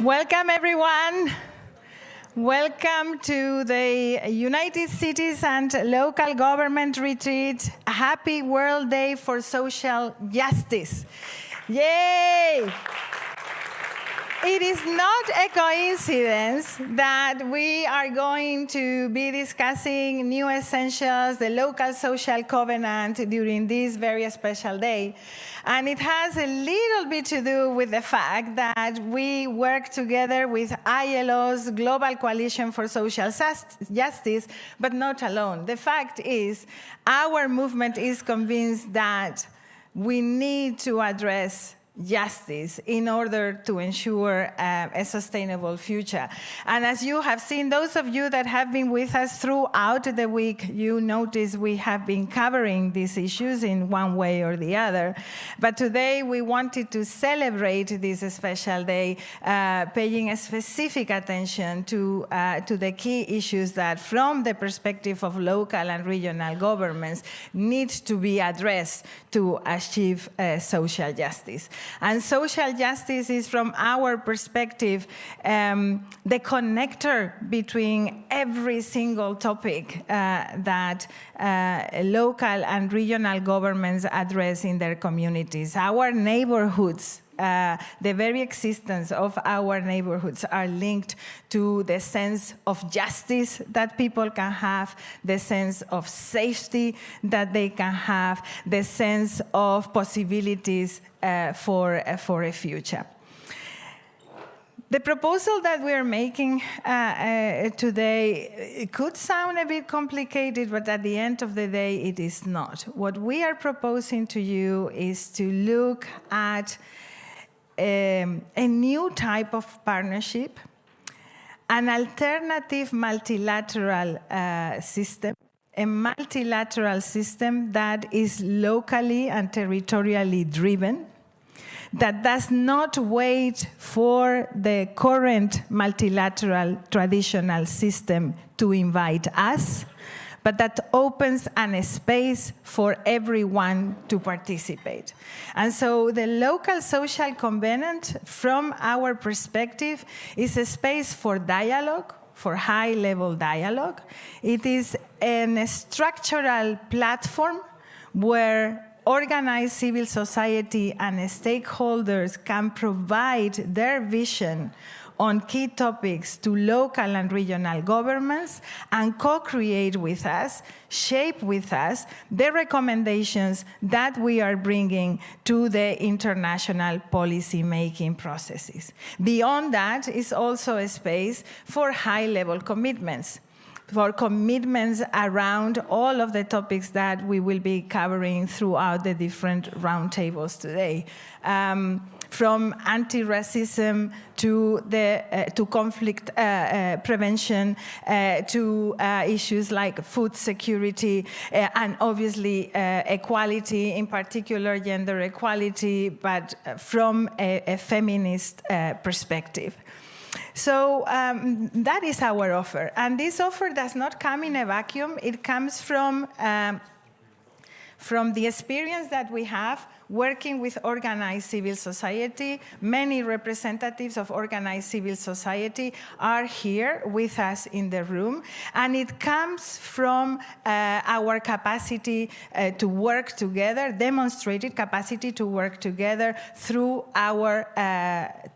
Welcome, everyone. Welcome to the United Cities and Local Government Retreat. Happy World Day for Social Justice. Yay! It is not a coincidence that we are going to be discussing new essentials, the local social covenant, during this very special day. And it has a little bit to do with the fact that we work together with ILO's Global Coalition for Social Justice, but not alone. The fact is, our movement is convinced that we need to address justice in order to ensure a sustainable future. And as you have seen, those of you that have been with us throughout the week, you notice we have been covering these issues in one way or the other. But today we wanted to celebrate this special day, paying a specific attention to the key issues that, from the perspective of local and regional governments, need to be addressed to achieve social justice. And social justice is, from our perspective, the connector between every single topic that local and regional governments address in their communities. Our neighborhoods, the very existence of our neighborhoods are linked to the sense of justice that people can have, the sense of safety that they can have, the sense of possibilities for a future. The proposal that we are making today, it could sound a bit complicated, but at the end of the day, it is not. What we are proposing to you is to look at a new type of partnership, an alternative multilateral system, a multilateral system that is locally and territorially driven, that does not wait for the current multilateral traditional system to invite us, but that opens a space for everyone to participate. And so the local social covenant, from our perspective, is a space for dialogue, for high-level dialogue. It is a structural platform where organized civil society and stakeholders can provide their vision on key topics to local and regional governments and co-create with us, shape with us, the recommendations that we are bringing to the international policy-making processes. Beyond that is also a space for high-level commitments, for commitments around all of the topics that we will be covering throughout the different roundtables today. From antiracism to conflict prevention, to issues like food security, and obviously equality, in particular gender equality, but from a feminist perspective. So that is our offer. And this offer does not come in a vacuum. It comes from the experience that we have working with organized civil society. Many representatives of organized civil society are here with us in the room, and it comes from our capacity to work together, demonstrated capacity to work together through our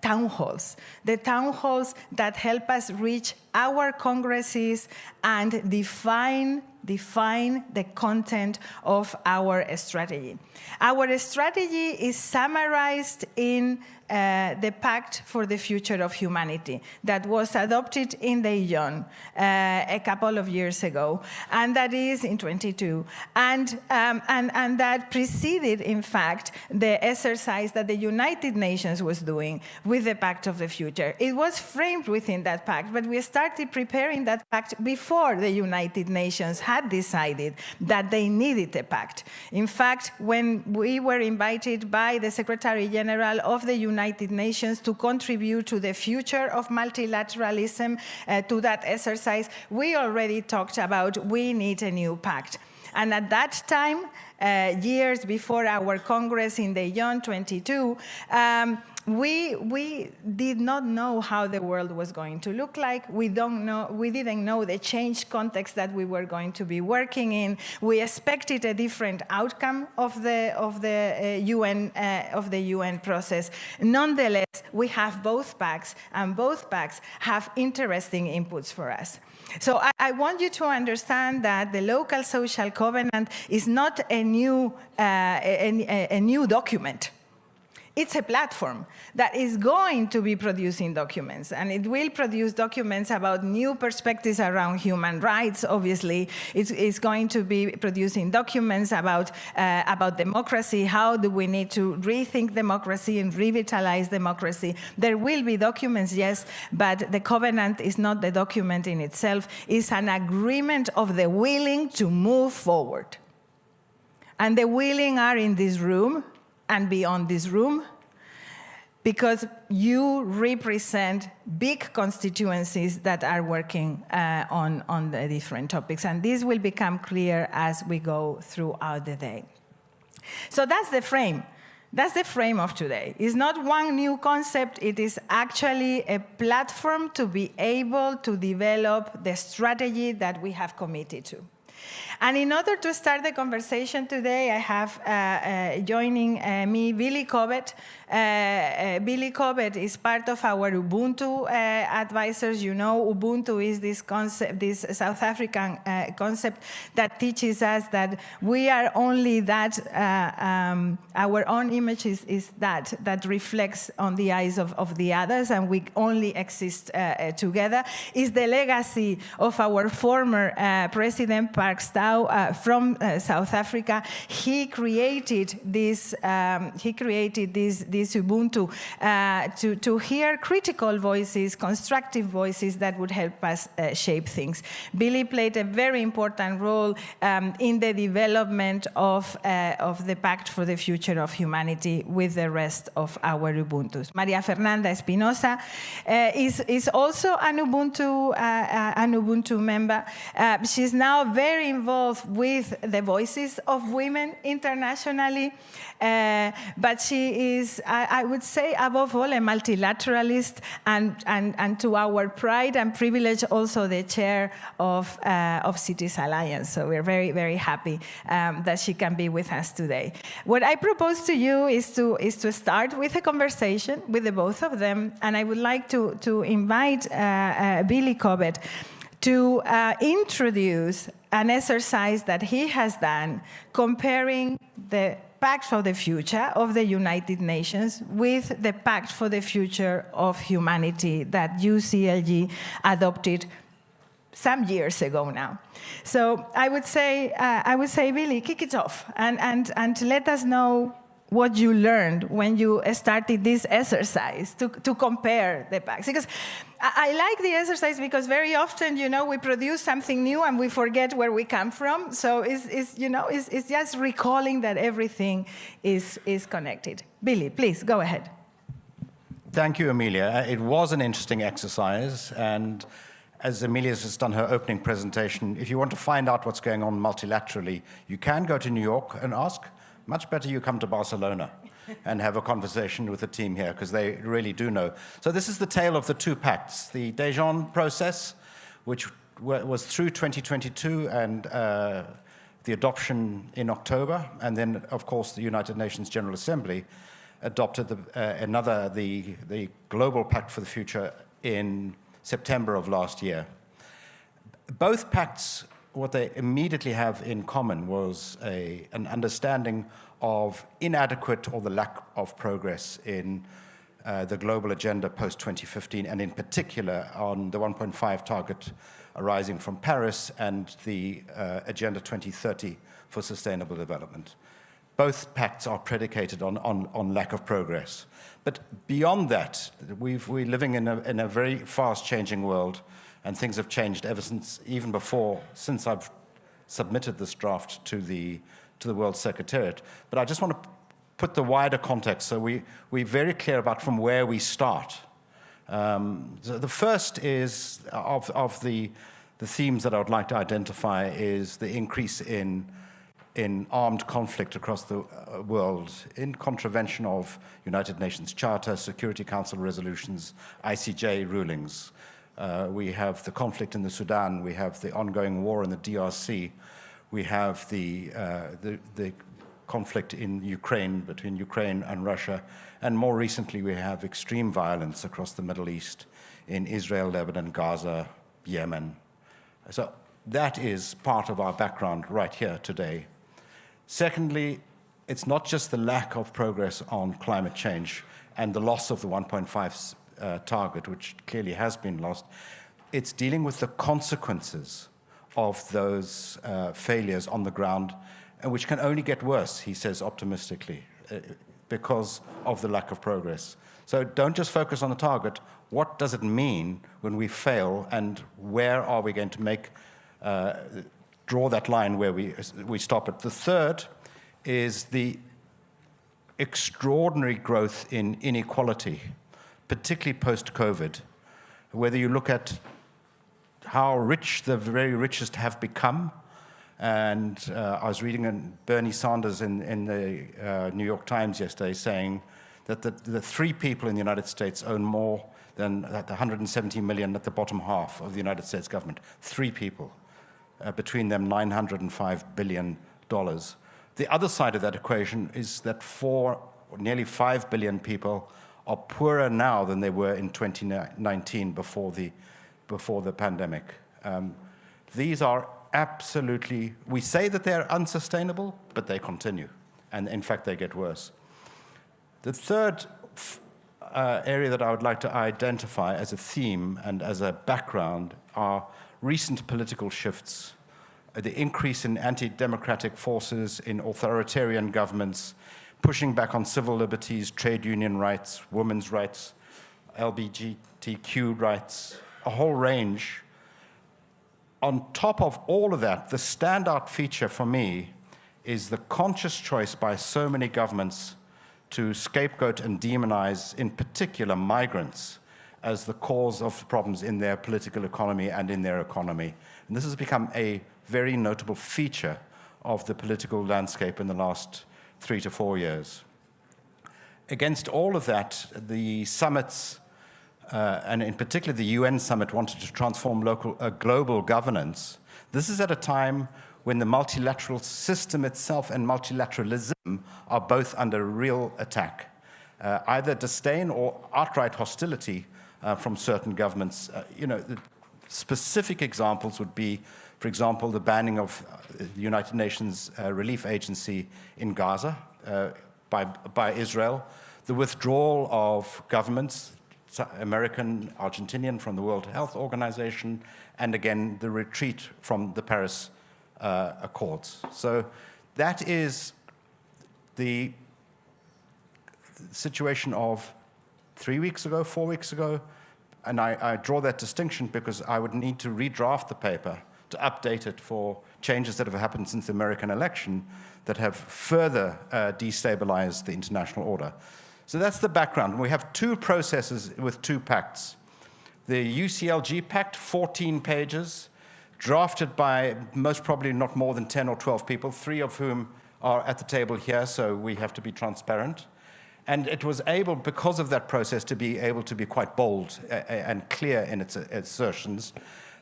town halls, the town halls that help us reach our congresses and define the content of our strategy. Our strategy is summarized in the Pact for the Future of Humanity that was adopted in the UN a couple of years ago, and that is in 22. And that preceded, in fact, the exercise that the United Nations was doing with the Pact of the Future. It was framed within that pact, but we started preparing that pact before the United Nations had decided that they needed a pact. In fact, when we were invited by the Secretary General of the United Nations to contribute to the future of multilateralism, to that exercise, we already talked about we need a new pact. And at that time, years before our Congress in the UN 22, we did not know how the world was going to look like. We didn't know the changed context that we were going to be working in. We expected a different outcome of the UN process. Nonetheless, we have both pacts, and both pacts have interesting inputs for us. So I want you to understand that the local social covenant is not a new document. It's a platform that is going to be producing documents, and it will produce documents about new perspectives around human rights. Obviously, it's going to be producing documents about democracy. How do we need to rethink democracy and revitalize democracy? There will be documents, yes, but the covenant is not the document in itself. It's an agreement of the willing to move forward. And the willing are in this room and beyond this room, because you represent big constituencies that are working on the different topics. And this will become clear as we go throughout the day. So that's the frame. That's the frame of today. It's not one new concept. It is actually a platform to be able to develop the strategy that we have committed to. And in order to start the conversation today, I have joining me Billy Cobbett. Billy Cobbett is part of our Ubuntu advisors. You know, Ubuntu is this concept, this South African concept that teaches us that we are only that, our own image is that reflects on the eyes of the others, and we only exist together. Is the legacy of our former President Park Stau from South Africa. He created this Ubuntu to hear critical voices, constructive voices that would help us shape things. Billy played a very important role in the development of the Pact for the Future of Humanity with the rest of our Ubuntus. Maria Fernanda Espinosa is also an Ubuntu member. She's now very involved with the voices of women internationally, but she is, I would say, above all, a multilateralist, and to our pride and privilege, also the chair of Cities Alliance. So we're very, very happy that she can be with us today. What I propose to you is to start with a conversation with the both of them, and I would like to invite Billy Cobbett to introduce an exercise that he has done comparing the Pact for the Future of the United Nations with the Pact for the Future of Humanity that UCLG adopted some years ago now. So I would say, Billy, kick it off and let us know what you learned when you started this exercise to compare the pacts. Because I like the exercise because very often, we produce something new and we forget where we come from. So it's just recalling that everything is connected. Billy, please, go ahead. Thank you, Amelia. It was an interesting exercise, and as Amelia's just done her opening presentation, if you want to find out what's going on multilaterally, you can go to New York and ask. Much better you come to Barcelona and have a conversation with the team here, because they really do know. So this is the tale of the two pacts. The Dijon process, which was through 2022, and the adoption in October. And then, of course, the United Nations General Assembly adopted the Global Pact for the Future in September of last year. Both pacts, what they immediately have in common was an understanding of inadequate or the lack of progress in the global agenda post-2015, and in particular on the 1.5 target arising from Paris and the Agenda 2030 for sustainable development. Both pacts are predicated on lack of progress. But beyond that, we're living in a very fast-changing world, and things have changed ever since, even since I've submitted this draft to the World Secretariat. But I just want to put the wider context, so we're very clear about from where we start. So the first is of the themes that I would like to identify is the increase in in armed conflict across the world, in contravention of United Nations Charter, Security Council resolutions, ICJ rulings. We have the conflict in the Sudan, we have the ongoing war in the DRC, we have the conflict in Ukraine, between Ukraine and Russia, and more recently we have extreme violence across the Middle East, in Israel, Lebanon, Gaza, Yemen. So that is part of our background right here today. Secondly, it's not just the lack of progress on climate change and the loss of the 1.5 target, which clearly has been lost. It's dealing with the consequences of those failures on the ground, and which can only get worse, he says optimistically, because of the lack of progress. So don't just focus on the target. What does it mean when we fail, and where are we going to make draw that line where we stop it? The third is the extraordinary growth in inequality, particularly post-COVID. Whether you look at how rich the very richest have become, and I was reading Bernie Sanders in the New York Times yesterday saying that the three people in the United States own more than the 170 million at the bottom half of the United States government. Three people. Between them, $905 billion. The other side of that equation is that nearly 5 billion people are poorer now than they were in 2019 before the pandemic. These are absolutely, we say that they're unsustainable, but they continue. And in fact, they get worse. The third area that I would like to identify as a theme and as a background are recent political shifts, the increase in anti-democratic forces in authoritarian governments, pushing back on civil liberties, trade union rights, women's rights, LGBTQ rights, a whole range. On top of all of that, the standout feature for me is the conscious choice by so many governments to scapegoat and demonize, in particular, migrants as the cause of problems in their political economy and in their economy. And this has become a very notable feature of the political landscape in the last 3 to 4 years. Against all of that, the summits, and in particular the UN summit, wanted to transform global governance. This is at a time when the multilateral system itself and multilateralism are both under real attack. Either disdain or outright hostility from certain governments. The specific examples would be, for example, the banning of the United Nations Relief Agency in Gaza by Israel, the withdrawal of governments, American, Argentinian, from the World Health Organization, and again, the retreat from the Paris Accords. So that is the situation of 3 weeks ago, 4 weeks ago, and I draw that distinction because I would need to redraft the paper to update it for changes that have happened since the American election that have further destabilized the international order. So that's the background. We have two processes with two pacts. The UCLG Pact, 14 pages, drafted by most probably not more than 10 or 12 people, 3 of whom are at the table here, so we have to be transparent. And it was able, because of that process, to be able to be quite bold and clear in its assertions.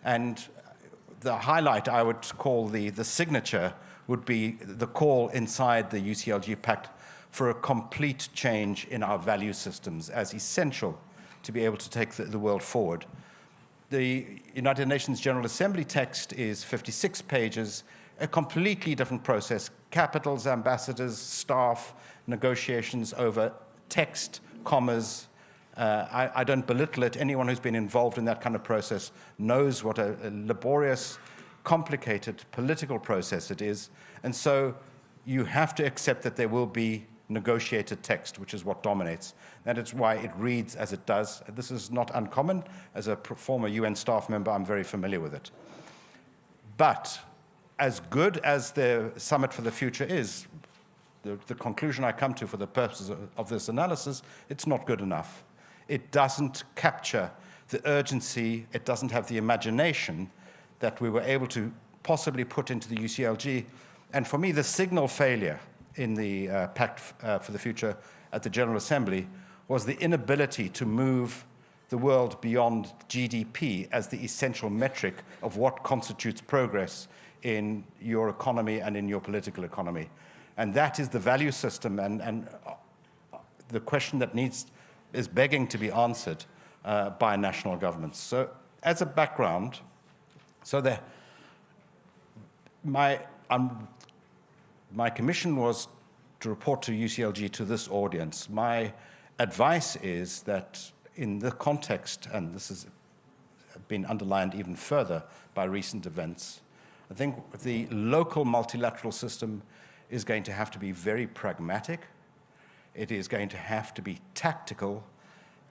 And the highlight, I would call the signature, would be the call inside the UCLG Pact for a complete change in our value systems as essential to be able to take the world forward. The United Nations General Assembly text is 56 pages, a completely different process. Capitals, ambassadors, staff, negotiations over text, commas. I don't belittle it. Anyone who's been involved in that kind of process knows what a laborious, complicated political process it is. And so you have to accept that there will be negotiated text, which is what dominates. That is why it reads as it does. This is not uncommon. As a former UN staff member, I'm very familiar with it. But as good as the Summit for the Future is, the conclusion I come to for the purposes of this analysis, it's not good enough. It doesn't capture the urgency, it doesn't have the imagination that we were able to possibly put into the UCLG. And for me, the signal failure in the Pact for the Future at the General Assembly was the inability to move the world beyond GDP as the essential metric of what constitutes progress in your economy and in your political economy. And that is the value system and the question that is begging to be answered by national governments. So as a background, my commission was to report to UCLG to this audience. My advice is that in the context, and this has been underlined even further by recent events, I think the local multilateral system is going to have to be very pragmatic. It is going to have to be tactical,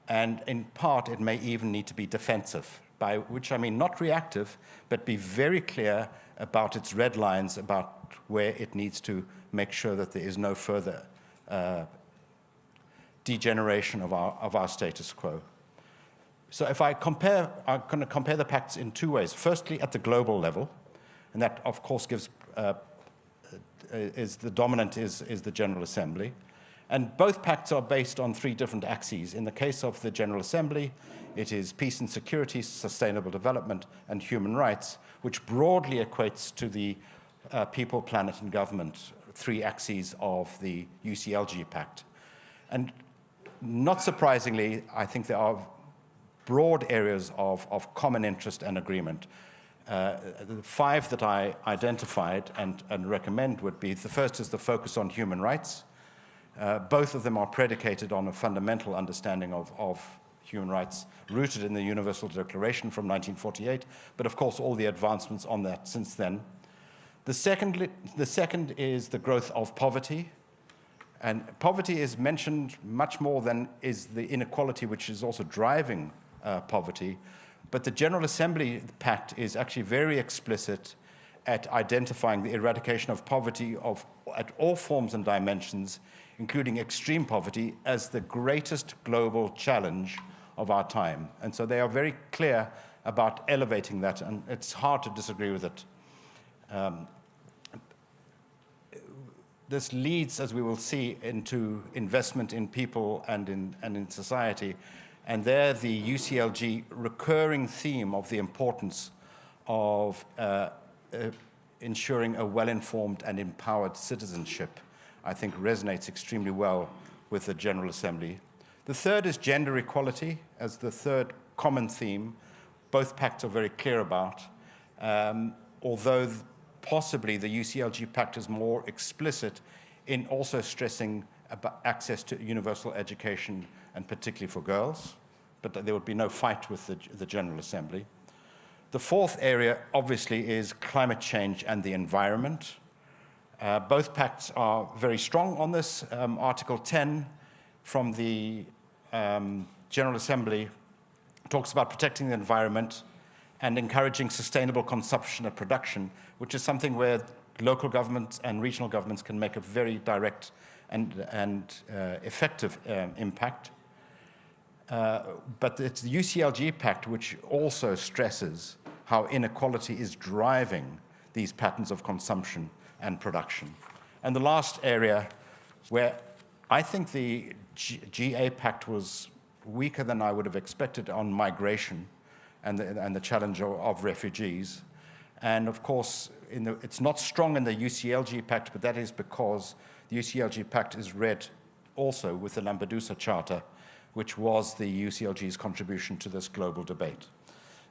and in part it may even need to be defensive, by which I mean not reactive, but be very clear about its red lines, about where it needs to make sure that there is no further degeneration of our status quo. So if I'm going to compare the pacts in two ways. Firstly, at the global level, and that of course gives is the dominant is the General Assembly. And both pacts are based on three different axes. In the case of the General Assembly, it is peace and security, sustainable development, and human rights, which broadly equates to the people, planet, and government, three axes of the UCLG Pact. And not surprisingly, I think there are broad areas of common interest and agreement. The five that I identified and recommend would be, the first is the focus on human rights. Both of them are predicated on a fundamental understanding of human rights rooted in the Universal Declaration from 1948, but of course all the advancements on that since then. The second is the growth of poverty. And poverty is mentioned much more than is the inequality, which is also driving poverty. But the General Assembly Pact is actually very explicit at identifying the eradication of poverty at all forms and dimensions, including extreme poverty, as the greatest global challenge of our time. And so they are very clear about elevating that, and it's hard to disagree with it. This leads, as we will see, into investment in people and in society. And there, the UCLG recurring theme of the importance of ensuring a well-informed and empowered citizenship, I think resonates extremely well with the General Assembly. The third is gender equality as the third common theme. Both pacts are very clear about, although possibly the UCLG Pact is more explicit in also stressing about access to universal education, and particularly for girls, but there would be no fight with the General Assembly. The fourth area, obviously, is climate change and the environment. Both pacts are very strong on this. Article 10 from the General Assembly talks about protecting the environment and encouraging sustainable consumption and production, which is something where local governments and regional governments can make a very direct and effective impact. But it's the UCLG Pact which also stresses how inequality is driving these patterns of consumption and production. And the last area where I think the GA Pact was weaker than I would have expected on migration and the challenge of refugees. And of course, it's not strong in the UCLG Pact, but that is because the UCLG Pact is read also with the Lampedusa Charter, which was the UCLG's contribution to this global debate.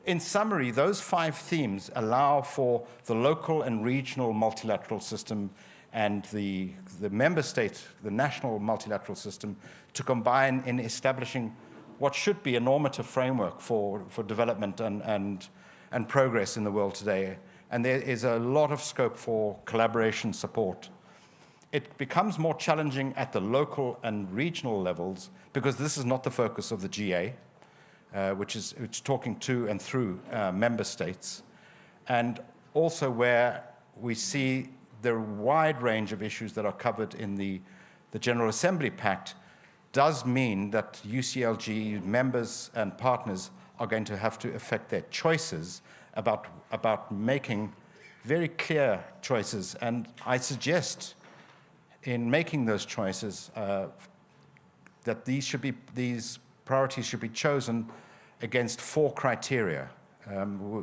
In summary, those five themes allow for the local and regional multilateral system and the member state, the national multilateral system, to combine in establishing what should be a normative framework for development and progress in the world today. And there is a lot of scope for collaboration support. It becomes more challenging at the local and regional levels because this is not the focus of the GA, which is talking to and through member states, and also where we see the wide range of issues that are covered in the General Assembly Pact does mean that UCLG members and partners are going to have to affect their choices about making very clear choices. And I suggest in making those choices that these priorities should be chosen against 4 criteria,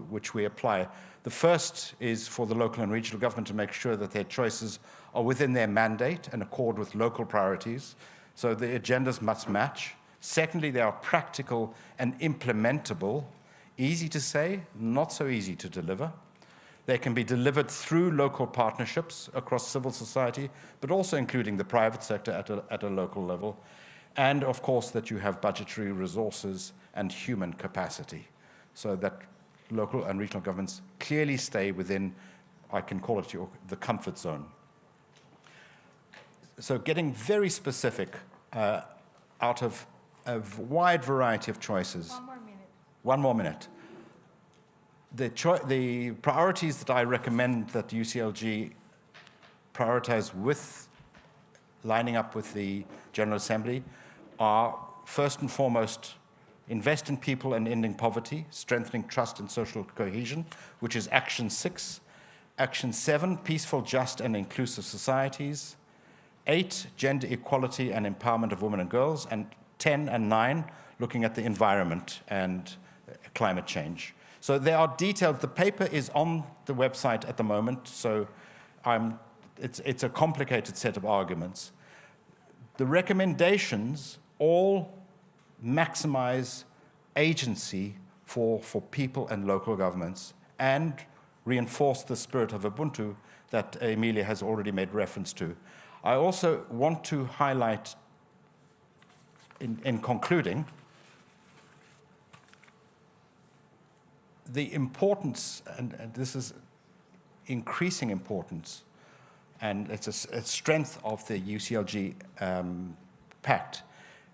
which we apply. The first is for the local and regional government to make sure that their choices are within their mandate and accord with local priorities. So the agendas must match. Secondly, they are practical and implementable, easy to say, not so easy to deliver. They can be delivered through local partnerships across civil society, but also including the private sector at a local level. And of course, that you have budgetary resources and human capacity, so that local and regional governments clearly stay within, I can call it the comfort zone. So getting very specific out of a wide variety of choices. One more minute. One more minute. The priorities that I recommend that UCLG prioritize with lining up with the General Assembly are, first and foremost, invest in people and ending poverty, strengthening trust and social cohesion, which is Action 6. Action 7, peaceful, just, and inclusive societies. 8, gender equality and empowerment of women and girls. And 10 and 9, looking at the environment and climate change. So they are detailed. The paper is on the website at the moment, so it's a complicated set of arguments. The recommendations all maximize agency for people and local governments and reinforce the spirit of Ubuntu that Emilia has already made reference to. I also want to highlight, in concluding, the importance, and this is increasing importance, and it's a strength of the UCLG Pact,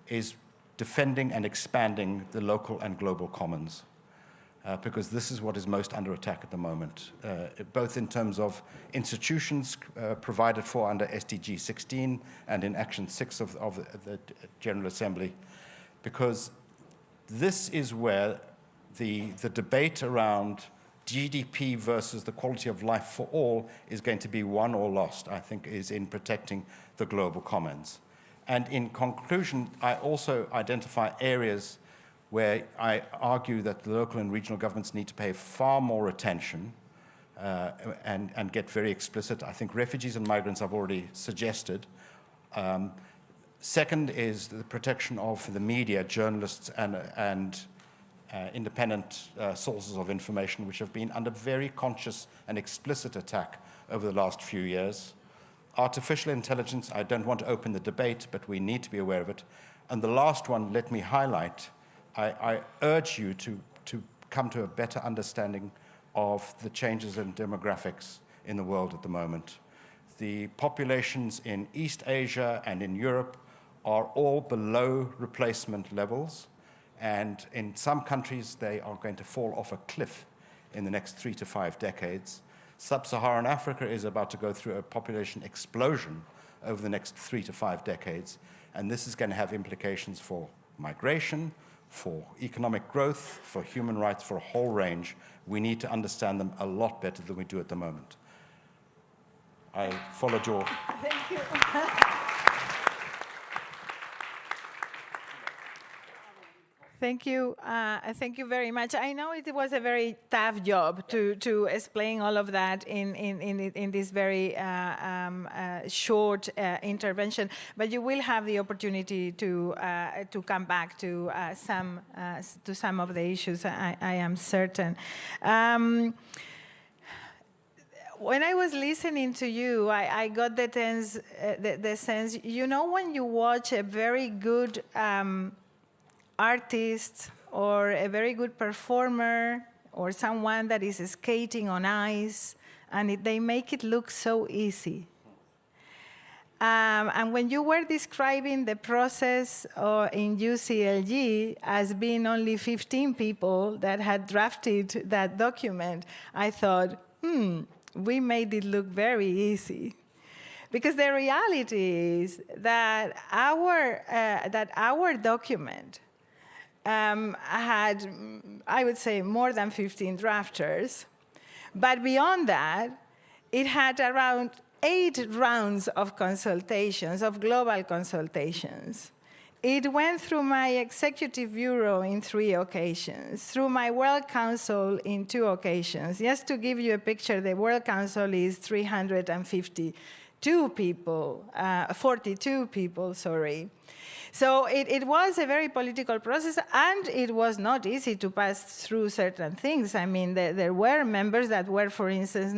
is defending and expanding the local and global commons, because this is what is most under attack at the moment, both in terms of institutions provided for under SDG 16 and in Action 6 of the General Assembly, because this is where the debate around GDP versus the quality of life for all is going to be won or lost, I think, is in protecting the global commons. And in conclusion, I also identify areas where I argue that the local and regional governments need to pay far more attention and get very explicit. I think refugees and migrants I've already suggested. Second is the protection of the media, journalists, and independent sources of information, which have been under very conscious and explicit attack over the last few years. Artificial intelligence, I don't want to open the debate, but we need to be aware of it. And the last one, let me highlight, I urge you to come to a better understanding of the changes in demographics in the world at the moment. The populations in East Asia and in Europe are all below replacement levels. And in some countries, they are going to fall off a cliff in the next 3 to 5 decades. Sub-Saharan Africa is about to go through a population explosion over the next 3 to 5 decades. And this is going to have implications for migration, for economic growth, for human rights, for a whole range. We need to understand them a lot better than we do at the moment. I followed your... Thank you. Thank you. Thank you very much. I know it was a very tough job to explain all of that in this very short intervention, but you will have the opportunity to come back to some of the issues. I am certain. When I was listening to you, I got the sense, you know, when you watch a very good artist or a very good performer or someone that is skating on ice, and they make it look so easy. And when you were describing the process in UCLG as being only 15 people that had drafted that document, I thought, we made it look very easy. Because the reality is that our document had, I would say, more than 15 drafters, But beyond that, it had around 8 rounds of consultations, of global consultations. It went through my executive bureau in 3 occasions, through my World Council in 2 occasions. Just to give you a picture, the World Council is 352 people, 42 people, sorry. So it was a very political process, and it was not easy to pass through certain things. I mean, there were members that were, for instance,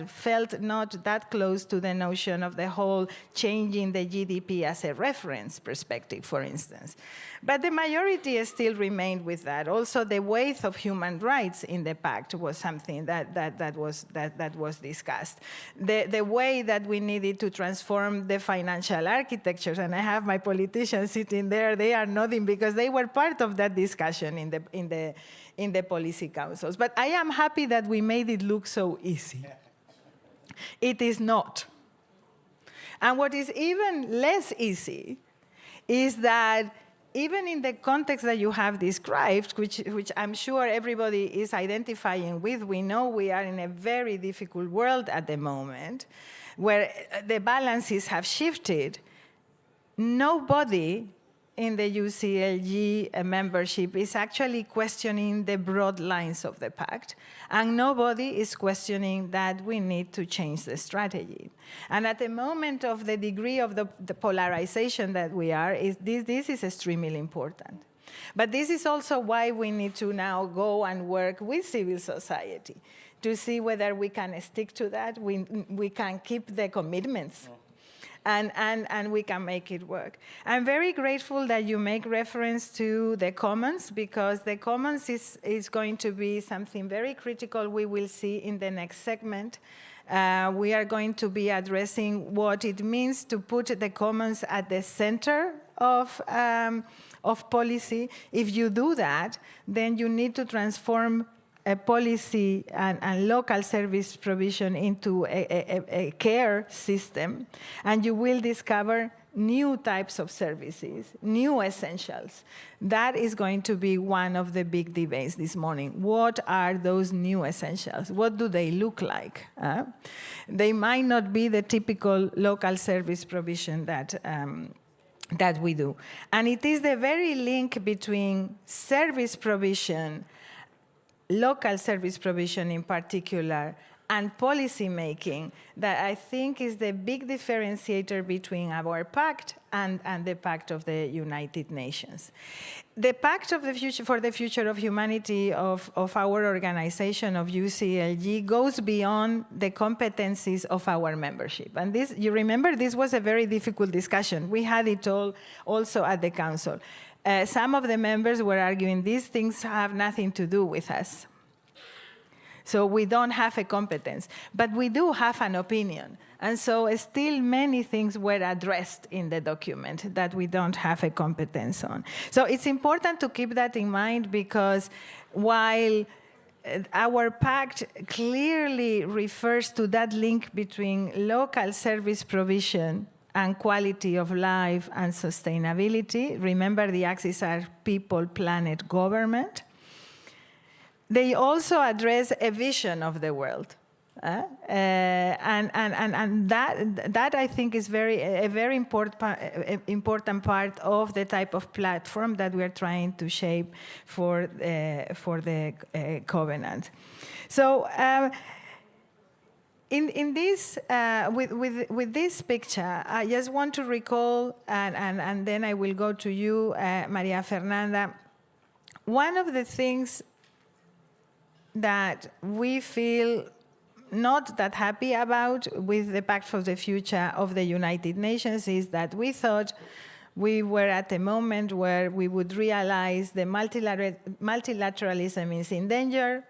felt not that close to the notion of the whole changing the GDP as a reference perspective, for instance. But the majority still remained with that. Also, the weight of human rights in the pact was something that was discussed. The way that we needed to transform the financial architectures, and I have my politicians sitting there, they are nodding because they were part of that discussion in the policy councils. But I am happy that we made it look so easy. It is not. And what is even less easy is that even in the context that you have described, which I'm sure everybody is identifying with, we know we are in a very difficult world at the moment, where the balances have shifted. Nobody in the UCLG membership is actually questioning the broad lines of the pact, and nobody is questioning that we need to change the strategy. And at the moment of the degree of the polarization that we are, this is extremely important. But this is also why we need to now go and work with civil society to see whether we can stick to that, we can keep the commitments. And we can make it work. I'm very grateful that you make reference to the commons, because the commons is going to be something very critical we will see in the next segment. We are going to be addressing what it means to put the commons at the center of policy. If you do that, then you need to transform a policy and local service provision into a care system, and you will discover new types of services, new essentials. That is going to be one of the big debates this morning. What are those new essentials? What do they look like? They might not be the typical local service provision that we do. And it is the very link between service provision, local service provision in particular, and policy making that I think is the big differentiator between our pact and the Pact of the United Nations. The Pact of the Future for the Future of Humanity of our organization, of UCLG, goes beyond the competencies of our membership. And this, you remember, this was a very difficult discussion. We had it all also at the council. Some of the members were arguing these things have nothing to do with us. So we don't have a competence, but we do have an opinion. And so still many things were addressed in the document that we don't have a competence on. So it's important to keep that in mind, because while our pact clearly refers to that link between local service provision and quality of life and sustainability. Remember, the axes are people, planet, government. They also address a vision of the world. And that I think is a very important part of the type of platform that we are trying to shape for the covenant. So in this, with this picture, I just want to recall, and then I will go to you, Maria Fernanda. One of the things that we feel not that happy about with the Pact for the Future of the United Nations is that we thought we were at a moment where we would realize the multilateralism is in danger,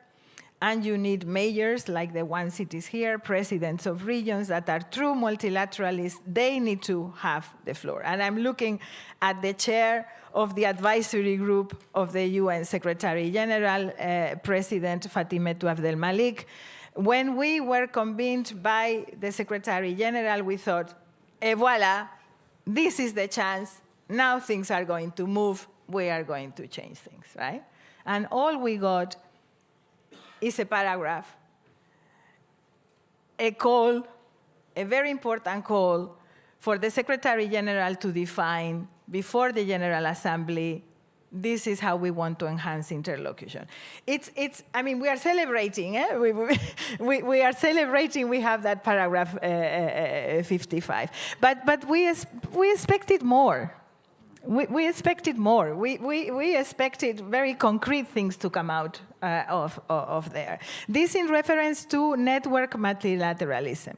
and you need mayors like the ones it is here, presidents of regions that are true multilateralists. They need to have the floor. And I'm looking at the chair of the advisory group of the UN Secretary General, President Fatimetou Abdel Malik. When we were convened by the Secretary General, we thought, voila, this is the chance. Now things are going to move. We are going to change things, right? And all we got is a paragraph a call, a very important call, for the Secretary General to define before the General Assembly, this is how we want to enhance interlocution. I mean, we are celebrating, eh? We are celebrating, we have that paragraph 55. But we expected more. We expected more. We expected very concrete things to come out of there. This in reference to network multilateralism.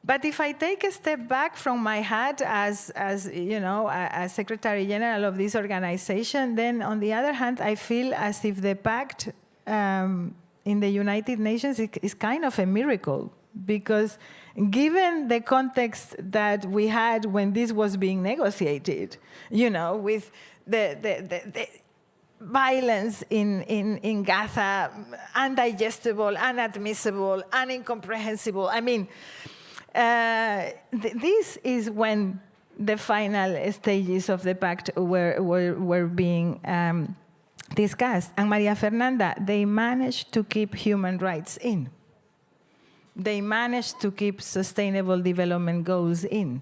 But if I take a step back from my hat as you know, as Secretary General of this organization, then on the other hand, I feel as if the pact in the United Nations is kind of a miracle, because given the context that we had when this was being negotiated, you know, with the violence in Gaza, undigestible, unadmissible, incomprehensible. I mean, this is when the final stages of the pact were being discussed. And Maria Fernanda, they managed to keep human rights in. They managed to keep sustainable development goals in.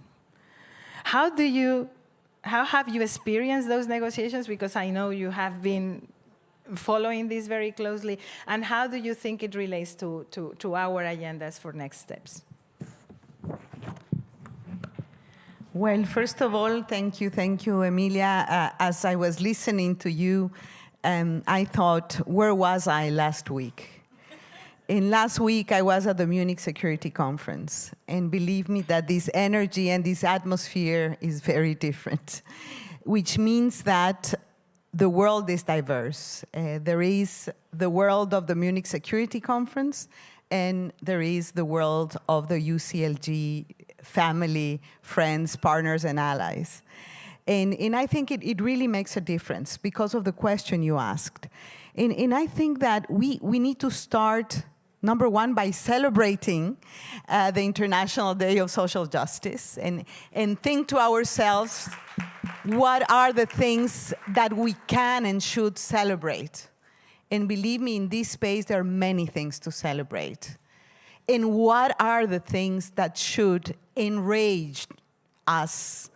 How have you experienced those negotiations? Because I know you have been following this very closely. And how do you think it relates to our agendas for next steps? Well, first of all, thank you, Emilia. As I was listening to you, I thought, where was I last week? Last week, I was at the Munich Security Conference, and believe me that this energy and this atmosphere is very different, which means that the world is diverse. There is the world of the Munich Security Conference, and there is the world of the UCLG family, friends, partners, and allies. And I think it really makes a difference because of the question you asked. And I think that we need to start, number one, by celebrating the International Day of Social Justice and think to ourselves, what are the things that we can and should celebrate? And believe me, in this space, there are many things to celebrate. And what are the things that should enrage us,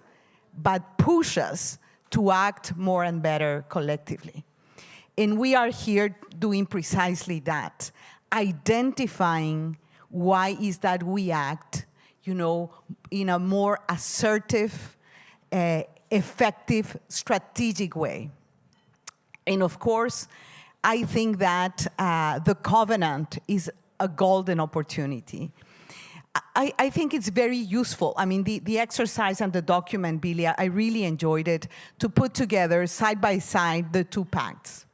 but push us to act more and better collectively? And we are here doing precisely that, identifying why is that we act, you know, in a more assertive, effective, strategic way. And of course, I think that the covenant is a golden opportunity. I think it's very useful. I mean, the exercise and the document, Billy, I really enjoyed it, to put together side by side the two pacts.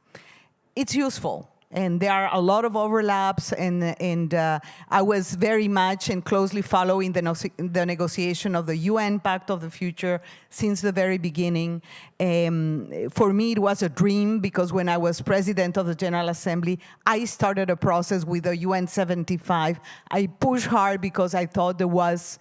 It's useful. And there are a lot of overlaps, and I was very much and closely following the negotiation of the UN Pact of the future since the very beginning. For me, it was a dream, because when I was president of the General Assembly, I started a process with the UN 75. I pushed hard because I thought there was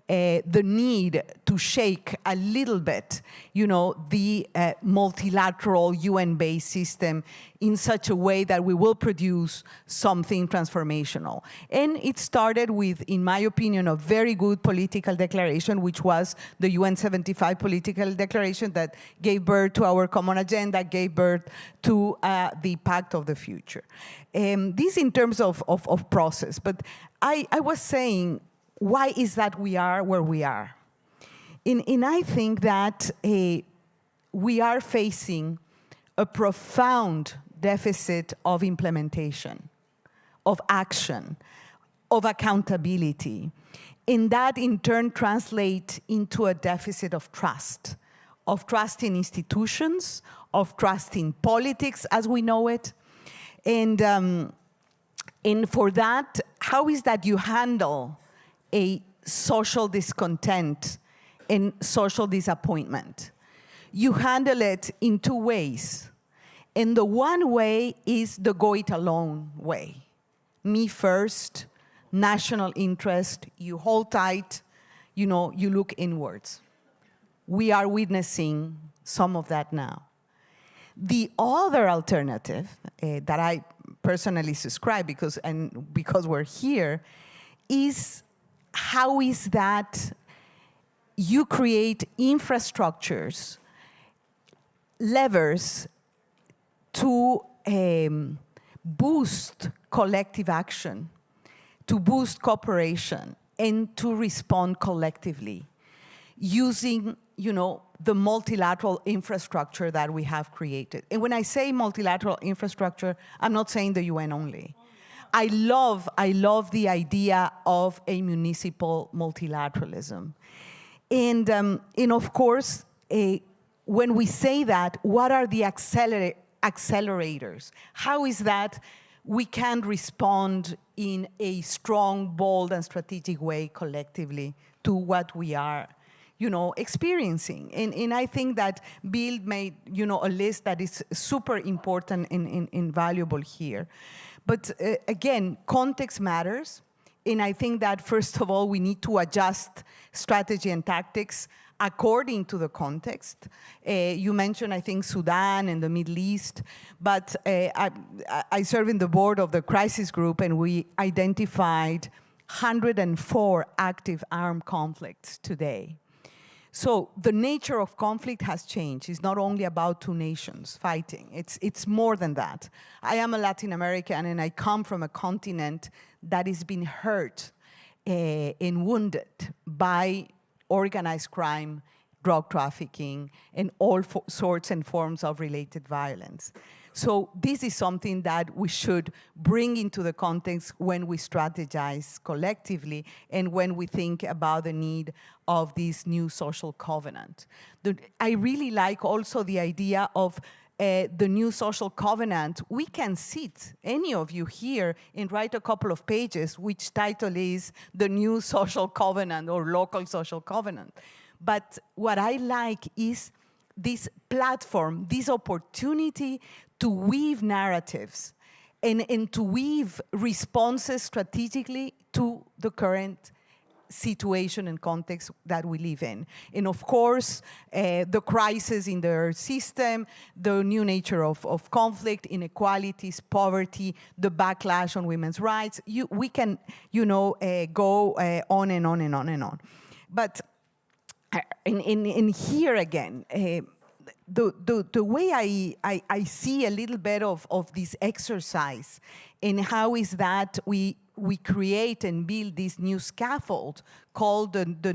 the need to shake a little bit, you know, the multilateral UN-based system in such a way that we will produce something transformational. And it started with, in my opinion, a very good political declaration, which was the UN 75 political declaration that gave birth to our common agenda, gave birth to the Pact of the Future. This in terms of process, but I was saying, why is that we are where we are? And I think that we are facing a profound deficit of implementation, of action, of accountability. And that in turn translates into a deficit of trust in institutions, of trust in politics as we know it. And for that, how is that you handle a social discontent and social disappointment? You handle it in two ways. And the one way is the go it alone way. Me first, national interest, you hold tight, you know, you look inwards. We are witnessing some of that now. The other alternative that I personally subscribe because we're here, is how is that you create infrastructures, levers to boost collective action, to boost cooperation, and to respond collectively using, the multilateral infrastructure that we have created. And when I say multilateral infrastructure, I'm not saying the UN only. I love the idea of a municipal multilateralism. And of course, when we say that, what are the accelerators? How is that we can respond in a strong, bold, and strategic way collectively to what we are experiencing? And I think that Bill made a list that is super important and valuable here. But again, context matters. And I think that, first of all, we need to adjust strategy and tactics according to the context. You mentioned, I think, Sudan and the Middle East, but I serve in the board of the crisis group, and we identified 104 active armed conflicts today. So the nature of conflict has changed. It's not only about two nations fighting. It's more than that. I am a Latin American, and I come from a continent that has been hurt and wounded by organized crime, drug trafficking, and all sorts and forms of related violence. So this is something that we should bring into the context when we strategize collectively and when we think about the need of this new social covenant. I really like also the idea of the new social covenant. We can sit, any of you here, and write a couple of pages which title is the new social covenant or local social covenant. But what I like is this platform, this opportunity to weave narratives and to weave responses strategically to the current situation and context that we live in. And of course, the crisis in the system, the new nature of conflict, inequalities, poverty, the backlash on women's rights, we can, go on and on and on and on. But in here again, the way I see a little bit of this exercise and how is that we create and build this new scaffold called the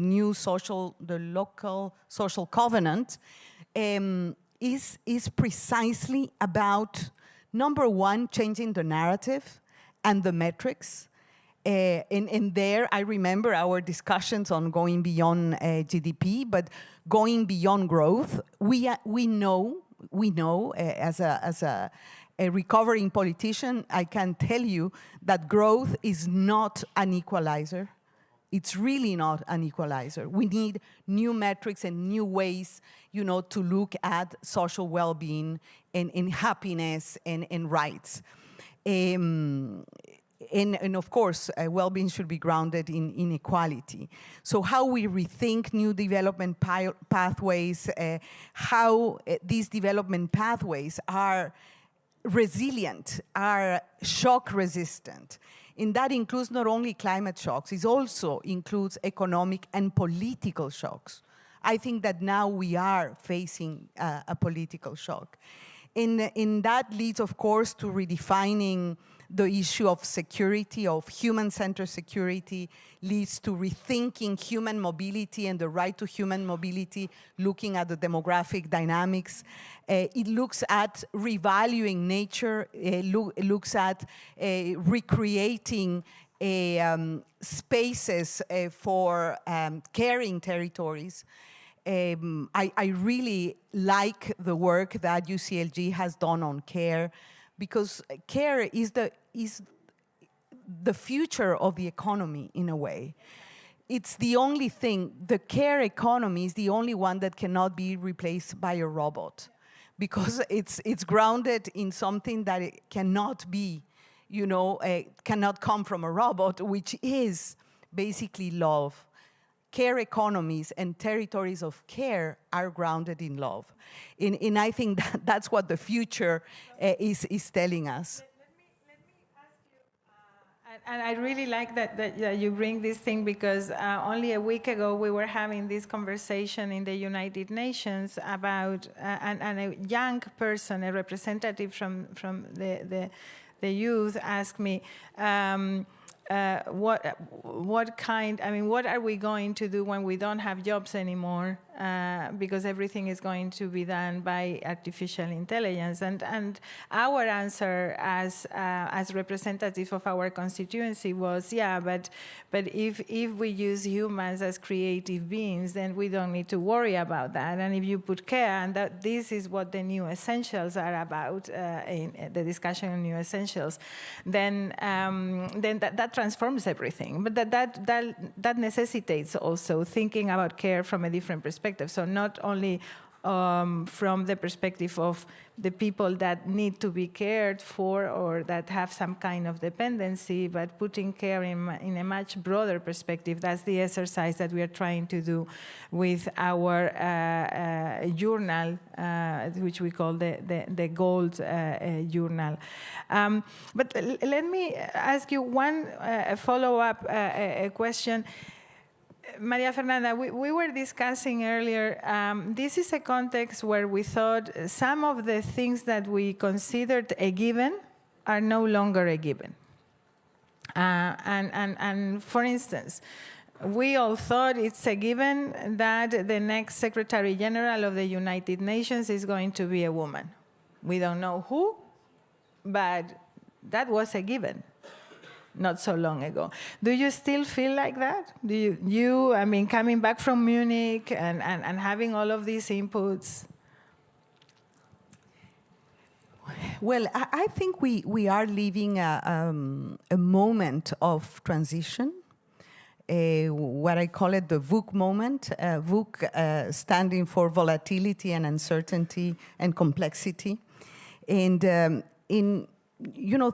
local social covenant is precisely about, number one, changing the narrative and the metrics. And there, I remember our discussions on going beyond GDP, but going beyond growth. We know as a recovering politician, I can tell you that growth is not an equalizer. It's really not an equalizer. We need new metrics and new ways, to look at social well-being and happiness and rights. And of course, well-being should be grounded in inequality. So how we rethink new development pathways, how these development pathways are resilient, are shock resistant. And that includes not only climate shocks, it also includes economic and political shocks. I think that now we are facing a political shock. And that leads, of course, to redefining the issue of security, of human-centered security, leads to rethinking human mobility and the right to human mobility, looking at the demographic dynamics. It looks at revaluing nature, looks at recreating spaces for caring territories. I really like the work that UCLG has done on care, because care is the future of the economy in a way. It's the only thing, the care economy is the only one that cannot be replaced by a robot, because it's grounded in something that it cannot be, cannot come from a robot, which is basically love. Care economies and territories of care are grounded in love. And I think that's what the future is telling us. Let me ask And I really like that you bring this thing, because only a week ago we were having this conversation in the United Nations about, and a young person, a representative from the youth, asked me, what are we going to do when we don't have jobs anymore? Because everything is going to be done by artificial intelligence. And our answer as representative of our constituency was, yeah, but if we use humans as creative beings, then we don't need to worry about that. And if you put care, and that this is what the new essentials are about, in the discussion on new essentials, then that transforms everything. But that necessitates also thinking about care from a different perspective. So not only from the perspective of the people that need to be cared for or that have some kind of dependency, but putting care in a much broader perspective. That's the exercise that we are trying to do with our journal, which we call the Gold Journal. But let me ask you one follow-up question. Maria Fernanda, we were discussing earlier, this is a context where we thought some of the things that we considered a given are no longer a given. And for instance, we all thought it's a given that the next Secretary General of the United Nations is going to be a woman. We don't know who, but that was a given not so long ago. Do you still feel like that? Do you I mean, coming back from Munich and having all of these inputs? Well, I think we are living a moment of transition, what I call it the VUC moment, VUC standing for volatility and uncertainty and complexity. And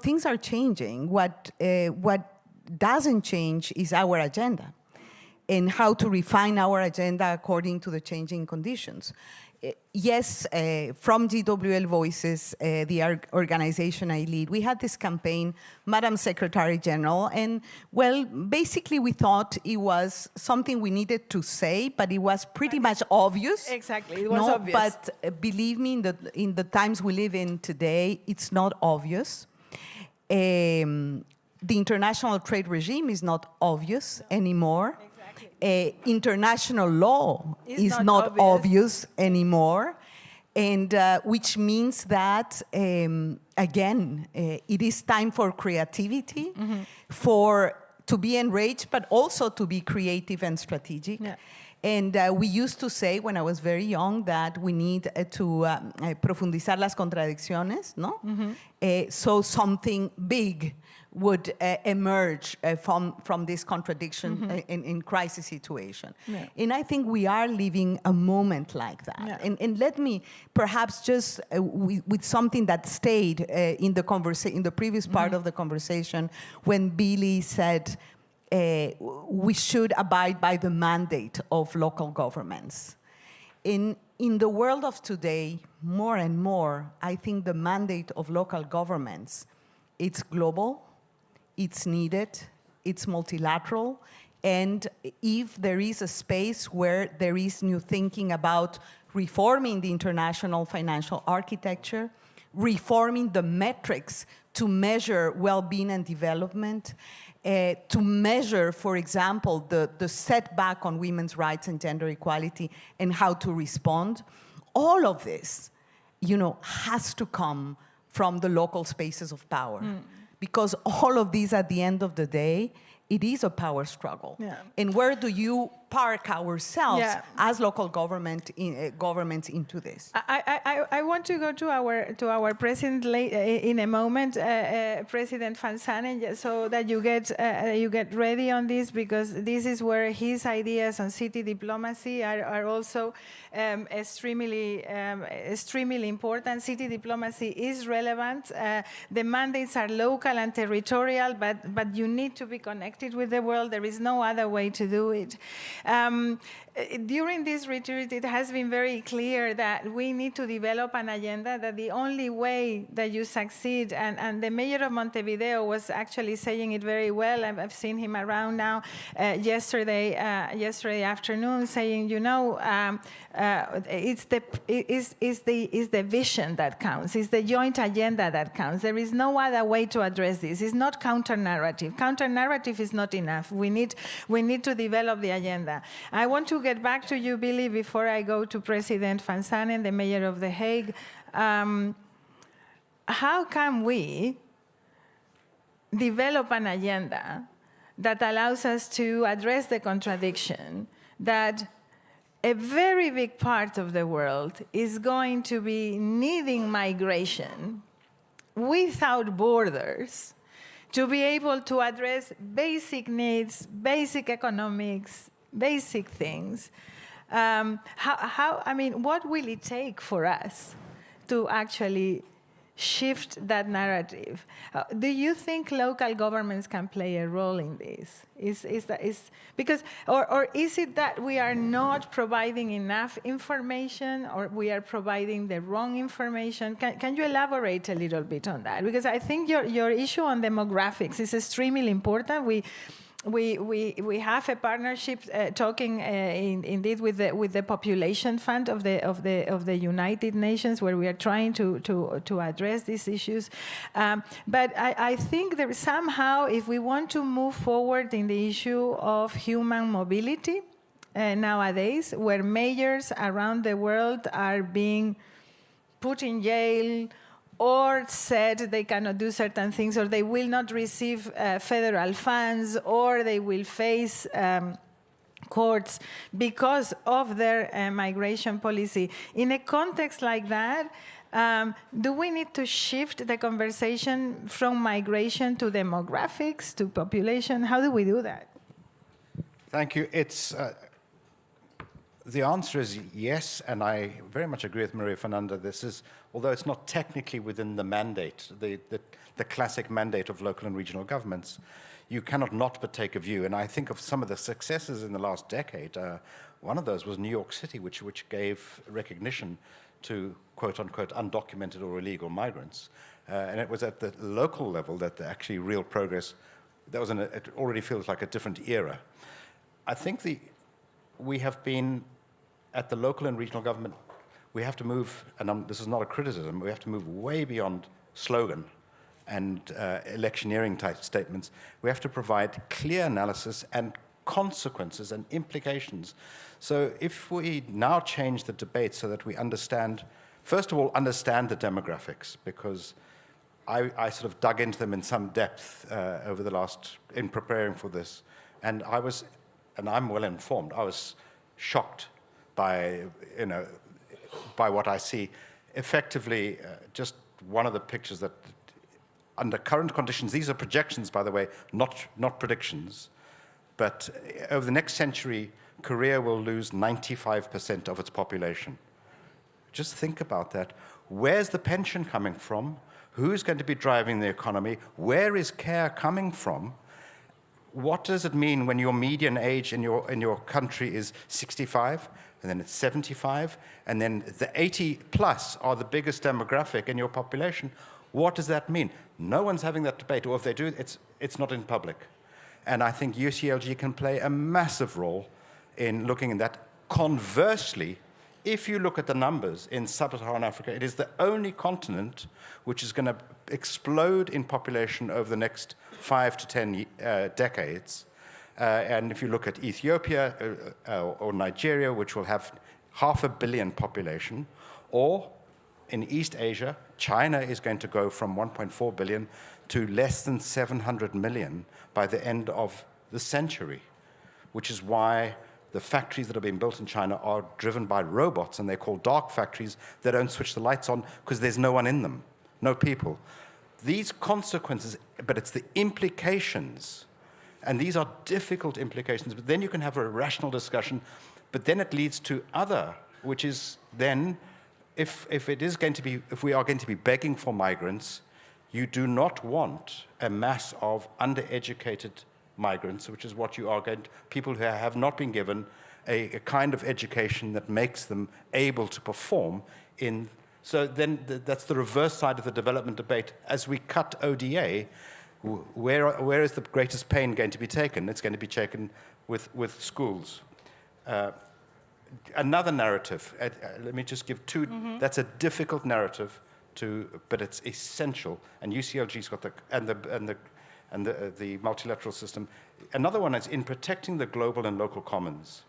things are changing. What doesn't change is our agenda and how to refine our agenda according to the changing conditions. Yes, from GWL Voices, the organization I lead, we had this campaign, Madam Secretary General, and well, basically we thought it was something we needed to say, but it was pretty much obvious. Exactly, it was obvious. But believe me, in the times we live in today, it's not obvious. The international trade regime is not obvious anymore. International law is not obvious anymore, and which means that, again, it is time for creativity, to be enraged, but also to be creative and strategic. Yeah. And we used to say, when I was very young, that we need to profundizar las contradicciones, no? So something big would emerge from this contradiction in crisis situation. Yeah. And I think we are living a moment like that. Yeah. And let me perhaps just, with something that stayed in the previous part of the conversation, when Billy said, we should abide by the mandate of local governments. In the world of today, more and more, I think the mandate of local governments, it's global, it's needed, it's multilateral, and if there is a space where there is new thinking about reforming the international financial architecture, reforming the metrics to measure well-being and development, to measure, for example, the setback on women's rights and gender equality and how to respond. All of this, has to come from the local spaces of power. Because all of these, at the end of the day, it is a power struggle. Yeah. And where do you park ourselves as local governments into this? I want to go to our president in a moment, President Van Zanen, so that you get ready on this, because this is where his ideas on city diplomacy are also extremely important. City diplomacy is relevant. The mandates are local and territorial, but you need to be connected with the world. There is no other way to do it. During this retreat, it has been very clear that we need to develop an agenda, that the only way that you succeed, and the mayor of Montevideo was actually saying it very well. I've seen him around now yesterday afternoon saying, it's the vision that counts. It's the joint agenda that counts. There is no other way to address this. It's not counter-narrative. Counter-narrative is not enough. We need to develop the agenda. I want to get back to you, Billy, before I go to President Van Zanen, the mayor of The Hague. How can we develop an agenda that allows us to address the contradiction that a very big part of the world is going to be needing migration without borders to be able to address basic needs, basic economics, basic things? What will it take for us to actually shift that narrative? Do you think local governments can play a role in this? Is it that we are not providing enough information, or we are providing the wrong information? Can you elaborate a little bit on that? Because I think your issue on demographics is extremely important. We have a partnership talking indeed with the Population Fund of the United Nations, where we are trying to address these issues. But I think that somehow, if we want to move forward in the issue of human mobility nowadays, where mayors around the world are being put in jail, or said they cannot do certain things, or they will not receive federal funds, or they will face courts because of their migration policy. In a context like that, do we need to shift the conversation from migration to demographics, to population? How do we do that? Thank you. The answer is yes, and I very much agree with Maria Fernanda. Although it's not technically within the mandate, the classic mandate of local and regional governments, you cannot not but take a view. And I think of some of the successes in the last decade. One of those was New York City, which gave recognition to quote-unquote undocumented or illegal migrants. And it was at the local level that actually real progress, it already feels like a different era. I think we have been, at the local and regional government, we have to move, and this is not a criticism, we have to move way beyond slogan and electioneering type statements. We have to provide clear analysis and consequences and implications. So if we now change the debate so that we understand, first of all, understand the demographics, because I sort of dug into them in some depth over the in preparing for this, and I'm well informed. I was shocked by what I see. Effectively, just one of the pictures that, under current conditions, these are projections, by the way, not predictions, but over the next century, Korea will lose 95% of its population. Just think about that. Where's the pension coming from? Who's going to be driving the economy? Where is care coming from? What does it mean when your median age in your country is 65, and then it's 75, and then the 80 plus are the biggest demographic in your population? What does that mean? No one's having that debate, or if they do, it's not in public. And I think UCLG can play a massive role in looking at that. Conversely, if you look at the numbers in sub-Saharan Africa, it is the only continent which is going to explode in population over the next 5 to 10 decades. And if you look at Ethiopia or Nigeria, which will have 500 million population, or in East Asia, China is going to go from 1.4 billion to less than 700 million by the end of the century, which is why the factories that are being built in China are driven by robots, and they're called dark factories. They don't switch the lights on because there's no one in them, no people. These consequences, but it's the implications, and these are difficult implications, but then you can have a rational discussion, but then it leads to other, which is then, if we are going to be begging for migrants, you do not want a mass of undereducated migrants, which is what you are going to, people who have not been given a kind of education that makes them able to perform in. So then that's the reverse side of the development debate. As we cut ODA, where is the greatest pain going to be taken? It's going to be taken with schools. Another narrative, let me just give two, that's a difficult narrative, but it's essential, and UCLG's got the multilateral system. Another one is in protecting the global and local commons.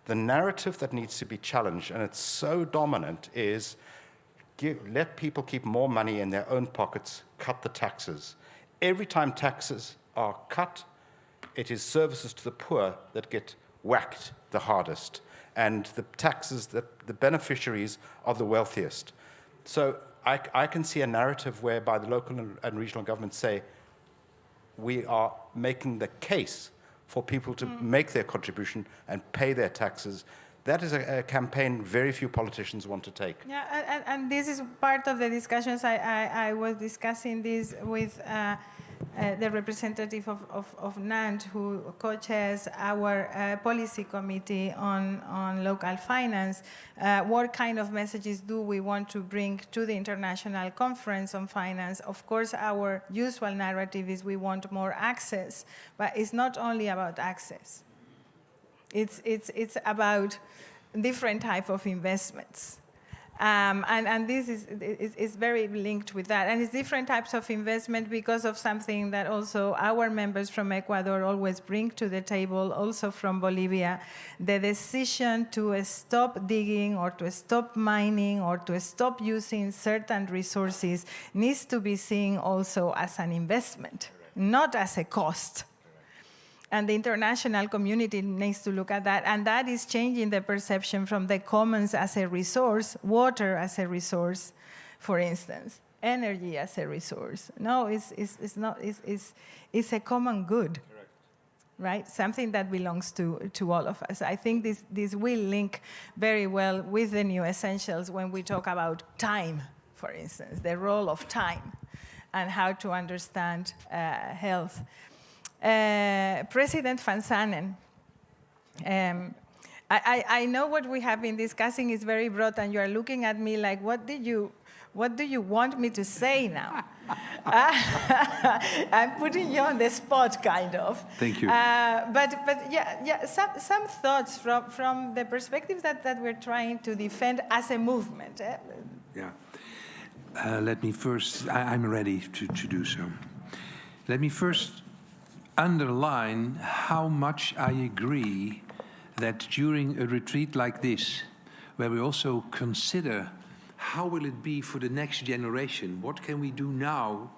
The narrative that needs to be challenged, and it's so dominant, is let people keep more money in their own pockets, cut the taxes. Every time taxes are cut, it is services to the poor that get whacked the hardest, and the taxes, the beneficiaries are the wealthiest. So I can see a narrative whereby the local and regional governments say, we are making the case for people to make their contribution and pay their taxes. That is a campaign very few politicians want to take. Yeah, and this is part of the discussions. I was discussing this with the representative of NAND, who co-chairs our policy committee on local finance. What kind of messages do we want to bring to the International Conference on Finance? Of course, our usual narrative is we want more access, but it's not only about access. It's about different type of investments. And this is very linked with that. And it's different types of investment because of something that also our members from Ecuador always bring to the table, also from Bolivia. The decision to stop digging or to stop mining or to stop using certain resources needs to be seen also as an investment, not as a cost. And the international community needs to look at that. And that is changing the perception from the commons as a resource, water as a resource, for instance, energy as a resource. No, it's not. It's a common good, correct, right? Something that belongs to all of us. I think this will link very well with the new essentials when we talk about time, for instance, the role of time and how to understand health. President Van Zanen, I know what we have been discussing is very broad, and you are looking at me like, what do you want me to say now? I'm putting you on the spot, kind of. Thank you. But yeah, some thoughts from the perspectives that we're trying to defend as a movement. Yeah. Let me first, I'm ready to do so. Let me first underline how much I agree that during a retreat like this, where we also consider how will it be for the next generation, what can we do now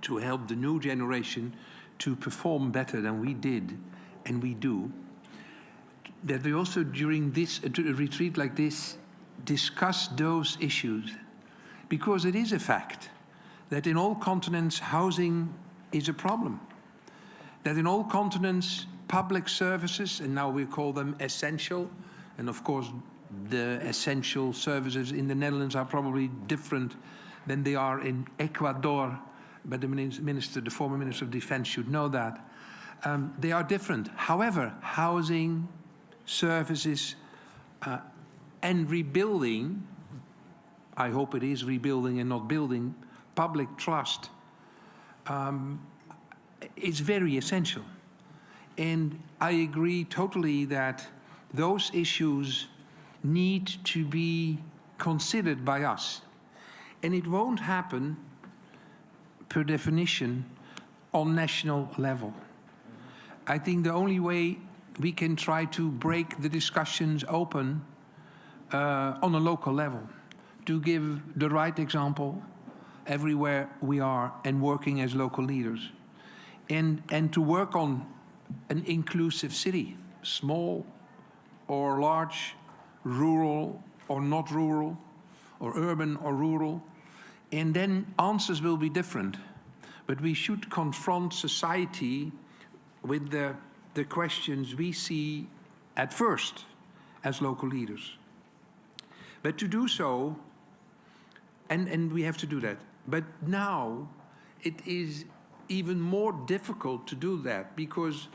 to help the new generation to perform better than we did and we do, that we also during this a retreat like this discuss those issues, because it is a fact that in all continents housing is a problem. That in all continents, public services, and now we call them essential, and of course the essential services in the Netherlands are probably different than they are in Ecuador, but the former Minister of Defense should know that. They are different. However, housing, services, and rebuilding, I hope it is rebuilding and not building, public trust, is very essential. And I agree totally that those issues need to be considered by us. And it won't happen, per definition, on national level. I think the only way we can try to break the discussions open on a local level, to give the right example everywhere we are and working as local leaders. And to work on an inclusive city, small or large, rural or not rural, or urban or rural, and then answers will be different. But we should confront society with the questions we see at first as local leaders. But to do so, and we have to do that, but now it is even more difficult to do that, because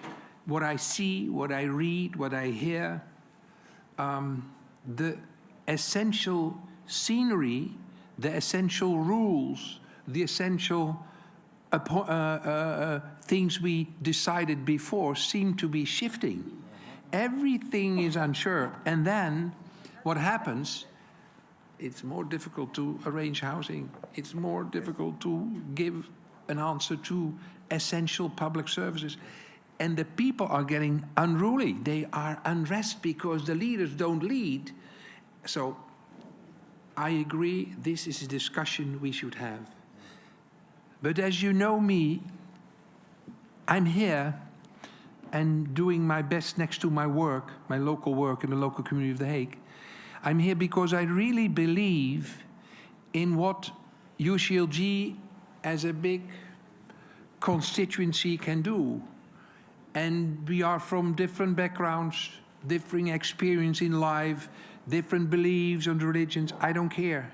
what I see, what I read, what I hear, the essential scenery, the essential rules, the essential things we decided before seem to be shifting. Everything is unsure. And then what happens? It's more difficult to arrange housing. It's more difficult to give an answer to essential public services. And the people are getting unruly. They are unrest because the leaders don't lead. So I agree, this is a discussion we should have. But as you know me, I'm here and doing my best next to my work, my local work in the local community of The Hague. I'm here because I really believe in what UCLG as a big constituency can do. And we are from different backgrounds, differing experience in life, different beliefs on religions, I don't care.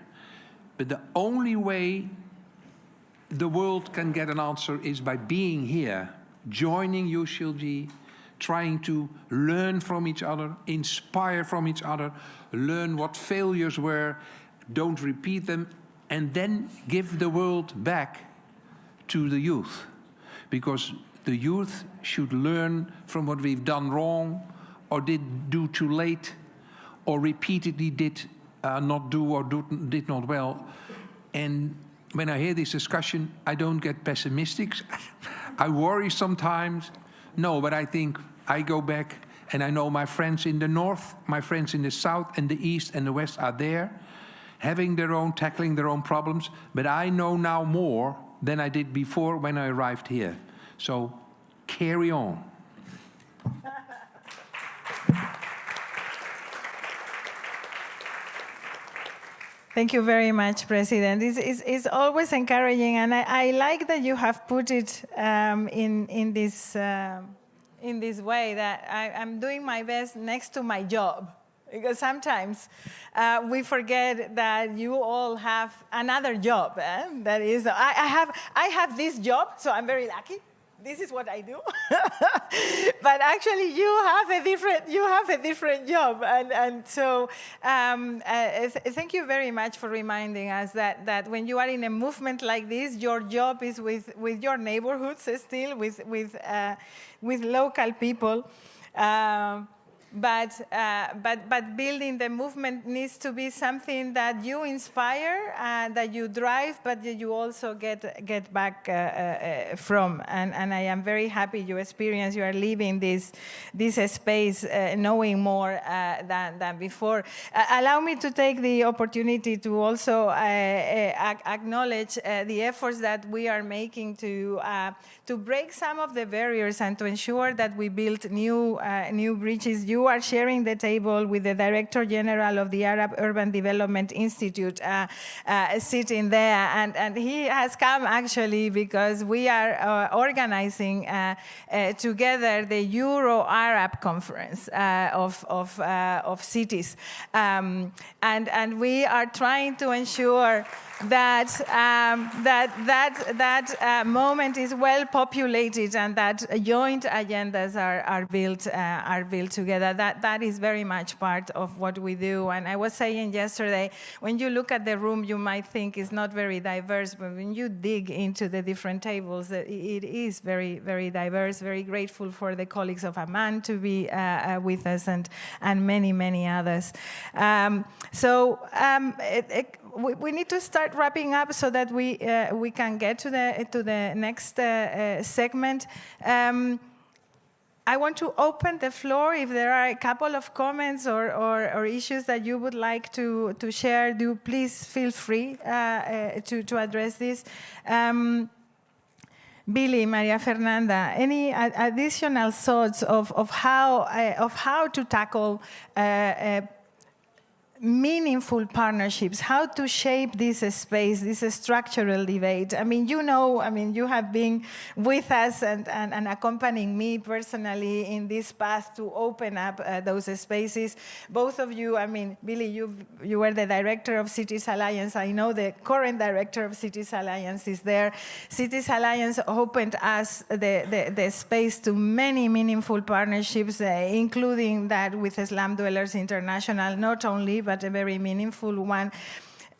But the only way the world can get an answer is by being here, joining UCLG, trying to learn from each other, inspire from each other, learn what failures were, don't repeat them, and then give the world back to the youth. Because the youth should learn from what we've done wrong, or did do too late, or repeatedly did not do or did not well. And when I hear this discussion, I don't get pessimistic. I worry sometimes. No, but I think I go back and I know my friends in the north, my friends in the south and the east and the west are there, having their own, tackling their own problems. But I know now more than I did before when I arrived here. So carry on. Thank you very much, President. It's always encouraging, and I like that you have put it in this way, that I'm doing my best next to my job. Because sometimes we forget that you all have another job. That is, I have this job, so I'm very lucky. This is what I do. But actually, you have a different job, and so thank you very much for reminding us that when you are in a movement like this, your job is with your neighborhoods still, with local people. But building the movement needs to be something that you inspire, that you drive, but that you also get back from. And I am very happy you are leaving this space knowing more than before. Allow me to take the opportunity to also acknowledge the efforts that we are making to break some of the barriers and to ensure that we build new bridges. You are sharing the table with the Director General of the Arab Urban Development Institute sitting there. And he has come actually because we are organizing together the Euro-Arab Conference of cities. And we are trying to ensure that moment is well populated and that joint agendas are built together. That is very much part of what we do. And I was saying yesterday, when you look at the room, you might think it's not very diverse, but when you dig into the different tables, it is very, very diverse. Very grateful for the colleagues of Amman to be with us and many, many others. We need to start wrapping up so that we can get to the next segment. I want to open the floor. If there are a couple of comments or issues that you would like to share, do please feel free to address this. Billy, Maria Fernanda, any additional thoughts of how to tackle meaningful partnerships, how to shape this space, this structural debate. I mean, you have been with us and accompanying me personally in this path to open up those spaces. Both of you, I mean, Billy, you were the director of Cities Alliance. I know the current director of Cities Alliance is there. Cities Alliance opened us the space to many meaningful partnerships, including that with Slum Dwellers International, not only, but a very meaningful one.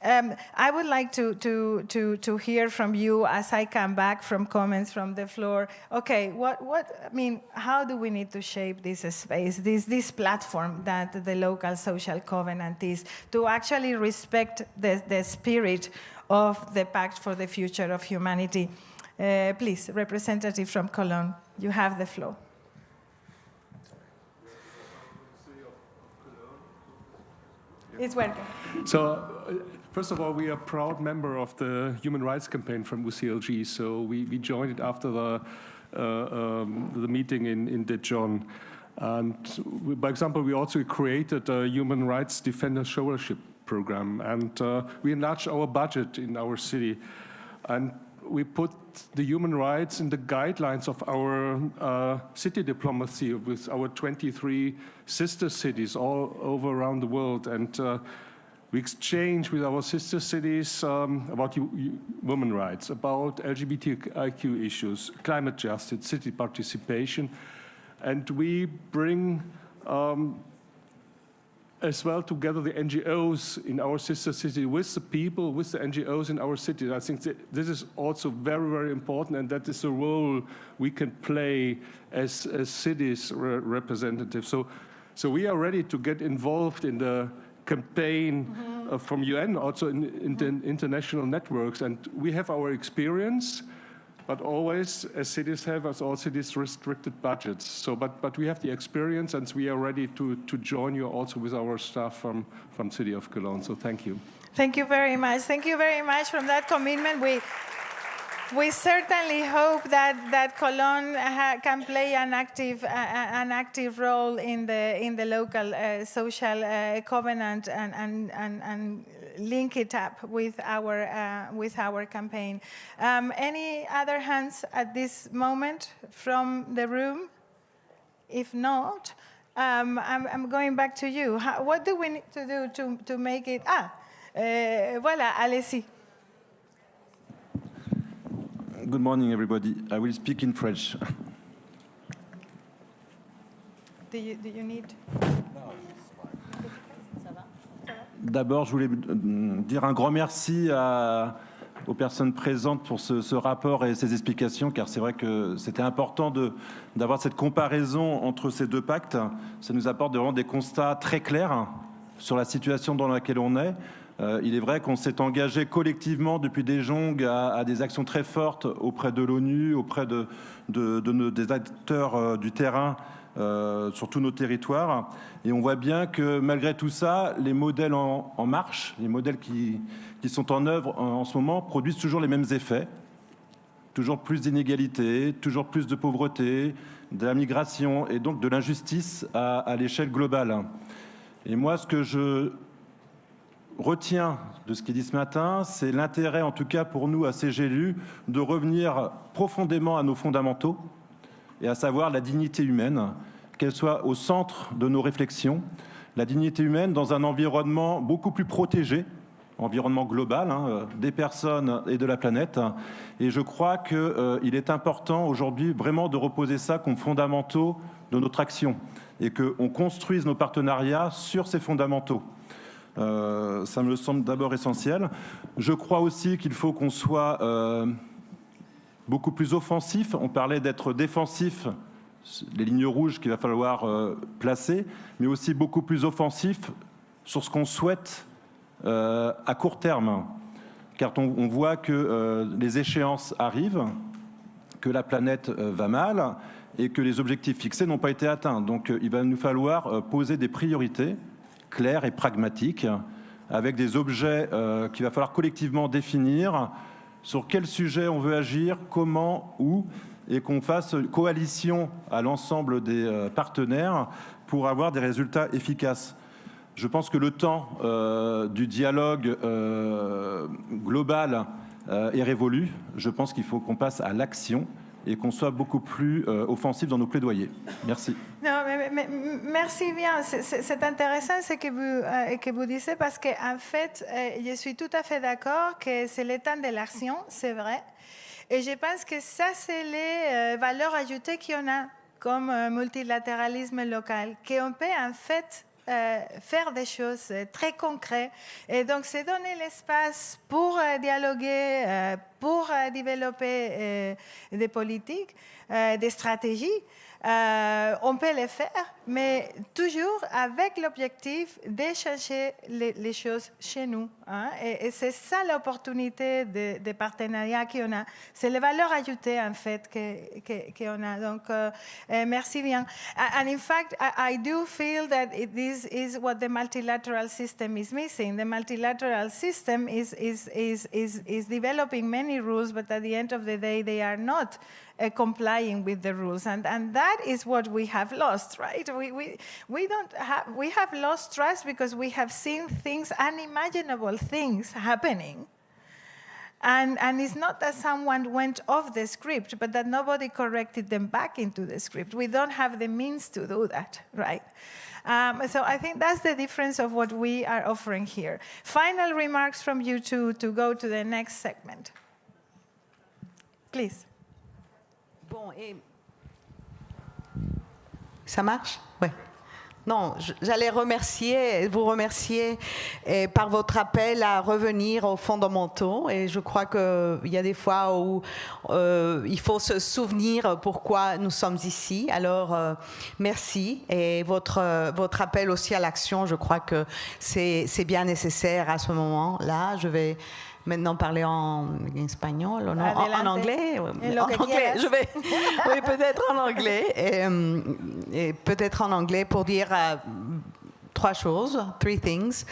I would like to hear from you as I come back from comments from the floor. Okay, I mean, how do we need to shape this space, this platform that the local social covenant is, to actually respect the spirit of the Pact for the Future of Humanity? Please, representative from Cologne, you have the floor. It's working. So, first of all, we are a proud member of the Human Rights Campaign from UCLG. So we joined it after the meeting in Dijon. And by example, we also created a Human Rights Defender Scholarship Program. And we enlarged our budget in our city. And we put the human rights in the guidelines of our city diplomacy with our 23 sister cities all over around the world. And we exchange with our sister cities about women rights, about LGBTIQ issues, climate justice, city participation. And we bring as well together the NGOs in our sister city with the people, with the NGOs in our cities. I think this is also very, very important, and that is a role we can play as cities representatives. So we are ready to get involved in the campaign from UN, also in the international networks. And we have our experience, but always, as cities have, as all cities, restricted budgets. So, but we have the experience, and we are ready to join you also with our staff from City of Cologne. So thank you. Thank you very much. Thank you very much for that commitment. We certainly hope that Cologne can play an active role in the local social covenant and link it up with our campaign. Any other hands at this moment from the room? If not, I'm going back to you. What do we need to do to make it? Voilà, allez-y. Good morning, everybody. I will speak in French. Do you need? D'abord, je voulais dire un grand merci aux personnes présentes pour ce rapport et ces explications, car c'est vrai que c'était important d'avoir cette comparaison entre ces deux pactes. Ça nous apporte vraiment des constats très clairs sur la situation dans laquelle on est. Il est vrai qu'on s'est engagé collectivement depuis des jongs à des actions très fortes auprès de l'ONU, auprès des acteurs du terrain sur tous nos territoires. Et on voit bien que malgré tout ça, les modèles en marche, les modèles qui sont en œuvre en ce moment produisent toujours les mêmes effets. Toujours plus d'inégalités, toujours plus de pauvreté, de la migration et donc de l'injustice à l'échelle globale. Et moi, ce que je retiens de ce qui est dit ce matin, c'est l'intérêt, en tout cas pour nous, à CGLU, de revenir profondément à nos fondamentaux, et à savoir la dignité humaine, qu'elle soit au centre de nos réflexions, la dignité humaine dans un environnement beaucoup plus protégé, environnement global, des personnes et de la planète. Et je crois qu'il est important aujourd'hui vraiment de reposer ça comme fondamentaux de notre action, et qu'on construise nos partenariats sur ces fondamentaux. Ça me semble d'abord essentiel. Je crois aussi qu'il faut qu'on soit beaucoup plus offensif. On parlait d'être défensif, les lignes rouges qu'il va falloir placer, mais aussi beaucoup plus offensif sur ce qu'on souhaite à court terme. Car on voit que les échéances arrivent, que la planète va mal et que les objectifs fixés n'ont pas été atteints. Donc il va nous falloir poser des priorités claires et pragmatiques, avec des objets qu'il va falloir collectivement définir, sur quel sujet on veut agir, comment, où, et qu'on fasse coalition à l'ensemble des partenaires pour avoir des résultats efficaces. Je pense que le temps du dialogue global est révolu. Je pense qu'il faut qu'on passe à l'action et qu'on soit beaucoup plus offensif dans nos plaidoyers. Merci. Non, mais merci bien. C'est intéressant ce que vous disiez parce qu'en fait, je suis tout à fait d'accord que c'est le temps de l'action, c'est vrai. Et je pense que ça, c'est les valeurs ajoutées qu'on a comme multilatéralisme local, qu'on peut en fait faire des choses très concrètes. Et donc, c'est donner l'espace pour dialoguer, pour développer des politiques, des stratégies. On peut le faire, mais toujours avec l'objectif d'échanger les choses chez nous. Hein? Et c'est ça l'opportunité de partenariat qu'on a. C'est les valeurs ajoutées, en fait, qu'on a. Donc, merci bien. And in fact, I do feel that this is what the multilateral system is missing. The multilateral system is developing many rules, but at the end of the day, they are not complying with the rules, and that is what we have lost, right? We have lost trust because we have seen things, unimaginable things happening, and it's not that someone went off the script, but that nobody corrected them back into the script. We don't have the means to do that, right? So I think that's the difference of what we are offering here. Final remarks from you two to go to the next segment, please. Bon, et... Ça marche? Ouais. Non, j'allais vous remercier par votre appel à revenir aux fondamentaux. Et je crois qu'il y a des fois où il faut se souvenir pourquoi nous sommes ici. Alors, merci. Et votre appel aussi à l'action, je crois que c'est bien nécessaire à ce moment-là. Je vais maintenant parler en espagnol, non, en anglais. En anglais, je vais, oui, peut-être en anglais, et peut-être en anglais pour dire three things.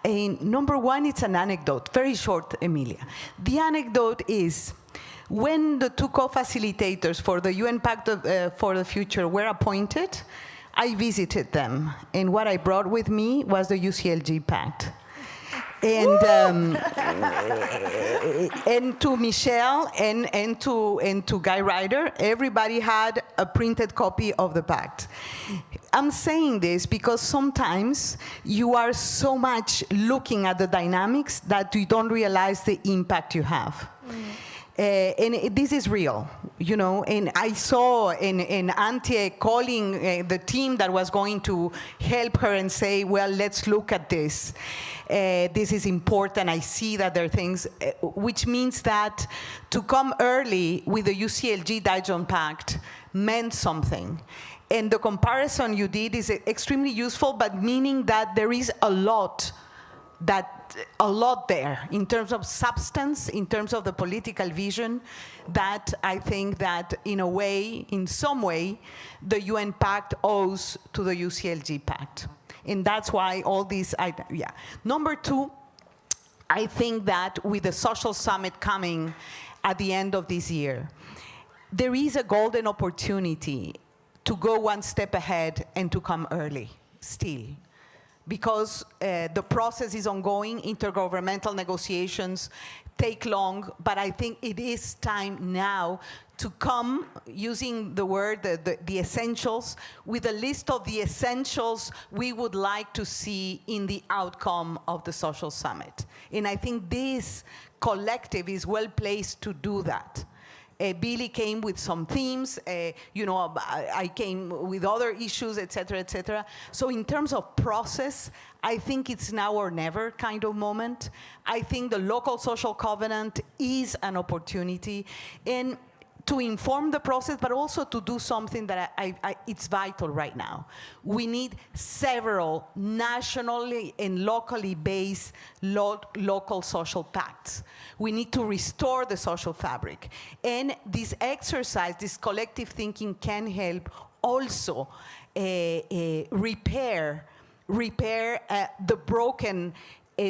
And number one, it's an anecdote, very short, Emilia. The anecdote is, when the two co-facilitators for the UN Pact for the Future were appointed, I visited them, and what I brought with me was the UCLG Pact. And to Michelle and to Guy Ryder, everybody had a printed copy of the pact. I'm saying this because sometimes you are so much looking at the dynamics that you don't realize the impact you have. And this is real, you know, and I saw in Antje calling the team that was going to help her and say, well, let's look at this. This is important. I see that there are things, which means that to come early with the UCLG Dijon Pact meant something. And the comparison you did is extremely useful, but meaning that there is a lot there in terms of substance, in terms of the political vision, that I think that in some way, the UN Pact owes to the UCLG Pact. And that's why all these, Number two, I think that with the social summit coming at the end of this year, there is a golden opportunity to go one step ahead and to come early, still. Because the process is ongoing, intergovernmental negotiations take long, but I think it is time now to come, using the word, the essentials, with a list of the essentials we would like to see in the outcome of the social summit. And I think this collective is well placed to do that. Billy came with some themes, I came with other issues, et cetera. So in terms of process, I think it's now or never kind of moment. I think the local social covenant is an opportunity and to inform the process, but also to do something that it's vital right now. We need several nationally and locally based local social pacts. We need to restore the social fabric. And this exercise, this collective thinking can help also repair the broken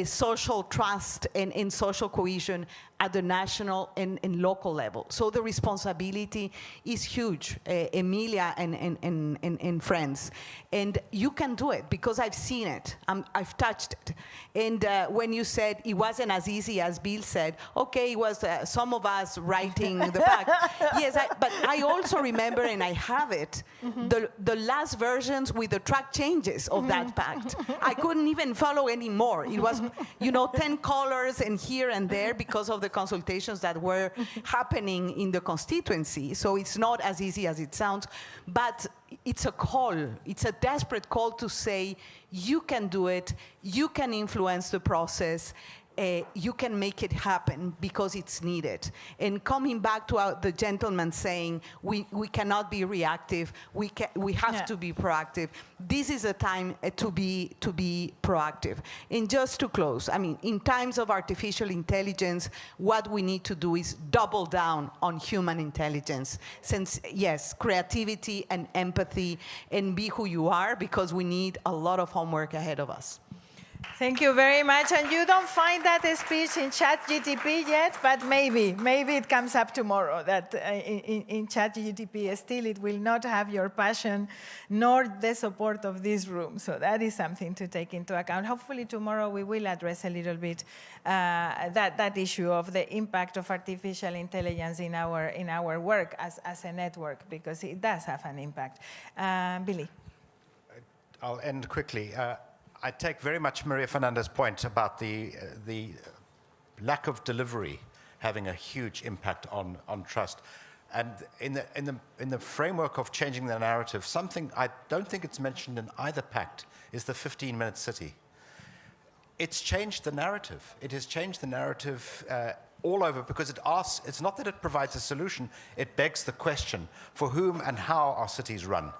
social trust and social cohesion at the national and local level. So the responsibility is huge, Emilia and friends. And you can do it because I've seen it. I've touched it. And when you said it wasn't as easy as Bill said, okay, it was some of us writing the pact. Yes, but I also remember, and I have it, the last versions with the track changes of that pact. I couldn't even follow anymore. It was, 10 colors and here and there because of the consultations that were happening in the constituency. So it's not as easy as it sounds, but it's a call. It's a desperate call to say, you can do it, you can influence the process, you can make it happen because it's needed. And coming back to the gentleman saying, we cannot be reactive, we have to be proactive. This is a time to be proactive. And just to close, in times of artificial intelligence, what we need to do is double down on human intelligence. Since, yes, creativity and empathy, and be who you are, because we need a lot of homework ahead of us. Thank you very much. And you don't find that speech in ChatGPT yet, but maybe it comes up tomorrow, that in ChatGPT still it will not have your passion nor the support of this room. So that is something to take into account. Hopefully tomorrow we will address a little bit that issue of the impact of artificial intelligence in our work as a network, because it does have an impact. Billy. I'll end quickly. I take very much Maria Fernanda's point about the lack of delivery having a huge impact on trust. And in the framework of changing the narrative, something I don't think it's mentioned in either pact is the 15-minute city. It's changed the narrative. It has changed the narrative all over, because it's not that it provides a solution, it begs the question, for whom and how are cities run?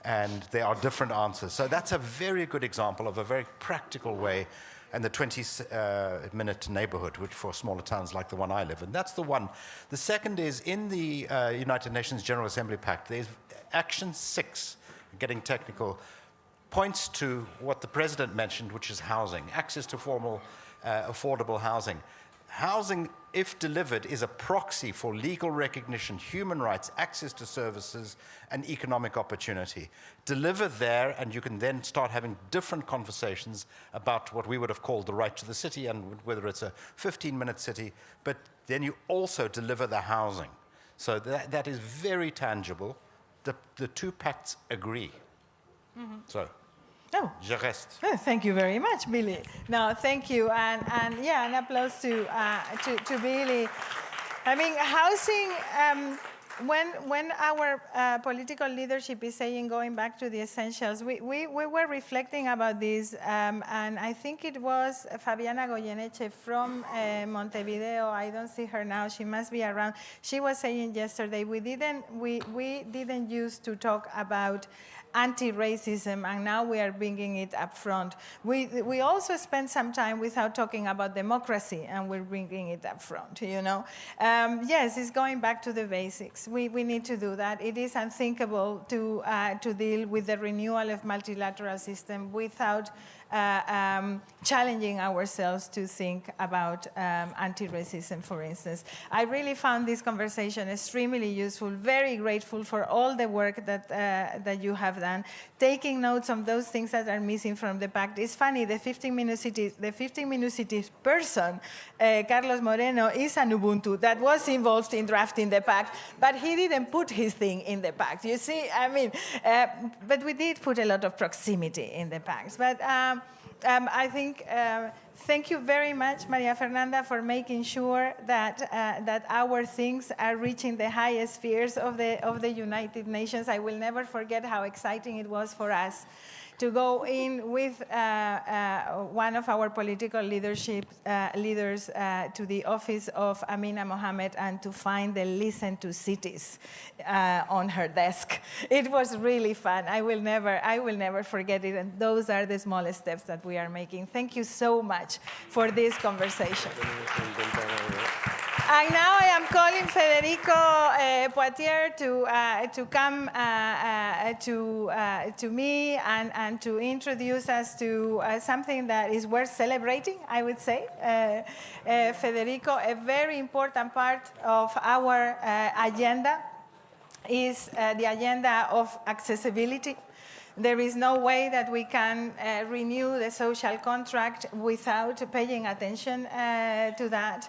And there are different answers. So that's a very good example of a very practical way, and the 20-minute neighborhood, which for smaller towns like the one I live in. That's the one. The second is in the United Nations General Assembly Pact, there's Action 6, getting technical, points to what the President mentioned, which is housing, access to formal, affordable housing. Housing, if delivered, is a proxy for legal recognition, human rights, access to services, and economic opportunity. Deliver there, and you can then start having different conversations about what we would have called the right to the city, and whether it's a 15-minute city, but then you also deliver the housing. So that is very tangible. The two pacts agree. Mm-hmm. So. Oh. Je reste. Oh, thank you very much, Billy. No, thank you, and yeah, an applause to Billy. Housing. When our political leadership is saying going back to the essentials, we were reflecting about this, and I think it was Fabiana Goyeneche from Montevideo. I don't see her now. She must be around. She was saying yesterday we didn't used to talk about anti-racism, and now we are bringing it up front. We also spent some time without talking about democracy, and we're bringing it up front, Yes, it's going back to the basics. We need to do that. It is unthinkable to deal with the renewal of multilateral system without challenging ourselves to think about anti-racism, for instance. I really found this conversation extremely useful, very grateful for all the work that you have done, taking notes on those things that are missing from the pact. It's funny, the 15-minute cities person, Carlos Moreno, is an Ubuntu that was involved in drafting the pact, but he didn't put his thing in the pact. You see, but we did put a lot of proximity in the pact. But I think, thank you very much, Maria Fernanda, for making sure that our things are reaching the highest spheres of the United Nations. I will never forget how exciting it was for us to go in with one of our political leaders to the office of Amina Mohammed and to find the Listen to Cities on her desk. It was really fun. I will never forget it. And those are the smallest steps that we are making. Thank you so much for this conversation. And now I am calling Federico Poitier to come to me and to introduce us to something that is worth celebrating, I would say. Federico, a very important part of our agenda is the agenda of accessibility. There is no way that we can renew the social contract without paying attention to that.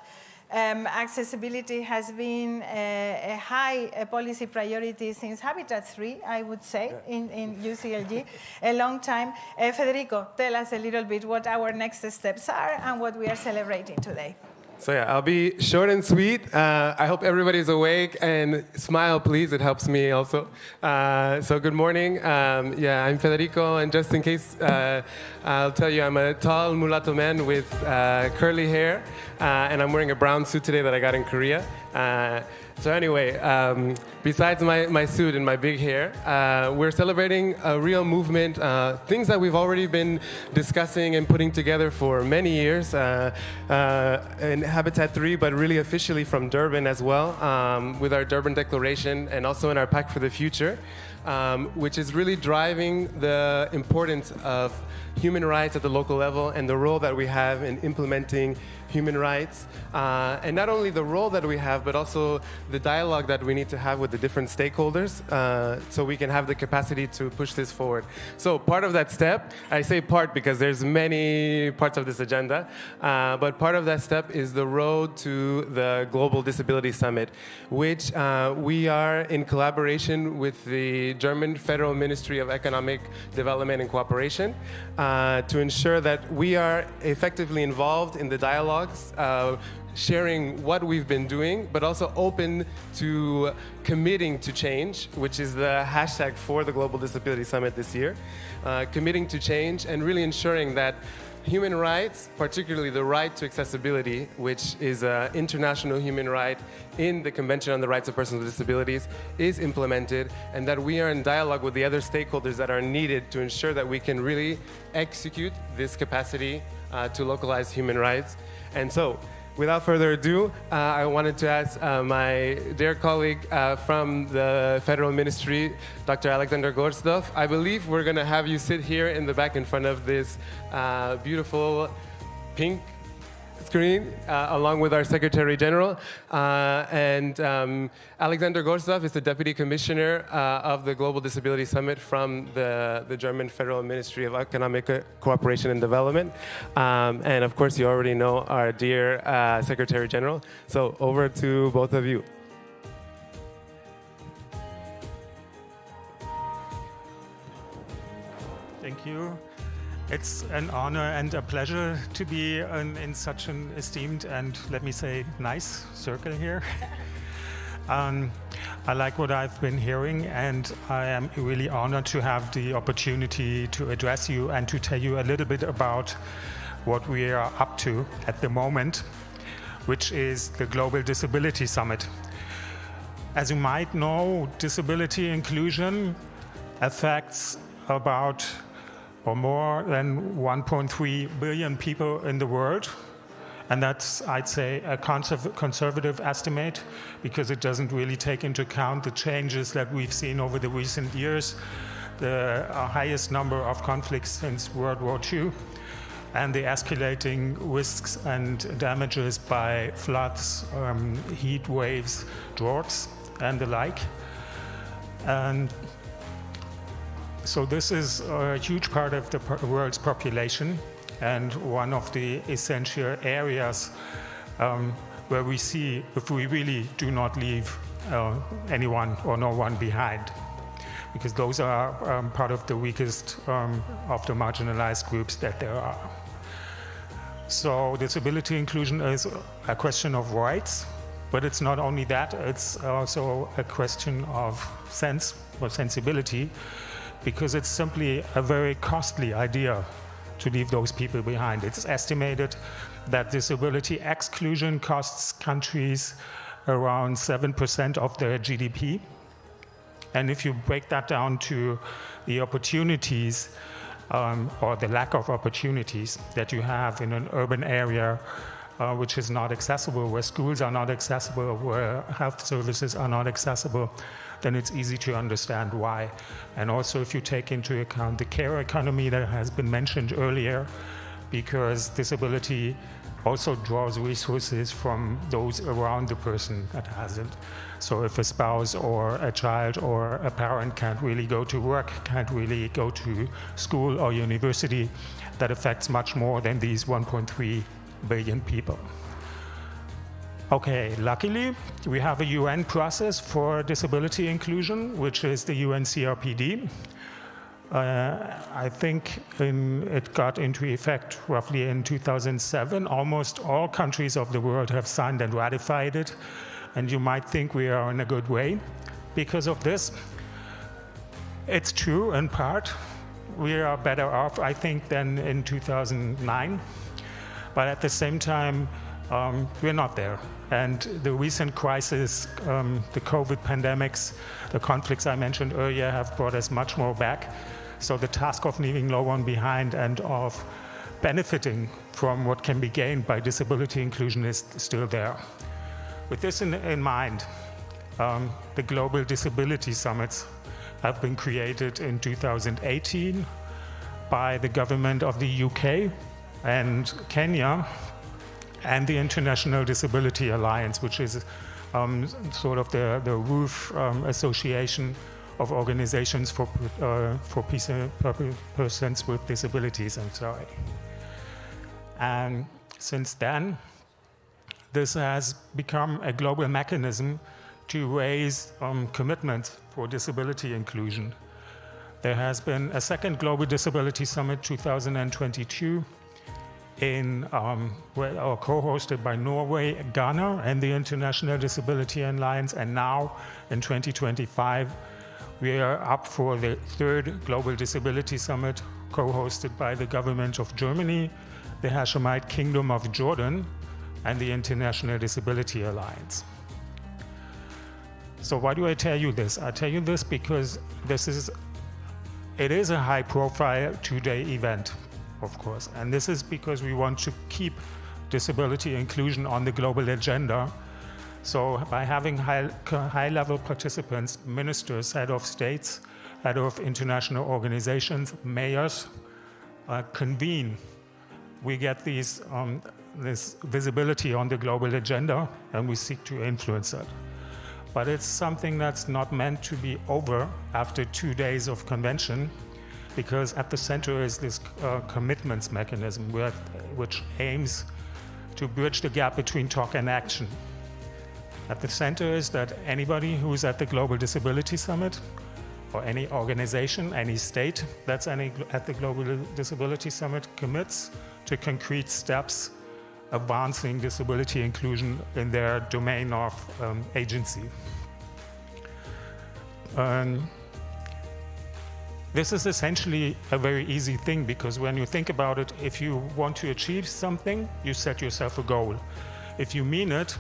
Accessibility has been a high policy priority since Habitat 3, I would say, in UCLG, a long time. Federico, tell us a little bit what our next steps are and what we are celebrating today. So yeah, I'll be short and sweet. I hope everybody's awake, and smile, please. It helps me also. So good morning. I'm Federico, and just in case, I'll tell you I'm a tall mulatto man with curly hair, and I'm wearing a brown suit today that I got in Korea. So anyway, besides my suit and my big hair, we're celebrating a real movement, things that we've already been discussing and putting together for many years in Habitat 3, but really officially from Durban as well, with our Durban Declaration and also in our Pact for the Future, which is really driving the importance of human rights at the local level and the role that we have in implementing human rights, and not only the role that we have, but also the dialogue that we need to have with the different stakeholders, so we can have the capacity to push this forward. So part of that step, I say part because there's many parts of this agenda, but part of that step is the road to the Global Disability Summit, which we are in collaboration with the German Federal Ministry of Economic Development and Cooperation, to ensure that we are effectively involved in the dialogues, sharing what we've been doing, but also open to committing to change, which is the hashtag for the Global Disability Summit this year. Committing to change and really ensuring that human rights, particularly the right to accessibility, which is an international human right in the Convention on the Rights of Persons with Disabilities, is implemented, and that we are in dialogue with the other stakeholders that are needed to ensure that we can really execute this capacity to localize human rights. And so, without further ado, I wanted to ask my dear colleague from the Federal Ministry, Dr. Alexander Gorsdorf. I believe we're going to have you sit here in the back in front of this beautiful pink screen, along with our Secretary General. Alexander Gorsdorf is the Deputy Commissioner of the Global Disability Summit from the German Federal Ministry of Economic Cooperation and Development. And of course, you already know our dear Secretary General. So over to both of you. Thank you. It's an honor and a pleasure to be in such an esteemed and, let me say, nice circle here. I like what I've been hearing, and I am really honored to have the opportunity to address you and to tell you a little bit about what we are up to at the moment, which is the Global Disability Summit. As you might know, disability inclusion affects about or more than 1.3 billion people in the world. And that's, I'd say, a conservative estimate, because it doesn't really take into account the changes that we've seen over the recent years, the highest number of conflicts since World War II, and the escalating risks and damages by floods, heat waves, droughts, and the like. And so this is a huge part of the world's population, and one of the essential areas where we see if we really do not leave anyone or no one behind, because those are part of the weakest of the marginalized groups that there are. So disability inclusion is a question of rights, but it's not only that, it's also a question of sense or sensibility, because it's simply a very costly idea to leave those people behind. It's estimated that disability exclusion costs countries around 7% of their GDP. And if you break that down to the opportunities or the lack of opportunities that you have in an urban area which is not accessible, where schools are not accessible, where health services are not accessible, then it's easy to understand why. And also if you take into account the care economy that has been mentioned earlier, because disability also draws resources from those around the person that has it. So if a spouse or a child or a parent can't really go to work, can't really go to school or university, that affects much more than these 1.3 billion people. Okay, luckily, we have a UN process for disability inclusion, which is the UN CRPD. I think it got into effect roughly in 2007. Almost all countries of the world have signed and ratified it, and you might think we are in a good way because of this. It's true in part. We are better off, I think, than in 2009. But at the same time, we're not there. And the recent crisis, the COVID pandemics, the conflicts I mentioned earlier have brought us much more back. So the task of leaving no one behind and of benefiting from what can be gained by disability inclusion is still there. With this in mind, the Global Disability Summits have been created in 2018 by the government of the UK and Kenya, and the International Disability Alliance, which is sort of the roof association of organizations for persons with disabilities, I'm sorry. And since then, this has become a global mechanism to raise commitments for disability inclusion. There has been a second Global Disability Summit 2022 co-hosted by Norway, Ghana, and the International Disability Alliance, and now in 2025 we are up for the third Global Disability Summit co-hosted by the government of Germany, the Hashemite Kingdom of Jordan, and the International Disability Alliance. So why do I tell you this? I tell you this because it is a high-profile two-day event, of course, and this is because we want to keep disability inclusion on the global agenda. So by having high-level participants, ministers, head of states, head of international organizations, mayors, convene, we get this visibility on the global agenda, and we seek to influence it. But it's something that's not meant to be over after 2 days of convention, because at the center is this commitments mechanism which aims to bridge the gap between talk and action. At the center is that anybody who's at the Global Disability Summit, or any organization, any state that's at the Global Disability Summit, commits to concrete steps advancing disability inclusion in their domain of agency. This is essentially a very easy thing, because when you think about it, if you want to achieve something, you set yourself a goal. If you mean it,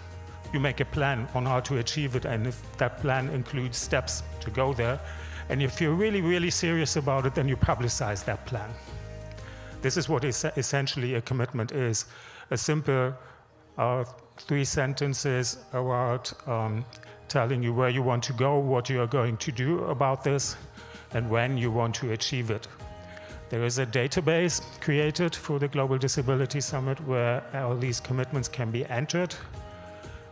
you make a plan on how to achieve it, and if that plan includes steps to go there, and if you're really, really serious about it, then you publicize that plan. This is what essentially a commitment is. A simple 3 sentences about telling you where you want to go, what you are going to do about this, and when you want to achieve it. There is a database created for the Global Disability Summit where all these commitments can be entered.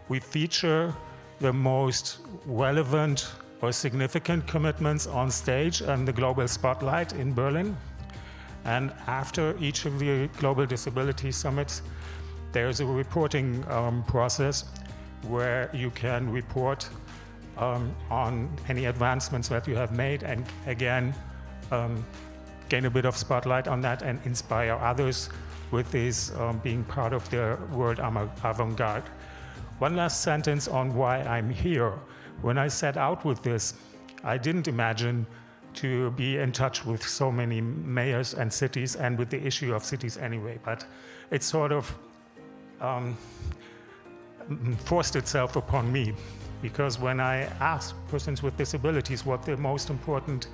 We feature the most relevant or significant commitments on stage and the global spotlight in Berlin. And after each of the Global Disability Summits, there's a reporting process where you can report on any advancements that you have made, and again, gain a bit of spotlight on that and inspire others with this being part of the world avant-garde. One last sentence on why I'm here. When I set out with this, I didn't imagine to be in touch with so many mayors and cities, and with the issue of cities anyway, but it sort of forced itself upon me, because when I asked persons with disabilities what the most important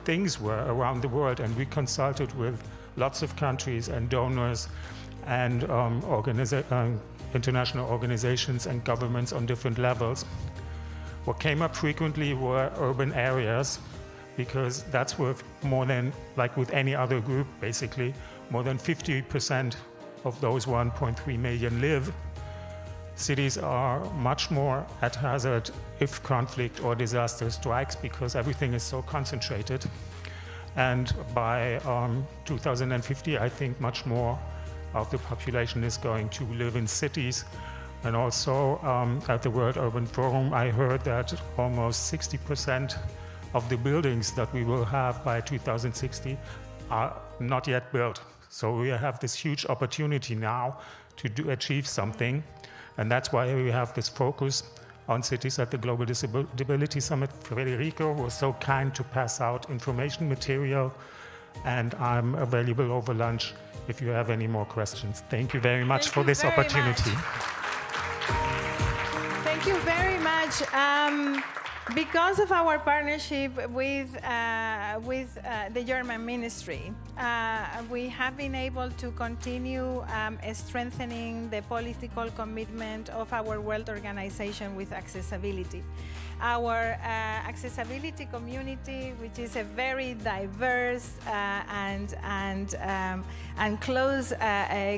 things were around the world, and we consulted with lots of countries and donors, and international organizations and governments on different levels. What came up frequently were urban areas, because that's where more than, like with any other group, basically, more than 50% of those 1.3 million live. Cities are much more at hazard if conflict or disaster strikes, because everything is so concentrated. And by 2050, I think much more of the population is going to live in cities. And also at the World Urban Forum, I heard that almost 60% of the buildings that we will have by 2060 are not yet built. So we have this huge opportunity now to achieve something. And that's why we have this focus on cities at the Global Disability Summit. Federico was so kind to pass out information material, and I'm available over lunch if you have any more questions. Thank you very much for this opportunity. Thank you very much. Because of our partnership with the German ministry, we have been able to continue strengthening the political commitment of our World Organization with accessibility. Our accessibility community, which is a very diverse and close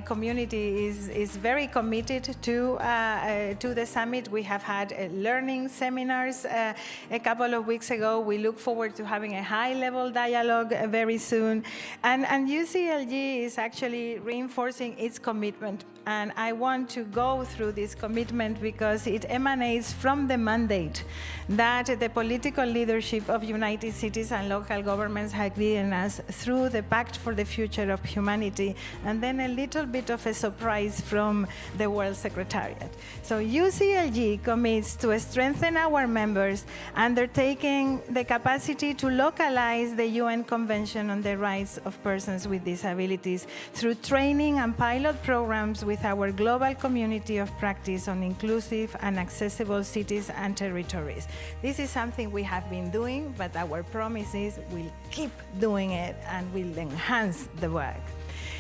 community, is very committed to the summit. We have had learning seminars a couple of weeks ago. We look forward to having a high-level dialogue very soon. And UCLG is actually reinforcing its commitment. And I want to go through this commitment because it emanates from the mandate that the political leadership of United Cities and local governments have given us through the Pact for the Future of Humanity, and then a little bit of a surprise from the World Secretariat. So UCLG commits to strengthen our members, undertaking the capacity to localize the UN Convention on the Rights of Persons with Disabilities through training and pilot programs with our global community of practice on inclusive and accessible cities and territories. This is something we have been doing, but our promise is we'll keep doing it and we'll enhance the work.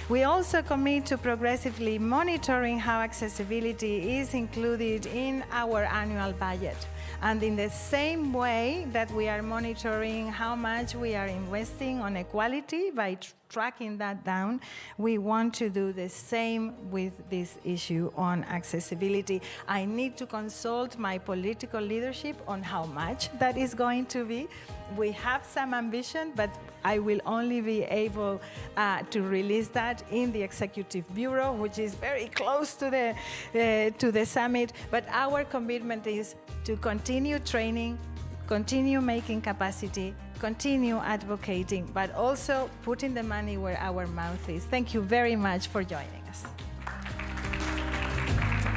We also commit to progressively monitoring how accessibility is included in our annual budget. And in the same way that we are monitoring how much we are investing on equality by tracking that down, we want to do the same with this issue on accessibility. I need to consult my political leadership on how much that is going to be. We have some ambition, but I will only be able to release that in the Executive Bureau, which is very close to the summit. But our commitment is to continue training, continue making capacity, continue advocating, but also putting the money where our mouth is. Thank you very much for joining us.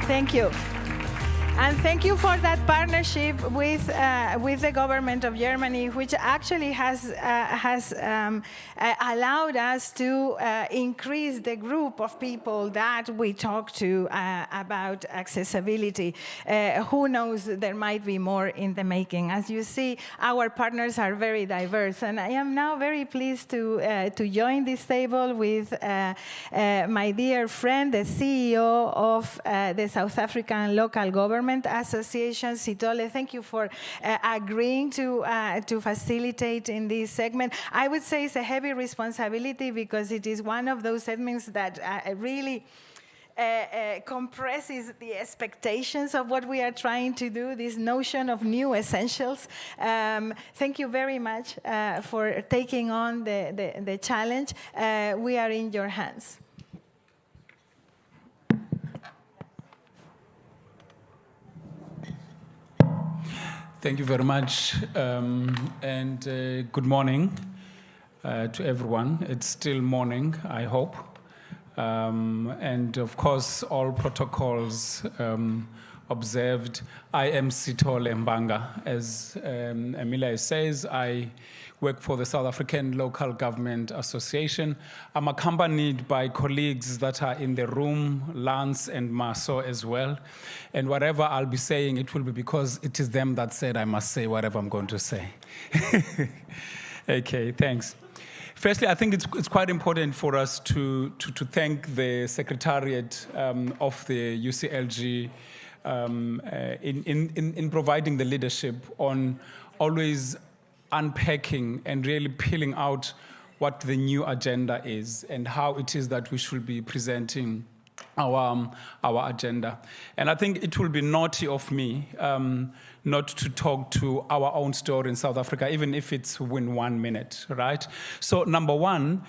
Thank you. And thank you for that partnership with the government of Germany, which actually has allowed us to increase the group of people that we talk to about accessibility. Who knows, there might be more in the making. As you see, our partners are very diverse, and I am now very pleased to join this table with my dear friend, the CEO of the South African Local Government Association, Sithole. Thank you for agreeing to facilitate in this segment. I would say it's a heavy responsibility because it is one of those segments that really compresses the expectations of what we are trying to do, this notion of new essentials. Thank you very much for taking on the challenge. We are in your hands. Thank you very much, and good morning to everyone. It's still morning, I hope. And of course, all protocols observed. I am Sithole Mbanga. As Emilia says, I work for the South African Local Government Association. I'm accompanied by colleagues that are in the room, Lance and Maso as well. And whatever I'll be saying, it will be because it is them that said I must say whatever I'm going to say. Okay, thanks. Firstly, I think it's quite important for us to thank the Secretariat of the UCLG in providing the leadership on always unpacking and really peeling out what the new agenda is and how it is that we should be presenting our agenda. And I think it will be naughty of me not to talk to our own story in South Africa, even if it's in 1 minute, right? So number one,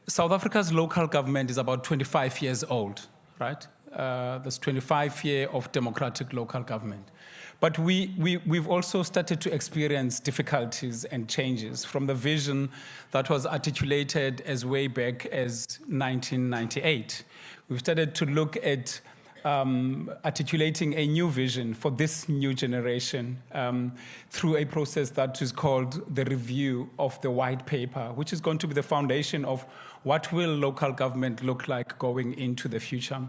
South Africa's local government is about 25 years old, right? There's 25 years of democratic local government. But we've also started to experience difficulties and changes from the vision that was articulated as way back as 1998. We've started to look at articulating a new vision for this new generation through a process that is called the review of the white paper, which is going to be the foundation of what will local government look like going into the future.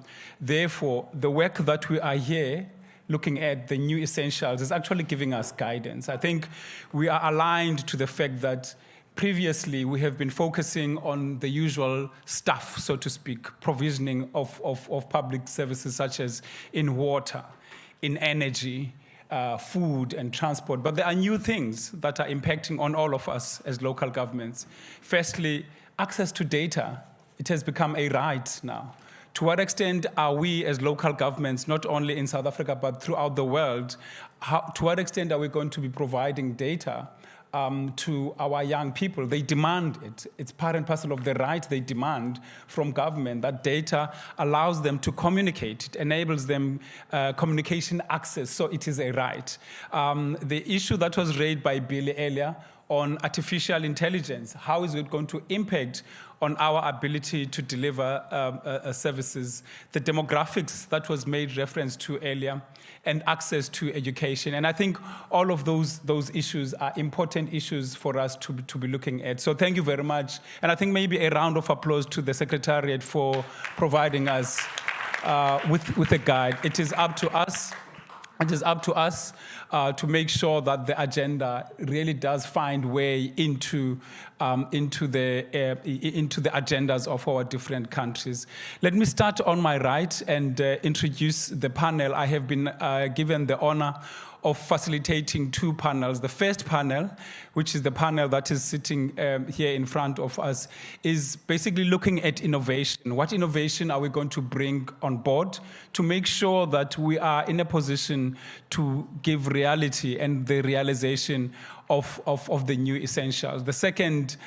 Therefore, the work that we are here looking at the new essentials is actually giving us guidance. I think we are aligned to the fact that previously we have been focusing on the usual stuff, so to speak, provisioning of public services such as in water, in energy, food and transport. But there are new things that are impacting on all of us as local governments. Firstly, access to data. It has become a right now. To what extent are we as local governments, not only in South Africa, but throughout the world, to what extent are we going to be providing data to our young people? They demand it. It's part and parcel of the right they demand from government. That data allows them to communicate. It enables them communication access, so it is a right. The issue that was raised by Billy earlier on artificial intelligence, how is it going to impact on our ability to deliver services, the demographics that was made reference to earlier, and access to education. And I think all of those issues are important issues for us to be looking at. So thank you very much. And I think maybe a round of applause to the Secretariat for providing us with a guide. It is up to us. It is up to us to make sure that the agenda really does find way into the agendas of our different countries. Let me start on my right and introduce the panel. I have been given the honor of facilitating two panels. The first panel, which is the panel that is sitting here in front of us, is basically looking at innovation. What innovation are we going to bring on board to make sure that we are in a position to give reality and the realization of the new essentials? The second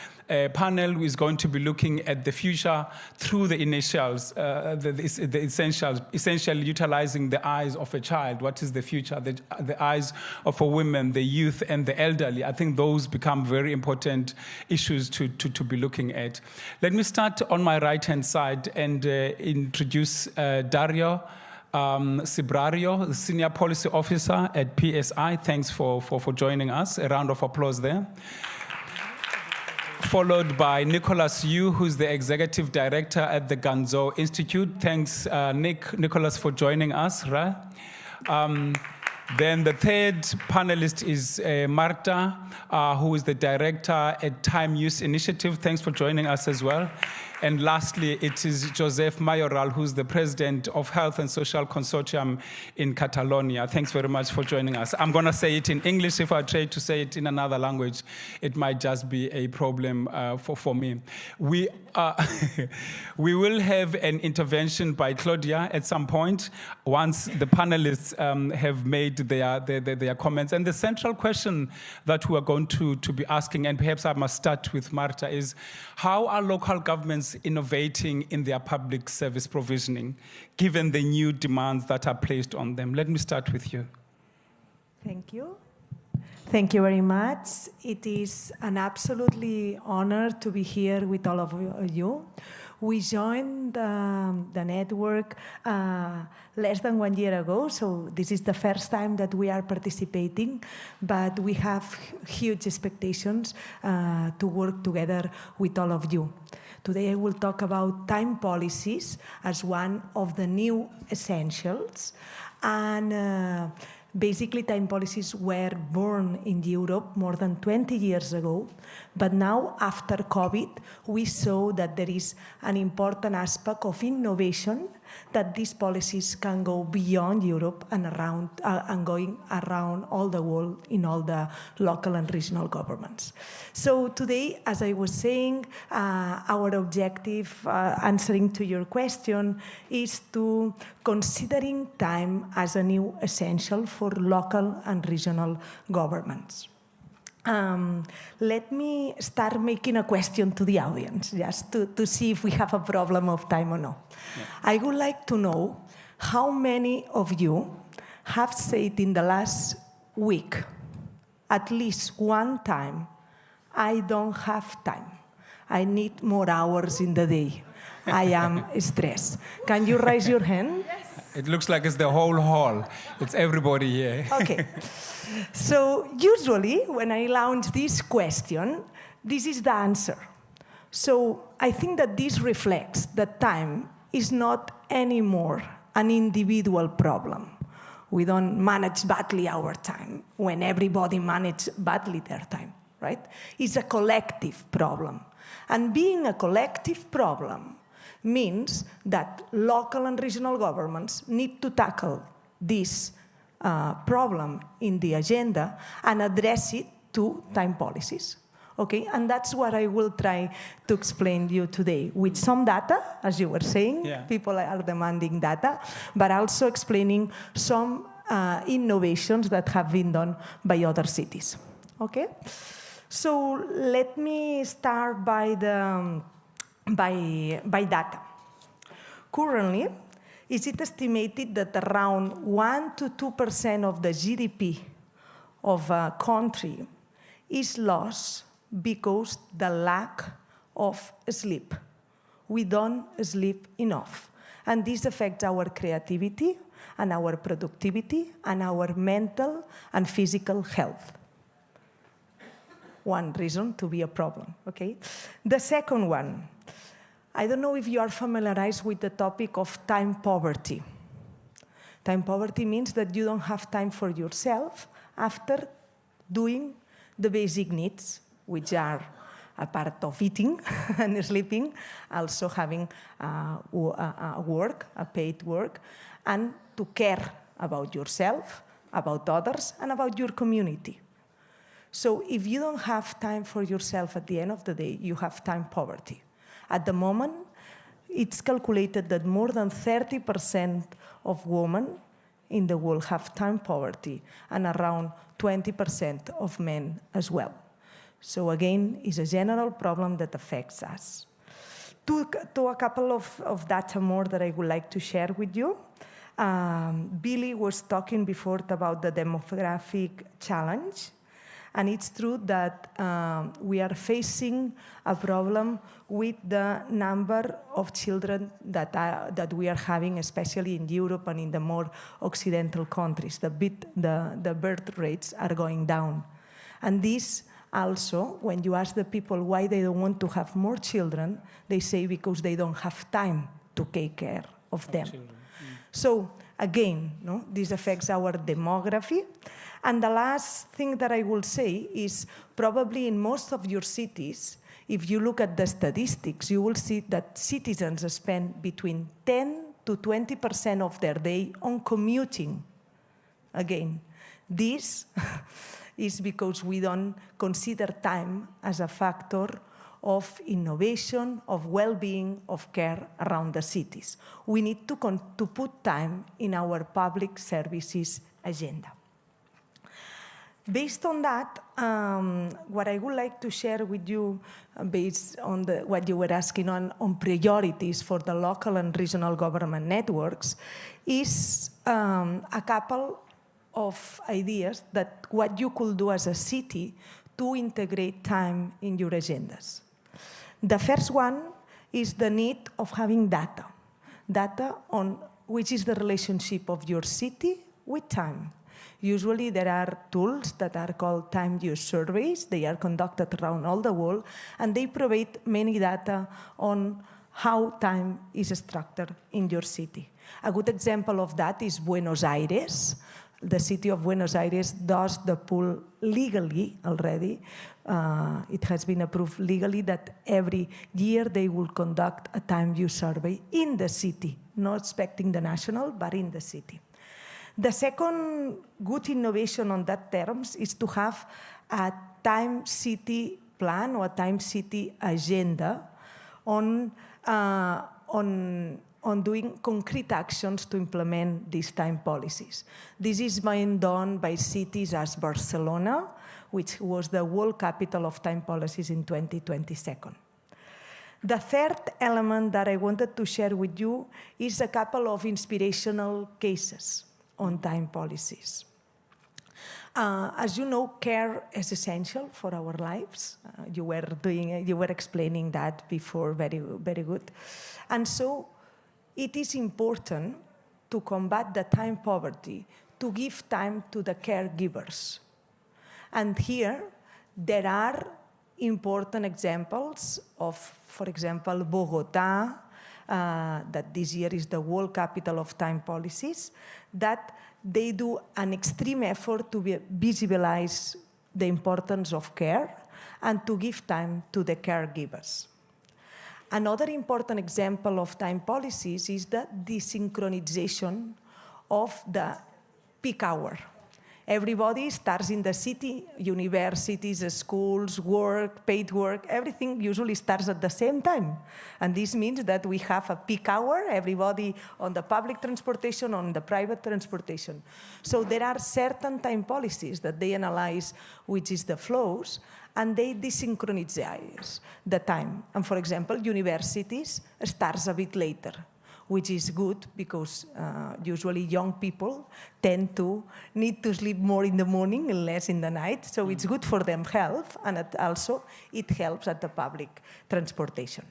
panel is going to be looking at the future through the initials, the essentials, essentially utilizing the eyes of a child. What is the future? The eyes of a woman, the youth, and the elderly. I think those become very important issues to be looking at. Let me start on my right-hand side and introduce Dario Cibrario, the Senior Policy Officer at PSI. Thanks for joining us. A round of applause there. Followed by Nicholas Yu, who's the Executive Director at the Ganzo Institute. Thanks, Nicholas, for joining us. Right? Then the third panelist is Marta, who is the Director at Time Use Initiative. Thanks for joining us as well. And lastly, it is Joseph Mayoral, who's the President of Health and Social Consortium in Catalonia. Thanks very much for joining us. I'm going to say it in English. If I try to say it in another language, it might just be a problem for me. We will have an intervention by Claudia at some point once the panelists have made their comments. And the central question that we are going to be asking, and perhaps I must start with Marta, is how are local governments innovating in their public service provisioning, given the new demands that are placed on them? Let me start with you. Thank you. Thank you very much. It is an absolutely honor to be here with all of you. We joined the network less than 1 year ago, so this is the first time that we are participating, but we have huge expectations to work together with all of you. Today I will talk about time policies as one of the new essentials, and Basically, time policies were born in Europe more than 20 years ago, but now, after COVID, we saw that there is an important aspect of innovation, that these policies can go beyond Europe and around and going around all the world in all the local and regional governments. So today, as I was saying, our objective, answering to your question, is to considering time as a new essential for local and regional governments. Let me start making a question to the audience, just to see if we have a problem of time or not. Yeah. I would like to know how many of you have said in the last week, at least one time, I don't have time. I need more hours in the day. I am stressed. Can you raise your hand? Yes. It looks like it's the whole hall. It's everybody here. Okay. So usually when I launch this question, this is the answer. So I think that this reflects that time is not anymore an individual problem. We don't manage badly our time when everybody manages badly their time, right? It's a collective problem. And being a collective problem means that local and regional governments need to tackle this problem in the agenda and address it to time policies. Okay, and that's what I will try to explain to you today with some data, as you were saying. Yeah. People are demanding data, but also explaining some innovations that have been done by other cities. Okay, so let me start by data. Currently, is it estimated that around 1 to 2% of the GDP of a country is lost because the lack of sleep. We don't sleep enough. And this affects our creativity and our productivity and our mental and physical health. One reason to be a problem, okay? The second one, I don't know if you are familiarized with the topic of time poverty. Time poverty means that you don't have time for yourself after doing the basic needs, which are a part of eating and sleeping, also having work, a paid work, and to care about yourself, about others, and about your community. So if you don't have time for yourself at the end of the day, you have time poverty. At the moment, it's calculated that more than 30% of women in the world have time poverty, and around 20% of men as well. So again, it's a general problem that affects us. To a couple of data more that I would like to share with you. Billy was talking before about the demographic challenge. And it's true that we are facing a problem with the number of children that we are having, especially in Europe and in the more Occidental countries. The birth rates are going down. And this also, when you ask the people why they don't want to have more children, they say because they don't have time to take care of them. So again, this affects our demography. And the last thing that I will say is probably in most of your cities, if you look at the statistics, you will see that citizens spend between 10 to 20% of their day on commuting. Again, this is because we don't consider time as a factor of innovation, of well-being, of care around the cities. We need to put time in our public services agenda. Based on that, what I would like to share with you, based on what you were asking on priorities for the local and regional government networks, is a couple of ideas that what you could do as a city to integrate time in your agendas. The first one is the need of having data on which is the relationship of your city with time. Usually there are tools that are called time use surveys. They are conducted around all the world, and they provide many data on how time is structured in your city. A good example of that is Buenos Aires. the city of Buenos Aires does the pool legally already. It has been approved legally that every year they will conduct a time use survey in the city, not expecting the national, but in the city. The second good innovation on that terms is to have a time city plan or a time city agenda on doing concrete actions to implement these time policies. This is being done by cities as Barcelona, which was the world capital of time policies in 2022. The third element that I wanted to share with you is a couple of inspirational cases on time policies. As you know, care is essential for our lives. You were explaining that before very, very good. And so it is important to combat the time poverty, to give time to the caregivers. And here, there are important examples of, for example, Bogotá, that this year is the world capital of time policies, that they do an extreme effort to visualize the importance of care and to give time to the caregivers. Another important example of time policies is the desynchronization of the peak hour. Everybody starts in the city, universities, schools, work, paid work, everything usually starts at the same time. And this means that we have a peak hour, everybody on the public transportation, on the private transportation. So there are certain time policies that they analyze, which is the flows, and they desynchronize the time. And for example, universities starts a bit later, which is good because usually young people tend to need to sleep more in the morning and less in the night. So it's good for them health, and it helps at the public transportation.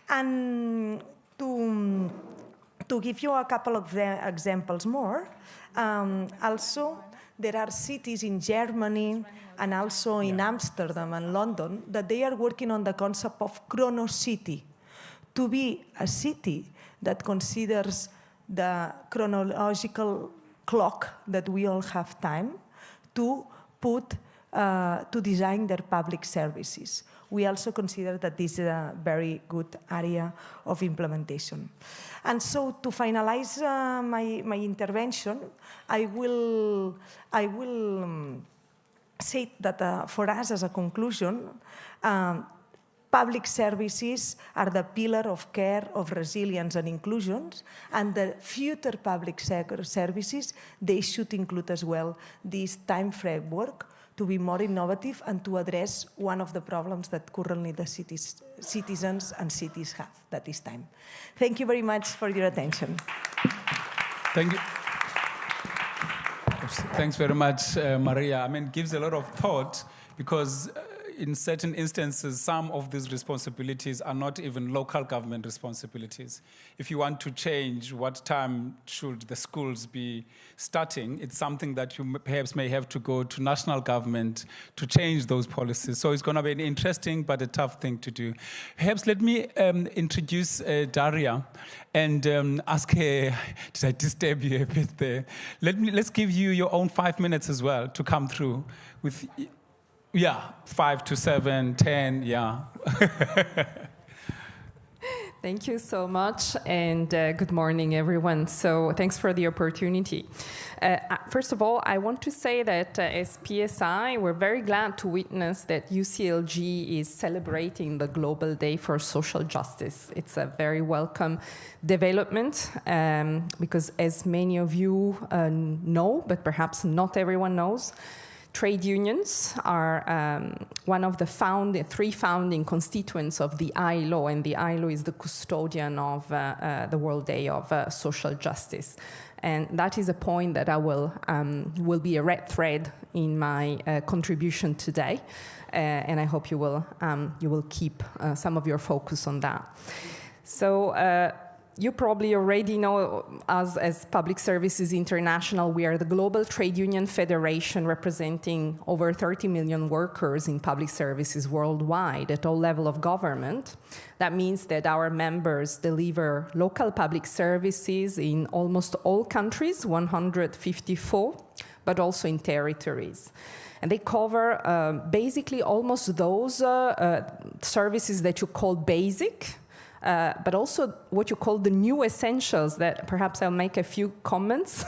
And to give you a couple of examples more, also there are cities in Germany and also in Amsterdam and London that they are working on the concept of chronocity, to be a city that considers the chronological clock that we all have time to put, to design their public services. We also consider that this is a very good area of implementation. And so to finalize my intervention, I will say that for us as a conclusion, public services are the pillar of care, of resilience and inclusion, and the future public services, they should include as well this time framework to be more innovative and to address one of the problems that currently the citizens and cities have, that is time. Thank you very much for your attention. Thank you. Thanks very much, Maria. I mean, it gives a lot of thought because in certain instances, some of these responsibilities are not even local government responsibilities. If you want to change what time should the schools be starting, it's something that you perhaps may have to go to national government to change those policies. So it's going to be an interesting but a tough thing to do. Perhaps let me introduce Daria and ask her, did I disturb you a bit there? Let's give you your own 5 minutes as well to come through with... Yeah, 5 to 7, 10, yeah. Thank you so much, and good morning, everyone. So thanks for the opportunity. First of all, I want to say that as PSI, we're very glad to witness that UCLG is celebrating the Global Day for Social Justice. It's a very welcome development because as many of you know, but perhaps not everyone knows, trade unions are one of the three founding constituents of the ILO, and the ILO is the custodian of the World Day of Social Justice. And that is a point that I will be a red thread in my contribution today, and I hope you will keep some of your focus on that. So You probably already know us as Public Services International. We are the global trade union federation representing over 30 million workers in public services worldwide at all levels of government. That means that our members deliver local public services in almost all countries, 154, but also in territories. And they cover basically almost those services that you call basic, but also what you call the new essentials, that perhaps I'll make a few comments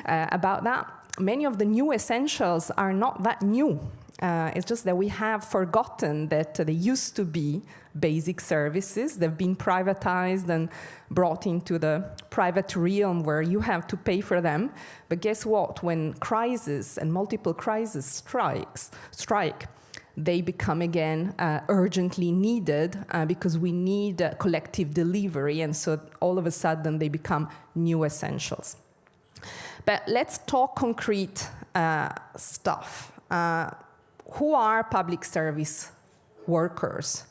about that. Many of the new essentials are not that new. It's just that we have forgotten that they used to be basic services. They've been privatized and brought into the private realm where you have to pay for them. But guess what? When crisis and multiple crises strike, they become again urgently needed because we need collective delivery, and so all of a sudden they become new essentials. But let's talk concrete stuff. Who are public service workers?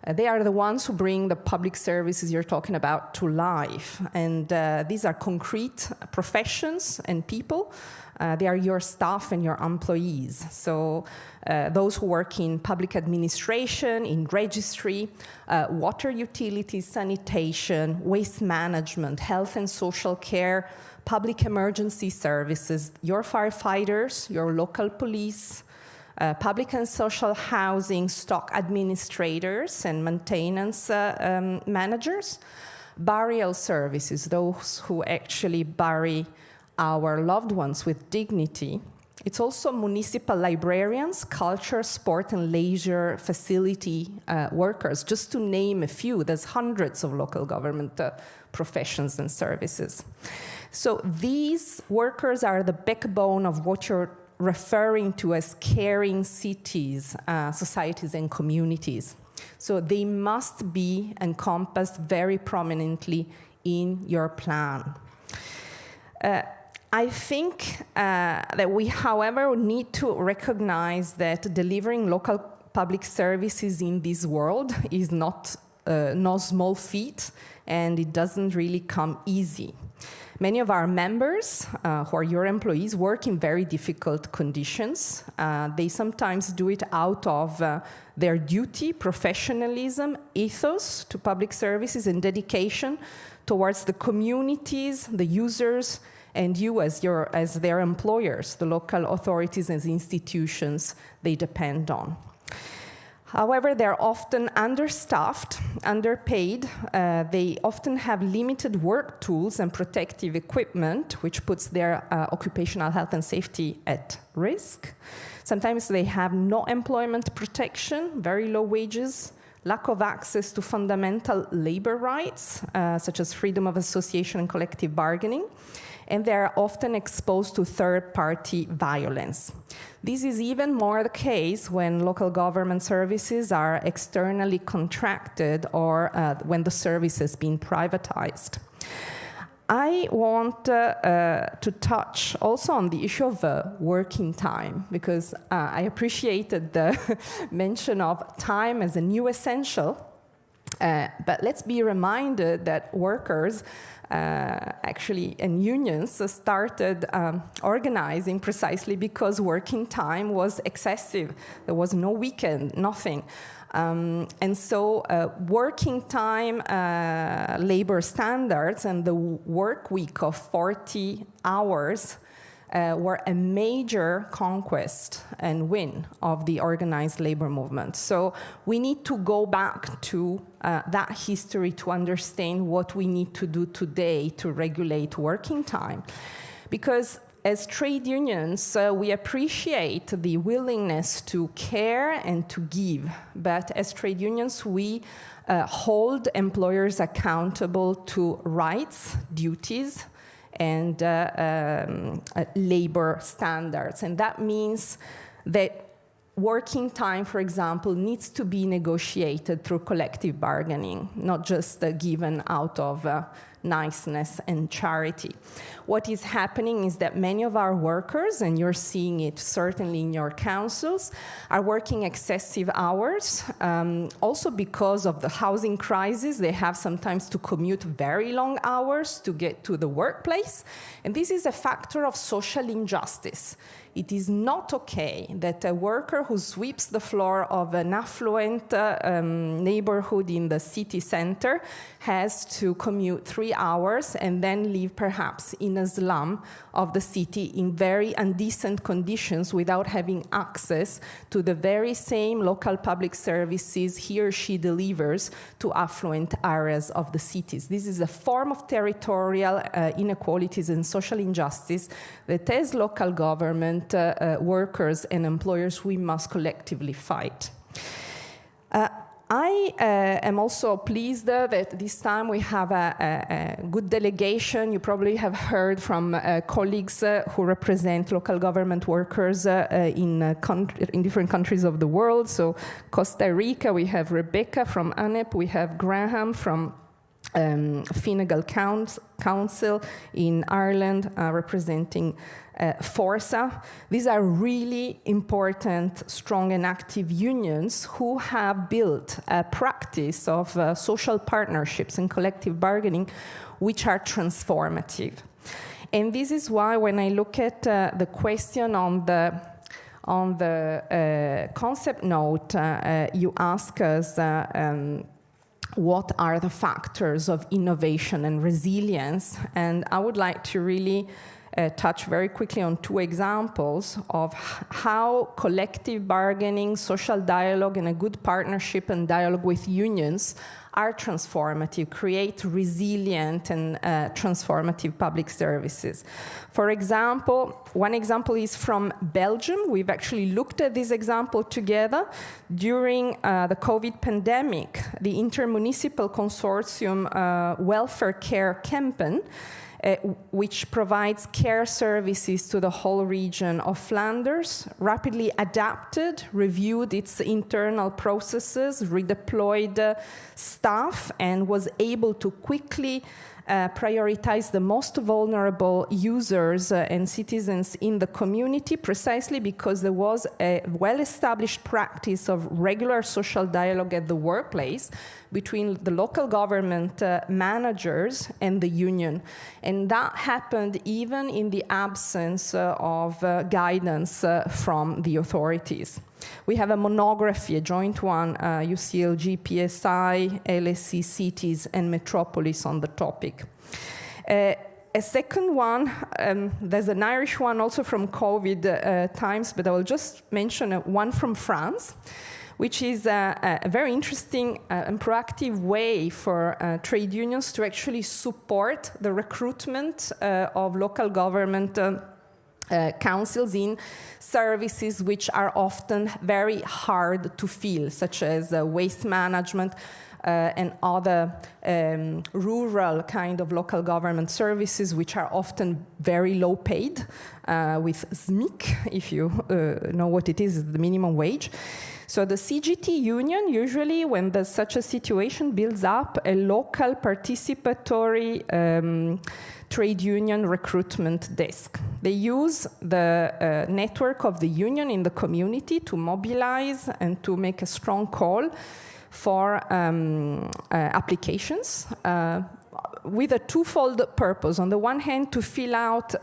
They are the ones who bring the public services you're talking about to life. And these are concrete professions and people. They are your staff and your employees. So those who work in public administration, in registry, water utilities, sanitation, waste management, health and social care, public emergency services, your firefighters, your local police, public and social housing, stock administrators and maintenance managers, burial services, those who actually bury our loved ones with dignity. It's also municipal librarians, culture, sport, and leisure facility workers, just to name a few. There's hundreds of local government professions and services. So these workers are the backbone of what you're referring to as caring cities, societies, and communities. So they must be encompassed very prominently in your plan. I think that we, however, need to recognize that delivering local public services in this world is not no small feat, and it doesn't really come easy. Many of our members, who are your employees, work in very difficult conditions. They sometimes do it out of their duty, professionalism, ethos to public services, and dedication towards the communities, the users, and you as their employers, the local authorities and institutions they depend on. However, they're often understaffed, underpaid. They often have limited work tools and protective equipment, which puts their occupational health and safety at risk. Sometimes they have no employment protection, very low wages, lack of access to fundamental labor rights, such as freedom of association and collective bargaining, and they are often exposed to third-party violence. This is even more the case when local government services are externally contracted or when the service has been privatized. I want to touch also on the issue of working time, because I appreciated the mention of time as a new essential. But let's be reminded that workers actually and unions started organizing precisely because working time was excessive. There was no weekend, nothing. And so working time labor standards and the work week of 40 hours were a major conquest and win of the organized labor movement. So we need to go back to that history to understand what we need to do today to regulate working time. Because as trade unions, we appreciate the willingness to care and to give. But as trade unions, we hold employers accountable to rights, duties, and labor standards. And that means that working time, for example, needs to be negotiated through collective bargaining, not just given out of niceness, and charity. What is happening is that many of our workers, and you're seeing it certainly in your councils, are working excessive hours. Also because of the housing crisis, they have sometimes to commute very long hours to get to the workplace. And this is a factor of social injustice. It is not okay that a worker who sweeps the floor of an affluent neighborhood in the city center has to commute 3 hours and then live perhaps in a slum of the city in very indecent conditions without having access to the very same local public services he or she delivers to affluent areas of the cities. This is a form of territorial inequalities and social injustice that as local government workers and employers we must collectively fight. I am also pleased that this time we have a good delegation. You probably have heard from colleagues who represent local government workers in different countries of the world. So Costa Rica, we have Rebecca from ANEP, we have Graham from Fine Gael Council in Ireland, representing Forza. These are really important, strong and active unions who have built a practice of social partnerships and collective bargaining which are transformative. And this is why when I look at the question on the concept note, you ask us what are the factors of innovation and resilience? And I would like to really touch very quickly on 2 examples of how collective bargaining, social dialogue, and a good partnership and dialogue with unions are transformative, create resilient and transformative public services. For example, one example is from Belgium. We've actually looked at this example together. During the COVID pandemic, the Intermunicipal Consortium Welfare Care Campaign, which provides care services to the whole region of Flanders, rapidly adapted, reviewed its internal processes, redeployed staff, and was able to quickly prioritize the most vulnerable users and citizens in the community, precisely because there was a well-established practice of regular social dialogue at the workplace between the local government managers and the union. And that happened even in the absence of guidance from the authorities. We have a monography, a joint one, UCLG, PSI, LSE, cities, and metropolis on the topic. A second one, there's an Irish one also from COVID times, but I will just mention one from France, which is a very interesting and proactive way for trade unions to actually support the recruitment of local government councils in services which are often very hard to fill, such as waste management and other rural kind of local government services, which are often very low paid, with SMIC, if you know what it is, the minimum wage. So the CGT union, usually when there's such a situation, builds up a local participatory trade union recruitment desk. They use the network of the union in the community to mobilize and to make a strong call for applications with a twofold purpose. On the one hand, to fill out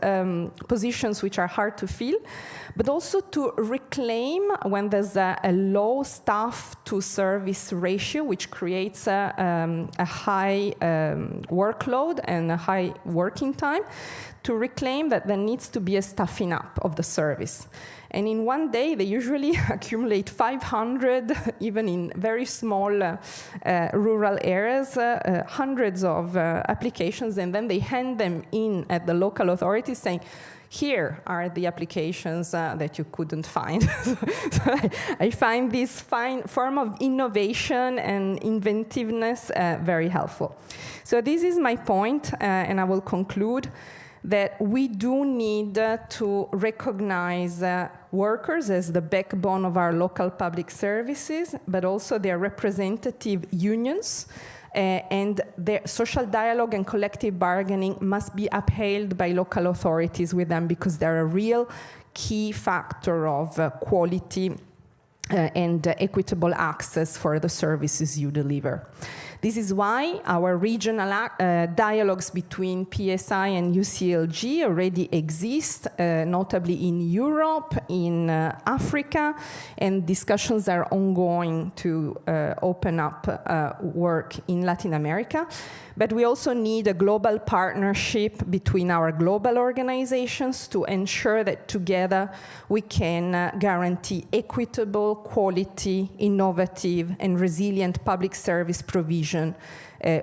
positions which are hard to fill, but also to reclaim when there's a low staff to service ratio, which creates a high workload and a high working time, to reclaim that there needs to be a staffing up of the service. And in one day, they usually accumulate 500, even in very small rural areas, hundreds of applications, and then they hand them in at the local authorities saying, here are the applications that you couldn't find. So I find this fine form of innovation and inventiveness very helpful. So this is my point, and I will conclude that we do need to recognize workers as the backbone of our local public services, but also their representative unions and the social dialogue and collective bargaining must be upheld by local authorities with them, because they're a real key factor of quality and equitable access for the services you deliver. This is why our regional dialogues between PSI and UCLG already exist, notably in Europe, in Africa, and discussions are ongoing to open up work in Latin America. But we also need a global partnership between our global organizations to ensure that together we can guarantee equitable, quality, innovative, and resilient public service provision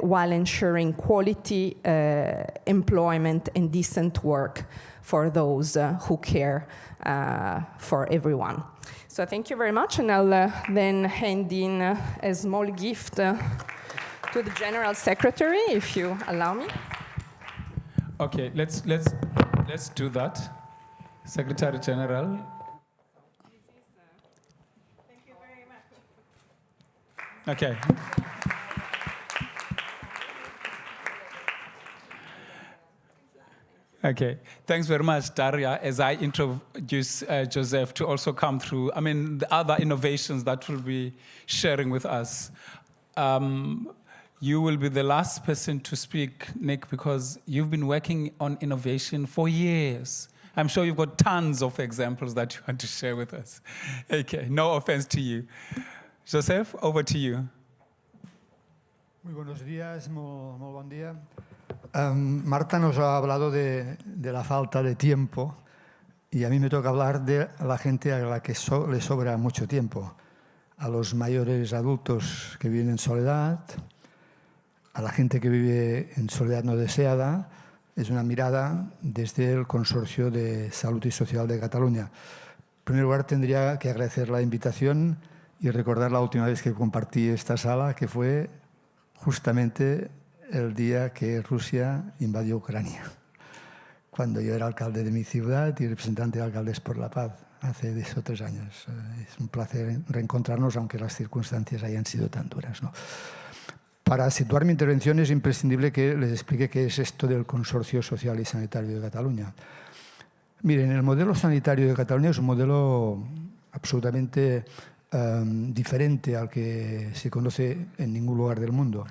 while ensuring quality employment and decent work for those who care for everyone. So thank you very much, and I'll then hand in a small gift to the General Secretary, if you allow me. Okay, let's do that. Secretary General. Thank you very much. Okay. Okay, thanks very much, Daria. As I introduce Joseph to also come through, I mean, the other innovations that we'll be sharing with us. You will be the last person to speak, Nick, because you've been working on innovation for years. I'm sure you've got tons of examples that you want to share with us. Okay, no offense to you. Joseph, over to you. Muy buenos días, muy buen día. Marta nos ha hablado de la falta de tiempo y a mí me toca hablar de la gente a la que le sobra mucho tiempo. A los mayores adultos que viven en soledad, a la gente que vive en soledad no deseada. Es una mirada desde el Consorcio de Salud y Social de Cataluña. En primer lugar, tendría que agradecer la invitación y recordar la última vez que compartí esta sala, que fue justamente el día que Rusia invadió Ucrania, cuando yo era alcalde de mi ciudad y representante de Alcaldes por la Paz, hace 2 o 3 años. Es un placer reencontrarnos, aunque las circunstancias hayan sido tan duras, ¿no? Para situar mi intervención es imprescindible que les explique qué es esto del Consorcio Social y Sanitario de Cataluña. Miren, el modelo sanitario de Cataluña es un modelo absolutamente diferente al que se conoce en ningún lugar del mundo.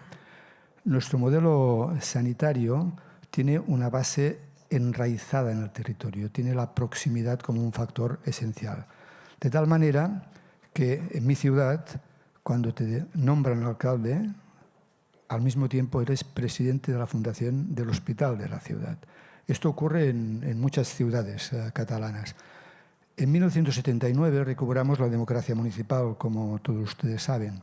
Nuestro modelo sanitario tiene una base enraizada en el territorio, tiene la proximidad como un factor esencial. De tal manera que en mi ciudad, cuando te nombran alcalde, al mismo tiempo eres presidente de la fundación del hospital de la ciudad. Esto ocurre en muchas ciudades catalanas. En 1979 recuperamos la democracia municipal, como todos ustedes saben.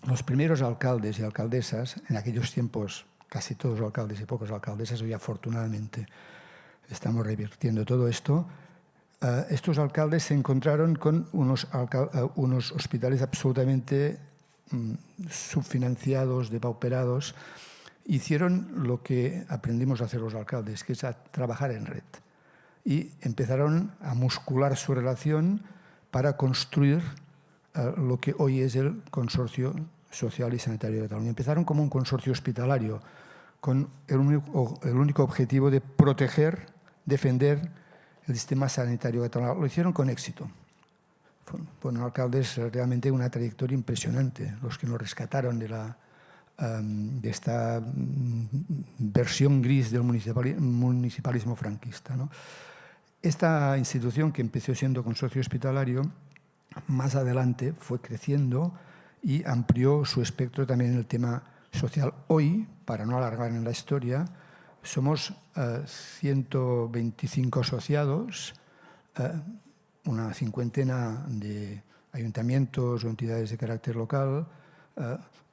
Los primeros alcaldes y alcaldesas, en aquellos tiempos casi todos alcaldes y pocas alcaldesas, hoy afortunadamente estamos revirtiendo todo esto, estos alcaldes se encontraron con unos hospitales absolutamente subfinanciados, depauperados. Hicieron lo que aprendimos a hacer los alcaldes, que es a trabajar en red. Y empezaron a muscular su relación para construir lo que hoy es el Consorcio Social y Sanitario de Cataluña. Empezaron como un consorcio hospitalario, con el único objetivo de proteger, defender el sistema sanitario catalán. Lo hicieron con éxito. Fueron alcaldes realmente una trayectoria impresionante, los que nos rescataron de esta versión gris del municipalismo franquista, ¿no? Esta institución, que empezó siendo consorcio hospitalario, más adelante fue creciendo y amplió su espectro también en el tema social. Hoy, para no alargar en la historia, somos 125 asociados, una cincuentena de ayuntamientos o entidades de carácter local,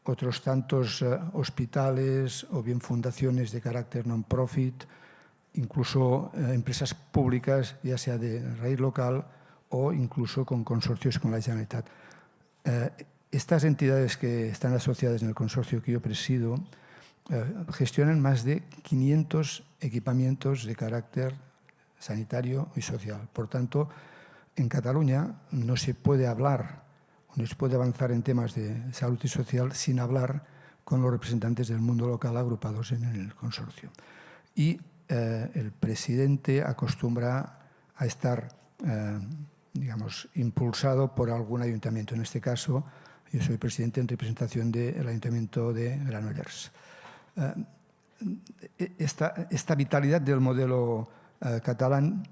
otros tantos hospitales o bien fundaciones de carácter non-profit, incluso empresas públicas, ya sea de raíz local o incluso con consorcios con la Generalitat. Estas entidades que están asociadas en el consorcio que yo presido gestionan más de 500 equipamientos de carácter sanitario y social. Por tanto, en Cataluña no se puede hablar, no se puede avanzar en temas de salud y social sin hablar con los representantes del mundo local agrupados en el consorcio. Y el presidente acostumbra a estar, digamos, impulsado por algún ayuntamiento. En este caso, yo soy presidente en representación del Ayuntamiento de Granollers. Esta vitalidad del modelo catalán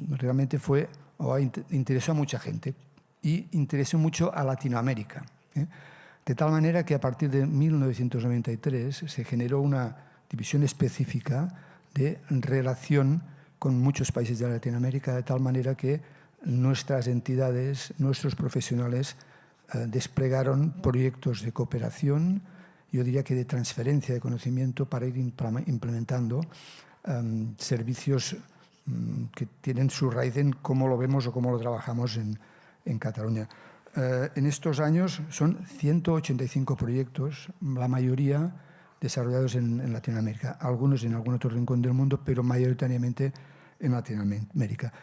realmente fue o interesó a mucha gente y interesó mucho a Latinoamérica. De tal manera que a partir de 1993 se generó una división específica de relación con muchos países de Latinoamérica, de tal manera que nuestras entidades, nuestros profesionales desplegaron proyectos de cooperación, yo diría que de transferencia de conocimiento para ir implementando servicios que tienen su raíz en cómo lo vemos o cómo lo trabajamos en Cataluña. En estos años son 185 proyectos, la mayoría desarrollados en Latinoamérica, algunos en algún otro rincón del mundo, pero mayoritariamente en Latinoamérica.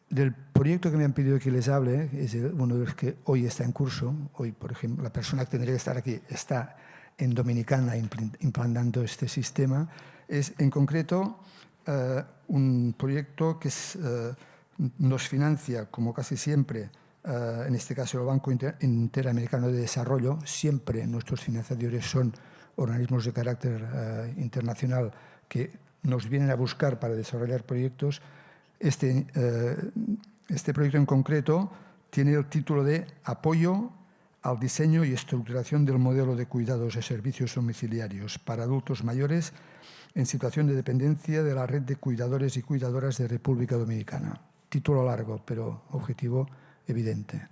Del proyecto que me han pedido que les hable, es uno de los que hoy está en curso. Hoy, por ejemplo, la persona que tendría que estar aquí está en Dominicana implantando este sistema. Es, en concreto, un proyecto que nos financia, como casi siempre, en este caso el Banco Interamericano de Desarrollo. Siempre nuestros financiadores son organismos de carácter internacional que nos vienen a buscar para desarrollar proyectos. Este proyecto en concreto tiene el título de Apoyo al diseño y estructuración del modelo de cuidados y servicios domiciliarios para adultos mayores en situación de dependencia de la red de cuidadores y cuidadoras de República Dominicana. Título largo, pero objetivo evidente.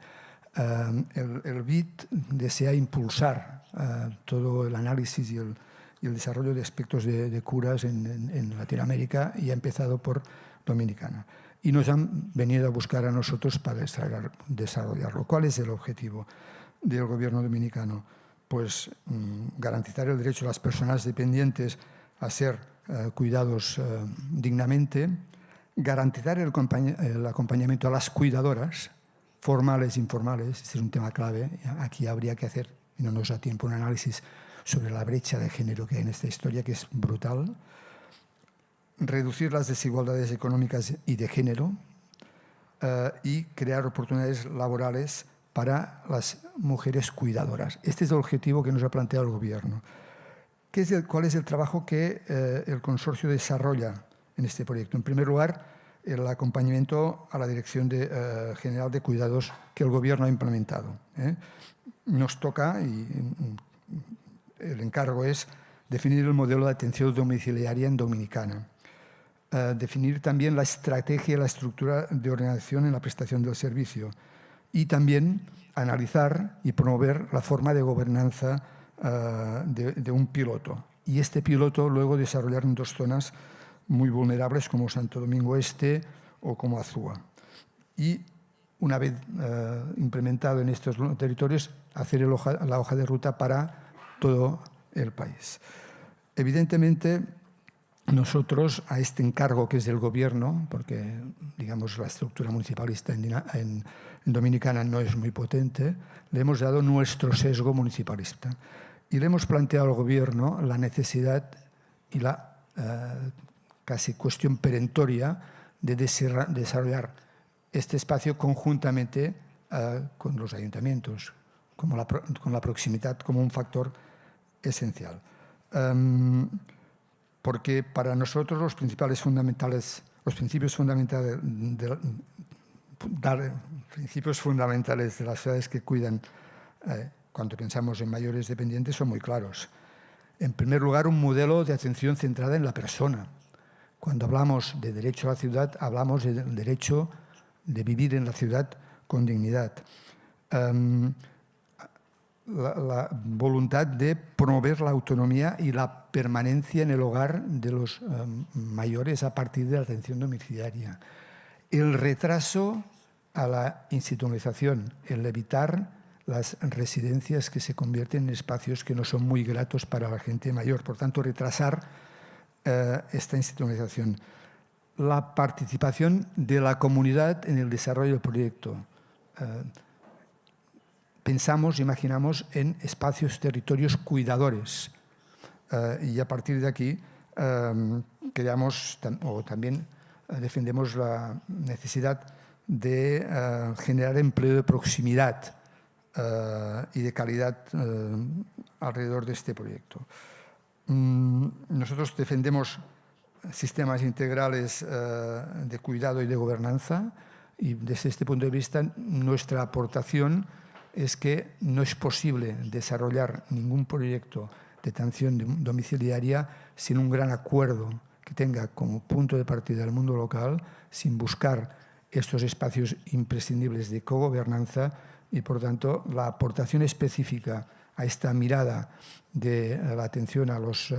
El BID desea impulsar todo el análisis y el desarrollo de aspectos de curas en Latinoamérica, y ha empezado por Dominicana. Y nos han venido a buscar a nosotros para desarrollarlo. ¿Cuál es el objetivo del gobierno dominicano? Pues garantizar el derecho de las personas dependientes a ser cuidados dignamente, garantizar el acompañamiento a las cuidadoras, formales e informales. Este es un tema clave. Aquí habría que hacer, y no nos da tiempo, un análisis sobre la brecha de género que hay en esta historia, que es brutal. Reducir las desigualdades económicas y de género y crear oportunidades laborales para las mujeres cuidadoras. Este es el objetivo que nos ha planteado el gobierno. ¿Cuál es el trabajo que el consorcio desarrolla en este proyecto? En primer lugar, el acompañamiento a la Dirección General de Cuidados que el gobierno ha implementado. Nos toca, y el encargo es definir el modelo de atención domiciliaria en Dominicana, definir también la estrategia y la estructura de organización en la prestación del servicio, y también analizar y promover la forma de gobernanza de un piloto. Y este piloto luego desarrollar en dos zonas muy vulnerables como Santo Domingo Este o como Azúa. Y una vez implementado en estos territorios, hacer la hoja de ruta para todo el país. Evidentemente, nosotros a este encargo que es del gobierno, porque digamos la estructura municipalista en Dominicana no es muy potente, le hemos dado nuestro sesgo municipalista y le hemos planteado al gobierno la necesidad y la casi cuestión perentoria de desarrollar este espacio conjuntamente con los ayuntamientos, con la proximidad como un factor esencial. Porque para nosotros los principios fundamentales de las ciudades que cuidan, cuando pensamos en mayores dependientes, son muy claros. En primer lugar, un modelo de atención centrada en la persona. Cuando hablamos de derecho a la ciudad, hablamos del derecho de vivir en la ciudad con dignidad. La voluntad de promover la autonomía y la permanencia en el hogar de los mayores a partir de la atención domiciliaria. El retraso a la institucionalización, el evitar las residencias que se convierten en espacios que no son muy gratos para la gente mayor. Por tanto, retrasar esta institucionalización. La participación de la comunidad en el desarrollo del proyecto. pensamos, imaginamos en espacios, territorios cuidadores. Y a partir de aquí creamos o también defendemos la necesidad de generar empleo de proximidad y de calidad alrededor de este proyecto. Nosotros defendemos sistemas integrales de cuidado y de gobernanza, y desde este punto de vista nuestra aportación es que no es posible desarrollar ningún proyecto de atención domiciliaria sin un gran acuerdo que tenga como punto de partida el mundo local, sin buscar estos espacios imprescindibles de cogobernanza, y por tanto la aportación específica a esta mirada de la atención a los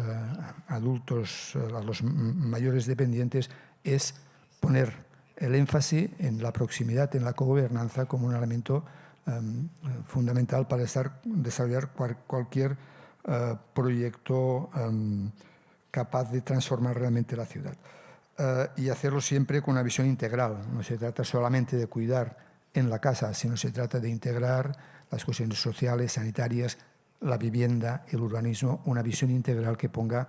adultos, a los mayores dependientes, es poner el énfasis en la proximidad, en la cogobernanza, como un elemento fundamental para desarrollar cualquier proyecto capaz de transformar realmente la ciudad. Y hacerlo siempre con una visión integral. No se trata solamente de cuidar en la casa, sino se trata de integrar las cuestiones sociales, sanitarias, la vivienda, el urbanismo, una visión integral que ponga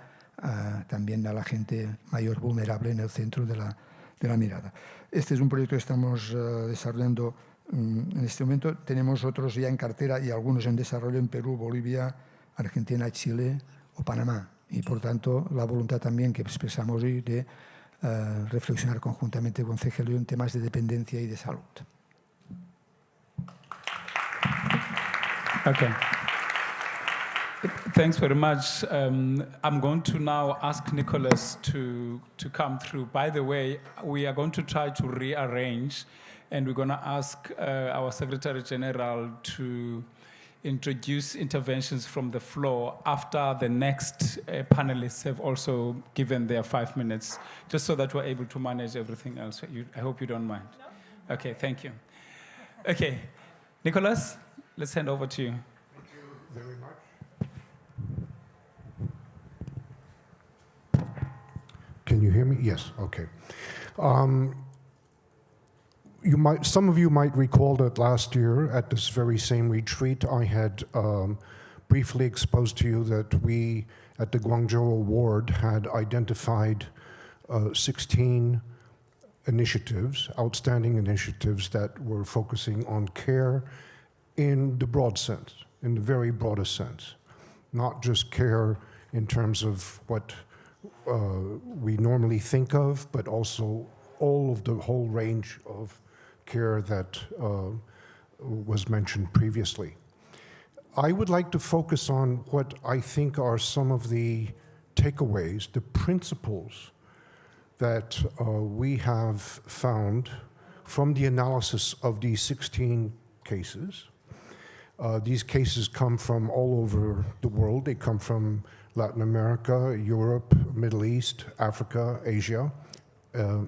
también a la gente mayor vulnerable en el centro de la mirada. Este es un proyecto que estamos desarrollando en este momento. Tenemos otros ya en cartera y algunos en desarrollo en Perú, Bolivia, Argentina, Chile o Panamá. Y por tanto, la voluntad también que expresamos hoy de reflexionar conjuntamente con CGLU en temas de dependencia y de salud. Okay. Thanks very much. I'm going to now ask Nicholas to come through. By the way, we are going to try to rearrange, and we're going to ask our Secretary General to introduce interventions from the floor after the next panelists have also given their 5 minutes, just so that we're able to manage everything else. I hope you don't mind. No? Okay, thank you. Okay, Nicholas, let's hand over to you. Thank you very much. Can you hear me? Yes, okay. Some of you might recall that last year at this very same retreat, I had briefly exposed to you that we at the Guangzhou Award had identified 16 initiatives, outstanding initiatives that were focusing on care in the broad sense, in the very broadest sense. Not just care in terms of what we normally think of, but also all of the whole range of care that was mentioned previously. I would like to focus on what I think are some of the takeaways, the principles that we have found from the analysis of these 16 cases. These cases come from all over the world. They come from Latin America, Europe, Middle East, Africa, Asia,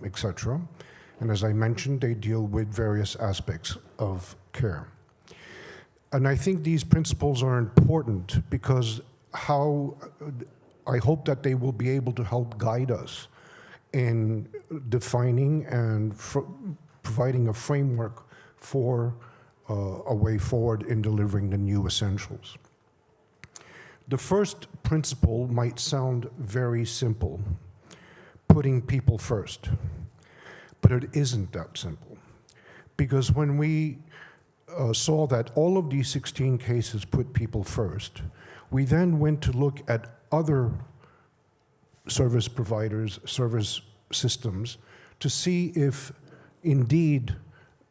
etc. And as I mentioned, they deal with various aspects of care. And I think these principles are important because I hope that they will be able to help guide us in defining and providing a framework for a way forward in delivering the new essentials. The first principle might sound very simple, putting people first. But it isn't that simple. Because when we saw that all of these 16 cases put people first, we then went to look at other service providers, service systems, to see if indeed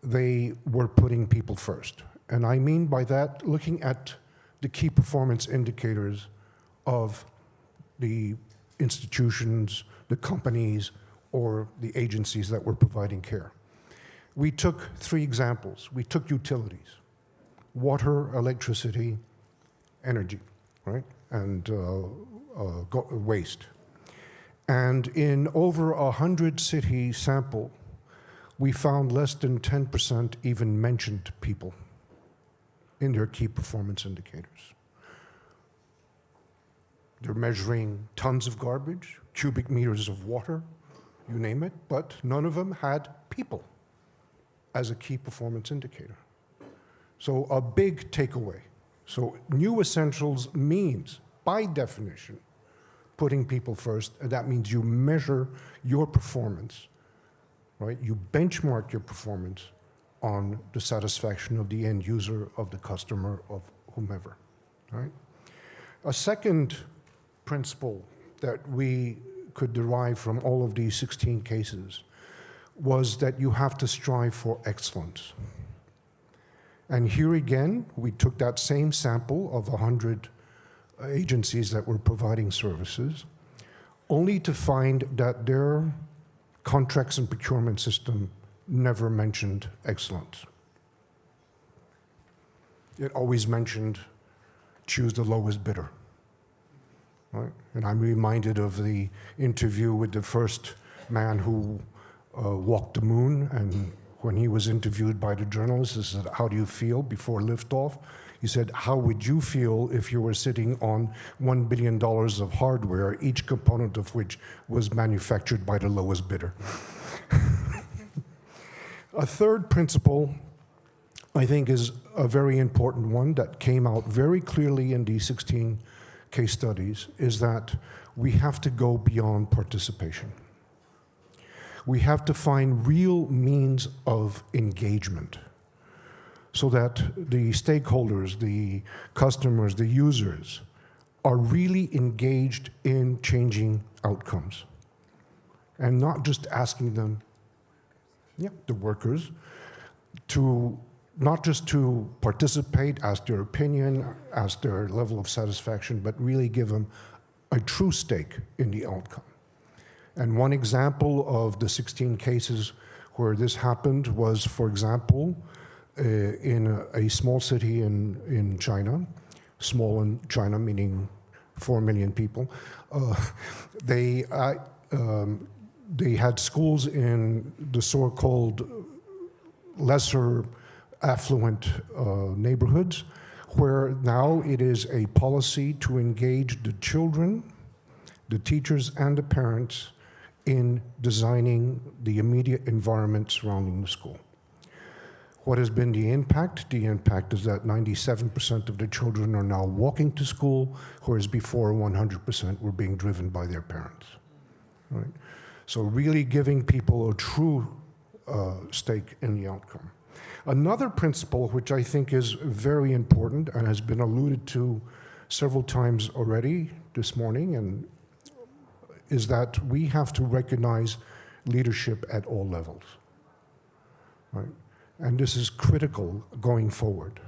they were putting people first. And I mean by that, looking at the key performance indicators of the institutions, the companies, or the agencies that were providing care. We took 3 examples. We took utilities, water, electricity, energy, right? And waste. And in over 100 city sample, we found less than 10% even mentioned people in their key performance indicators. They're measuring tons of garbage, cubic meters of water, you name it, but none of them had people as a key performance indicator. So a big takeaway. So new essentials means, by definition, putting people first, and that means you measure your performance, right? You benchmark your performance on the satisfaction of the end user, of the customer, of whomever, right? A second principle that we could derive from all of these 16 cases was that you have to strive for excellence. And here again, we took that same sample of 100 agencies that were providing services, only to find that their contracts and procurement system never mentioned excellence. It always mentioned choose the lowest bidder. Right? And I'm reminded of the interview with the first man who walked the moon, and when he was interviewed by the journalist, he said, "How do you feel before liftoff?" He said, "How would you feel if you were sitting on $1 billion of hardware, each component of which was manufactured by the lowest bidder?" A third principle, I think, is a very important one that came out very clearly in these 16 case studies, is that we have to go beyond participation. We have to find real means of engagement so that the stakeholders, the customers, the users are really engaged in changing outcomes and not just asking them, the workers, to not just to participate, ask their opinion, ask their level of satisfaction, but really give them a true stake in the outcome. And one example of the 16 cases where this happened was, for example, in a small city in China, small in China meaning 4 million people, they had schools in the so-called lesser affluent neighborhoods, where now it is a policy to engage the children, the teachers, and the parents in designing the immediate environment surrounding the school. What has been the impact? The impact is that 97% of the children are now walking to school, whereas before 100% were being driven by their parents. Right? So really giving people a true stake in the outcome. Another principle which I think is very important and has been alluded to several times already this morning, and is that we have to recognize leadership at all levels. Right? And this is critical going forward.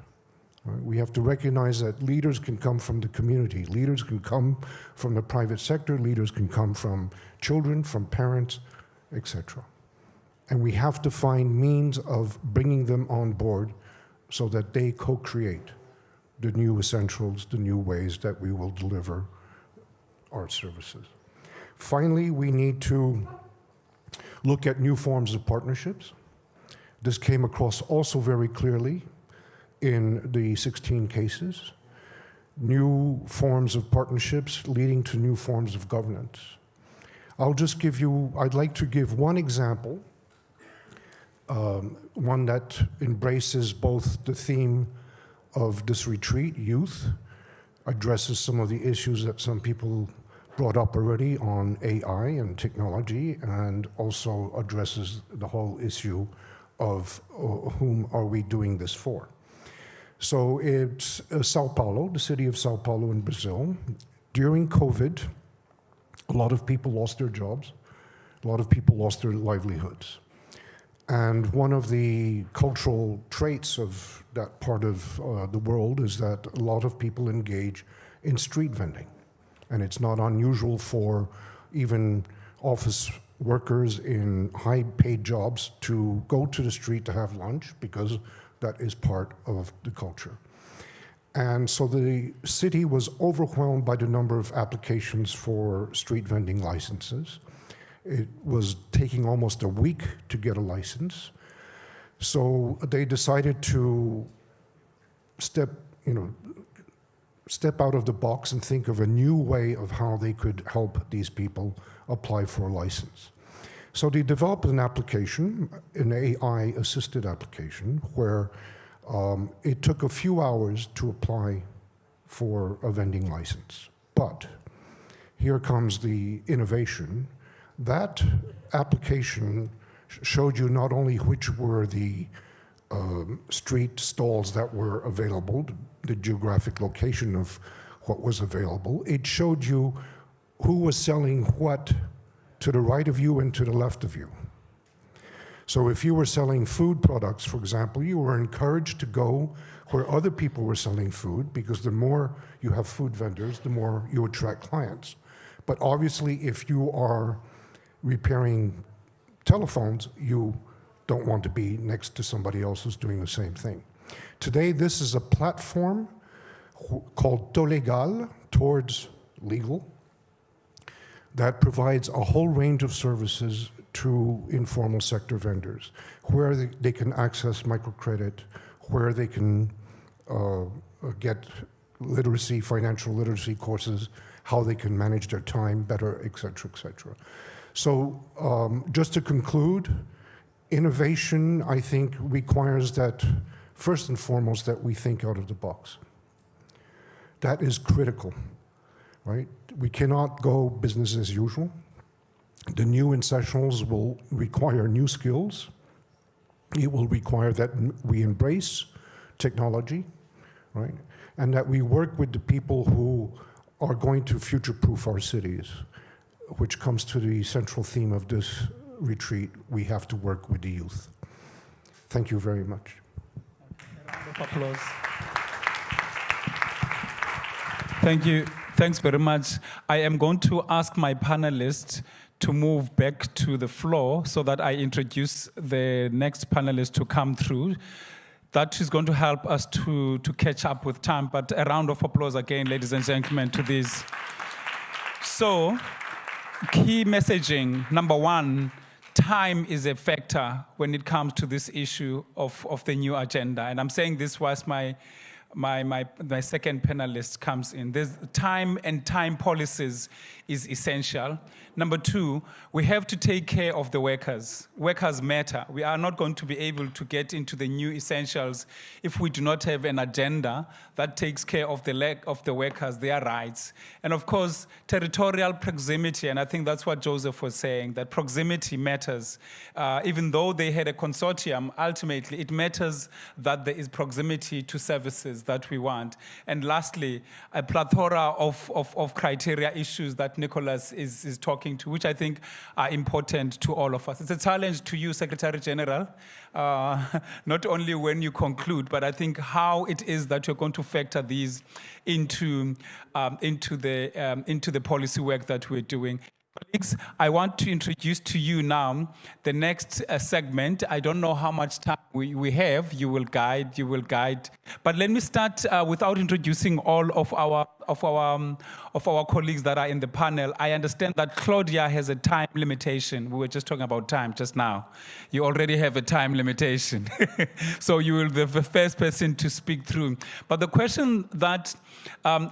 Right? We have to recognize that leaders can come from the community, leaders can come from the private sector, leaders can come from children, from parents, etc. And we have to find means of bringing them on board so that they co-create the new essentials, the new ways that we will deliver our services. Finally, we need to look at new forms of partnerships. This came across also very clearly in the 16 cases. New forms of partnerships leading to new forms of governance. I'd like to give one example, one that embraces both the theme of this retreat, youth, addresses some of the issues that some people brought up already on AI and technology, and also addresses the whole issue of whom are we doing this for. So it's Sao Paulo, the city of Sao Paulo in Brazil. During COVID, a lot of people lost their jobs, a lot of people lost their livelihoods. And one of the cultural traits of that part of the world is that a lot of people engage in street vending. And it's not unusual for even office workers in high-paid jobs to go to the street to have lunch, because that is part of the culture. And so the city was overwhelmed by the number of applications for street vending licenses. It was taking almost a week to get a license. So they decided to step out of the box and think of a new way of how they could help these people apply for a license. So they developed an application, an AI-assisted application, where It took a few hours to apply for a vending license. But here comes the innovation. That application showed you not only which were the street stalls that were available, the geographic location of what was available, it showed you who was selling what to the right of you and to the left of you. So if you were selling food products, for example, you were encouraged to go where other people were selling food, because the more you have food vendors, the more you attract clients. But obviously, if you are repairing telephones, you don't want to be next to somebody else who's doing the same thing. Today, this is a platform called Tolegal, towards legal, that provides a whole range of services to informal sector vendors, where they can access microcredit, where they can get literacy, financial literacy courses, how they can manage their time better, et cetera, et cetera. So just to conclude, innovation, I think, requires that, first and foremost, that we think out of the box. That is critical, right? We cannot go business as usual. The new essentials will require new skills. It will require that we embrace technology, right? And that we work with the people who are going to future-proof our cities, which comes to the central theme of this retreat. We have to work with the youth. Thank you very much. Round of applause. Thank you. Thanks very much. I am going to ask my panelists to move back to the floor so that I introduce the next panelist to come through. That is going to help us to catch up with time. But a round of applause again, ladies and gentlemen, to this. So, key messaging, number one, time is a factor when it comes to this issue of the new agenda. And I'm saying this whilst my second panelist comes in. There's time, and time policies is essential. Number two, we have to take care of the workers. Workers matter. We are not going to be able to get into the new essentials if we do not have an agenda that takes care of the workers, their rights. And of course, territorial proximity, and I think that's what Joseph was saying, that proximity matters. Even though they had a consortium, ultimately it matters that there is proximity to services that we want. And lastly, a plethora of criteria issues that Nicholas is talking to, which I think are important to all of us. It's a challenge to you, Secretary General, not only when you conclude, but I think how it is that you're going to factor these into the policy work that we're doing. Colleagues, I want to introduce to you now the next segment. I don't know how much time we have. You will guide. But let me start without introducing all of our colleagues that are in the panel. I understand that Claudia has a time limitation. We were just talking about time just now. You already have a time limitation. So you will be the first person to speak through. But the question that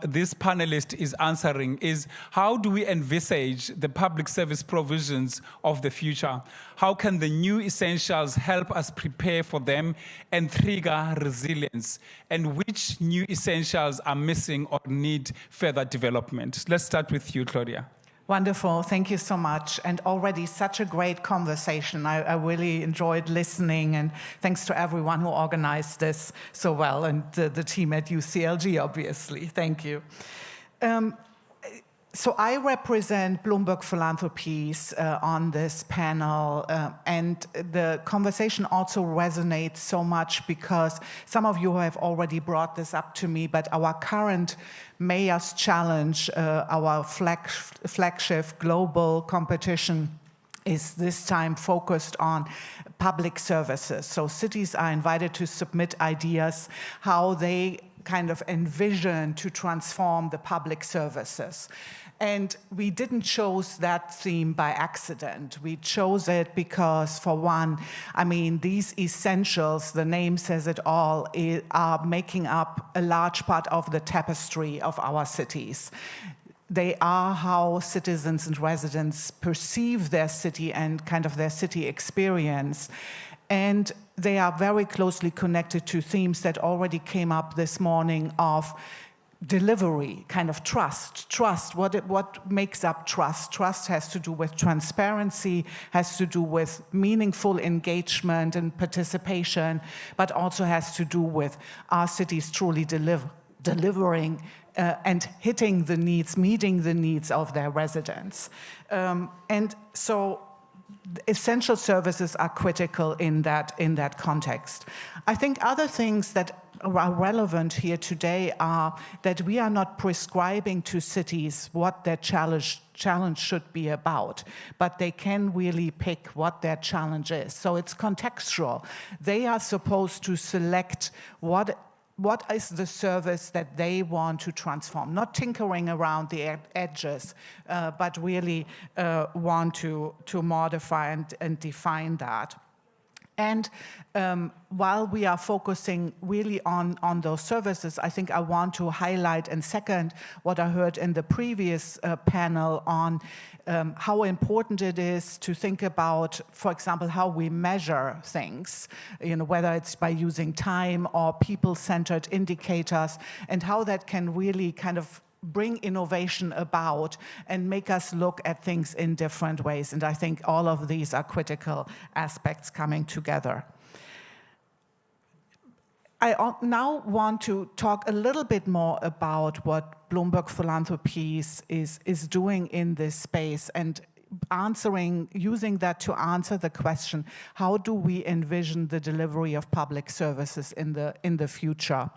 this panelist is answering is, how do we envisage the public service provisions of the future? How can the new essentials help us prepare for them and trigger resilience? And which new essentials are missing or need further development? Let's start with you, Claudia. Wonderful. Thank you so much. And already such a great conversation. I really enjoyed listening, and thanks to everyone who organized this so well, and the team at UCLG, obviously. Thank you. So I represent Bloomberg Philanthropies on this panel, and the conversation also resonates so much because some of you have already brought this up to me, but our current Mayor's Challenge, our flagship global competition, is this time focused on public services. So cities are invited to submit ideas how they kind of envision to transform the public services. And we didn't choose that theme by accident. We chose it because, for one, I mean, these essentials, the name says it all, are making up a large part of the tapestry of our cities. They are how citizens and residents perceive their city and kind of their city experience. And they are very closely connected to themes that already came up this morning of delivery, kind of trust. Trust, what makes up trust? Trust has to do with transparency, has to do with meaningful engagement and participation, but also has to do with our cities truly delivering and hitting the needs, meeting the needs of their residents. And so essential services are critical in that context. I think other things that are relevant here today are that we are not prescribing to cities what their challenge should be about, but they can really pick what their challenge is. So it's contextual. They are supposed to select what is the service that they want to transform, not tinkering around the edges, but really want to modify and define that. And while we are focusing really on those services, I think I want to highlight and second what I heard in the previous panel on how important it is to think about, for example, how we measure things, whether it's by using time or people-centered indicators, and how that can really kind of bring innovation about and make us look at things in different ways. And I think all of these are critical aspects coming together. I now want to talk a little bit more about what Bloomberg Philanthropies is doing in this space and using that to answer the question, how do we envision the delivery of public services in the future?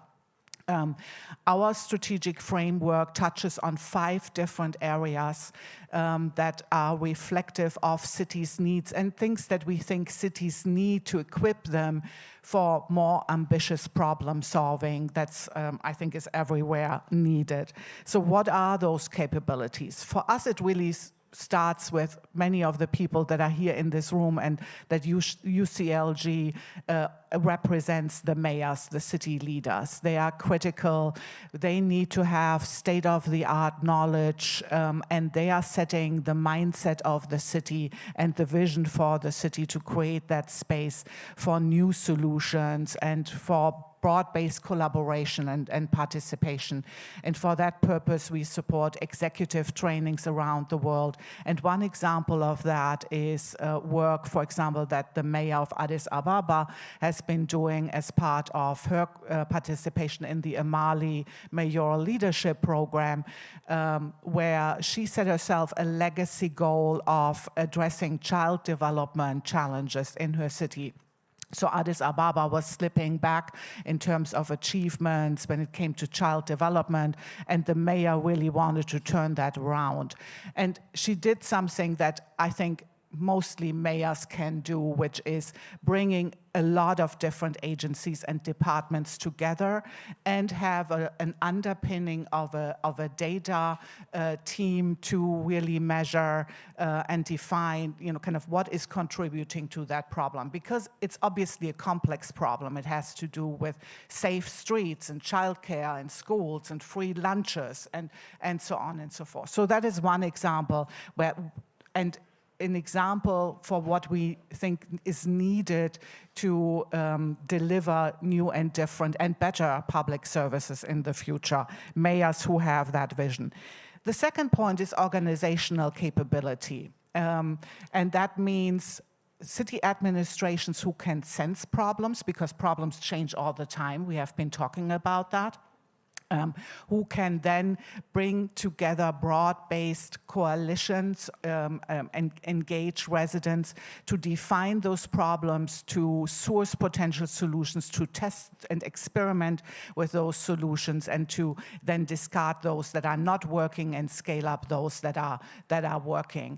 Our strategic framework touches on 5 different areas that are reflective of cities' needs and things that we think cities need to equip them for more ambitious problem solving that's, I think, is everywhere needed. So what are those capabilities? For us, it really starts with many of the people that are here in this room and that UCLG represents the mayors, the city leaders. They are critical. They need to have state-of-the-art knowledge, and they are setting the mindset of the city and the vision for the city to create that space for new solutions and for broad-based collaboration and participation. And for that purpose, we support executive trainings around the world. And one example of that is work, for example, that the mayor of Addis Ababa has been doing as part of her participation in the Amali Mayoral Leadership Program, where she set herself a legacy goal of addressing child development challenges in her city. So Addis Ababa was slipping back in terms of achievements when it came to child development, and the mayor really wanted to turn that around. And she did something that I think mostly mayors can do, which is bringing a lot of different agencies and departments together and have an underpinning of a data team to really measure and define, kind of what is contributing to that problem. Because it's obviously a complex problem. It has to do with safe streets and childcare and schools and free lunches and so on and so forth. So that is one example an example for what we think is needed to deliver new and different and better public services in the future, mayors who have that vision. The second point is organizational capability. And that means city administrations who can sense problems, because problems change all the time. We have been talking about that. Who can then bring together broad-based coalitions and engage residents to define those problems, to source potential solutions, to test and experiment with those solutions, and to then discard those that are not working and scale up those that are working.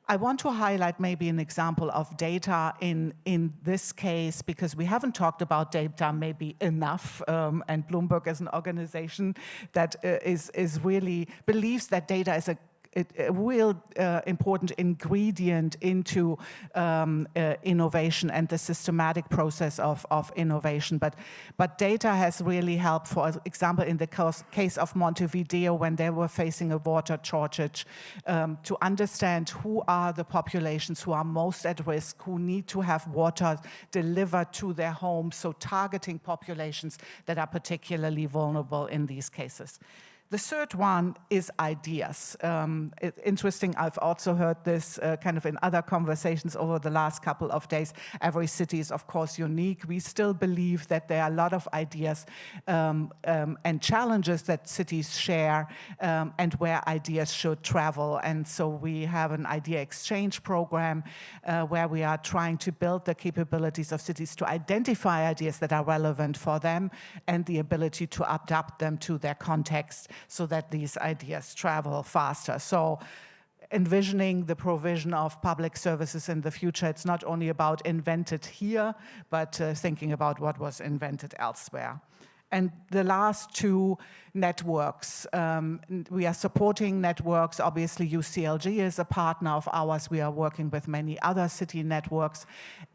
I want to highlight maybe an example of data in this case, because we haven't talked about data maybe enough, and Bloomberg is an organization that is really believes that data a real important ingredient into innovation and the systematic process of innovation. But data has really helped, for example, in the case of Montevideo, when they were facing a water shortage, to understand who are the populations who are most at risk, who need to have water delivered to their homes, so targeting populations that are particularly vulnerable in these cases. The third one is ideas. Interesting, I've also heard this kind of in other conversations over the last couple of days. Every city is, of course, unique. We still believe that there are a lot of ideas and challenges that cities share and where ideas should travel. And so we have an idea exchange program where we are trying to build the capabilities of cities to identify ideas that are relevant for them and the ability to adapt them to their context, so that these ideas travel faster. So envisioning the provision of public services in the future, it's not only about invented here, but thinking about what was invented elsewhere. And the last two, networks. We are supporting networks. Obviously, UCLG is a partner of ours. We are working with many other city networks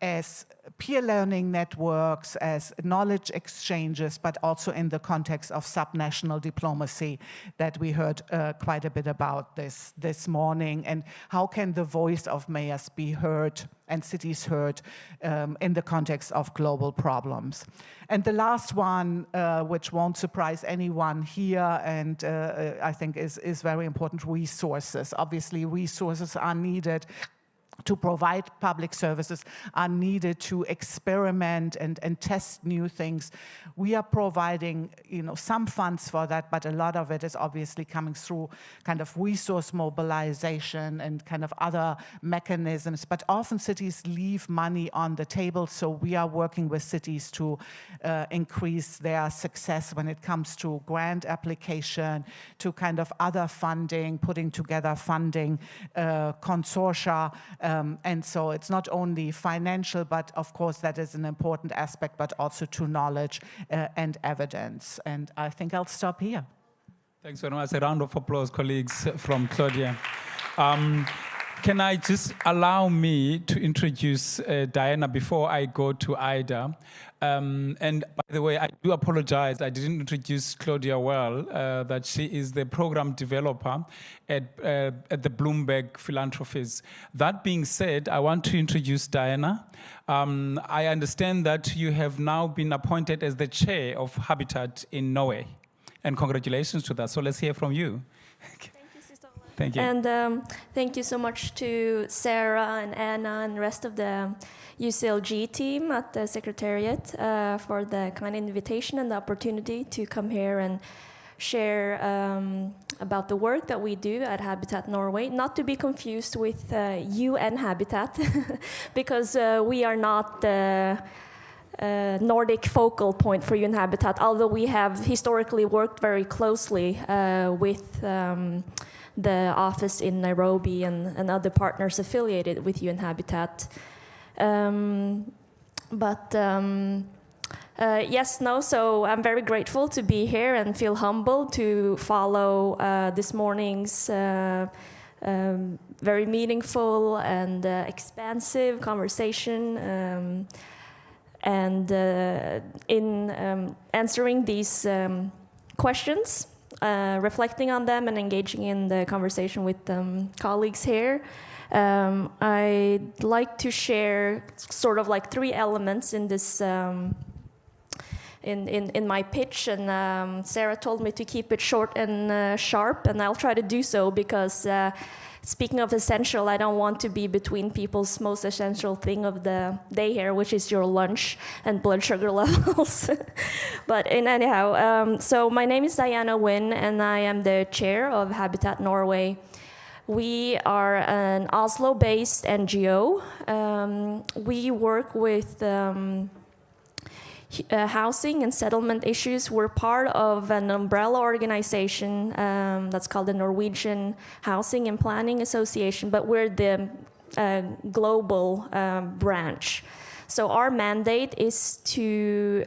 as peer learning networks, as knowledge exchanges, but also in the context of subnational diplomacy that we heard quite a bit about this morning. And how can the voice of mayors be heard and cities heard in the context of global problems? And the last one, which won't surprise anyone here, and I think is very important, resources. Obviously, resources are needed to provide public services, are needed to experiment and test new things. We are providing, some funds for that, but a lot of it is obviously coming through kind of resource mobilization and kind of other mechanisms. But often cities leave money on the table, so we are working with cities to increase their success when it comes to grant application, to kind of other funding, putting together funding consortia. And so it's not only financial, but of course that is an important aspect, but also to knowledge and evidence. And I think I'll stop here. Thanks very much. A round of applause, colleagues from Claudia. Can I just allow me to introduce Diana before I go to Ida? And by the way, I do apologize. I didn't introduce Claudia well, that she is the program developer at the Bloomberg Philanthropies. That being said, I want to introduce Diana. I understand that you have now been appointed as the chair of Habitat in Norway. And congratulations to that. So let's hear from you. Thank you. And thank you so much to Sarah and Anna and the rest of the UCLG team at the Secretariat for the kind invitation and the opportunity to come here and share about the work that we do at Habitat Norway, not to be confused with UN Habitat, because we are not the Nordic focal point for UN Habitat, although we have historically worked very closely with the office in Nairobi and other partners affiliated with UN Habitat. So I'm very grateful to be here and feel humbled to follow this morning's very meaningful and expansive conversation. In answering these questions, reflecting on them and engaging in the conversation with colleagues here, I'd like to share sort of like three elements in this in my pitch, and Sarah told me to keep it short and sharp, and I'll try to do so because speaking of essential, I don't want to be between people's most essential thing of the day here, which is your lunch and blood sugar levels. But anyhow, so my name is Diana Wynn, and I am the chair of Habitat Norway. We are an Oslo-based NGO. We work with housing and settlement issues. We're part of an umbrella organization that's called the Norwegian Housing and Planning Association, but we're the global branch. So our mandate is to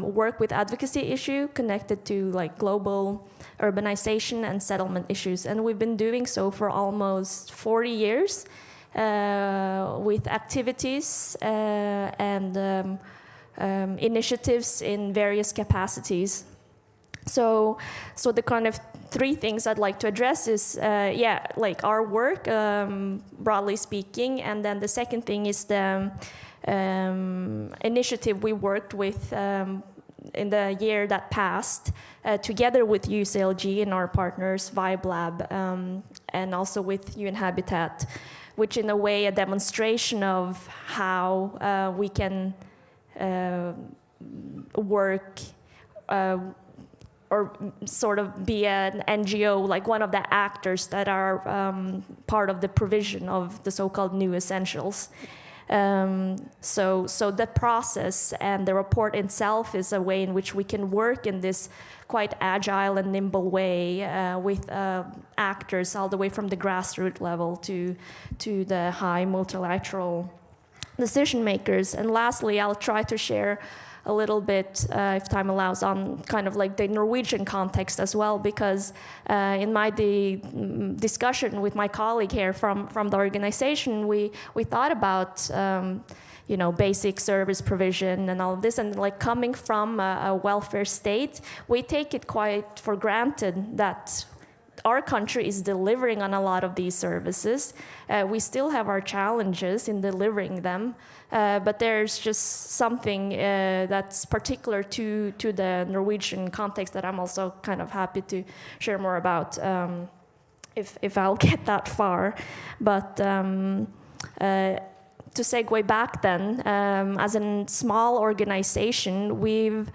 work with advocacy issue connected to like global urbanization and settlement issues. And we've been doing so for almost 40 years with activities and initiatives in various capacities. So the kind of three things I'd like to address is, like our work, broadly speaking, and then the second thing is the initiative we worked with in the year that passed, together with UCLG and our partners, Vibe Lab, and also with UN Habitat, which in a way a demonstration of how we can work or sort of be an NGO, like one of the actors that are part of the provision of the so-called new essentials. So the process and the report itself is a way in which we can work in this quite agile and nimble way with actors all the way from the grassroots level to the high multilateral decision makers. And lastly, I'll try to share a little bit, if time allows, on kind of like the Norwegian context as well, because in my discussion with my colleague here from the organization, we thought about basic service provision and all of this, and like coming from a welfare state, we take it quite for granted that our country is delivering on a lot of these services. We still have our challenges in delivering them, but there's just something that's particular to the Norwegian context that I'm also kind of happy to share more about if I'll get that far. But to segue back then, as a small organization, we've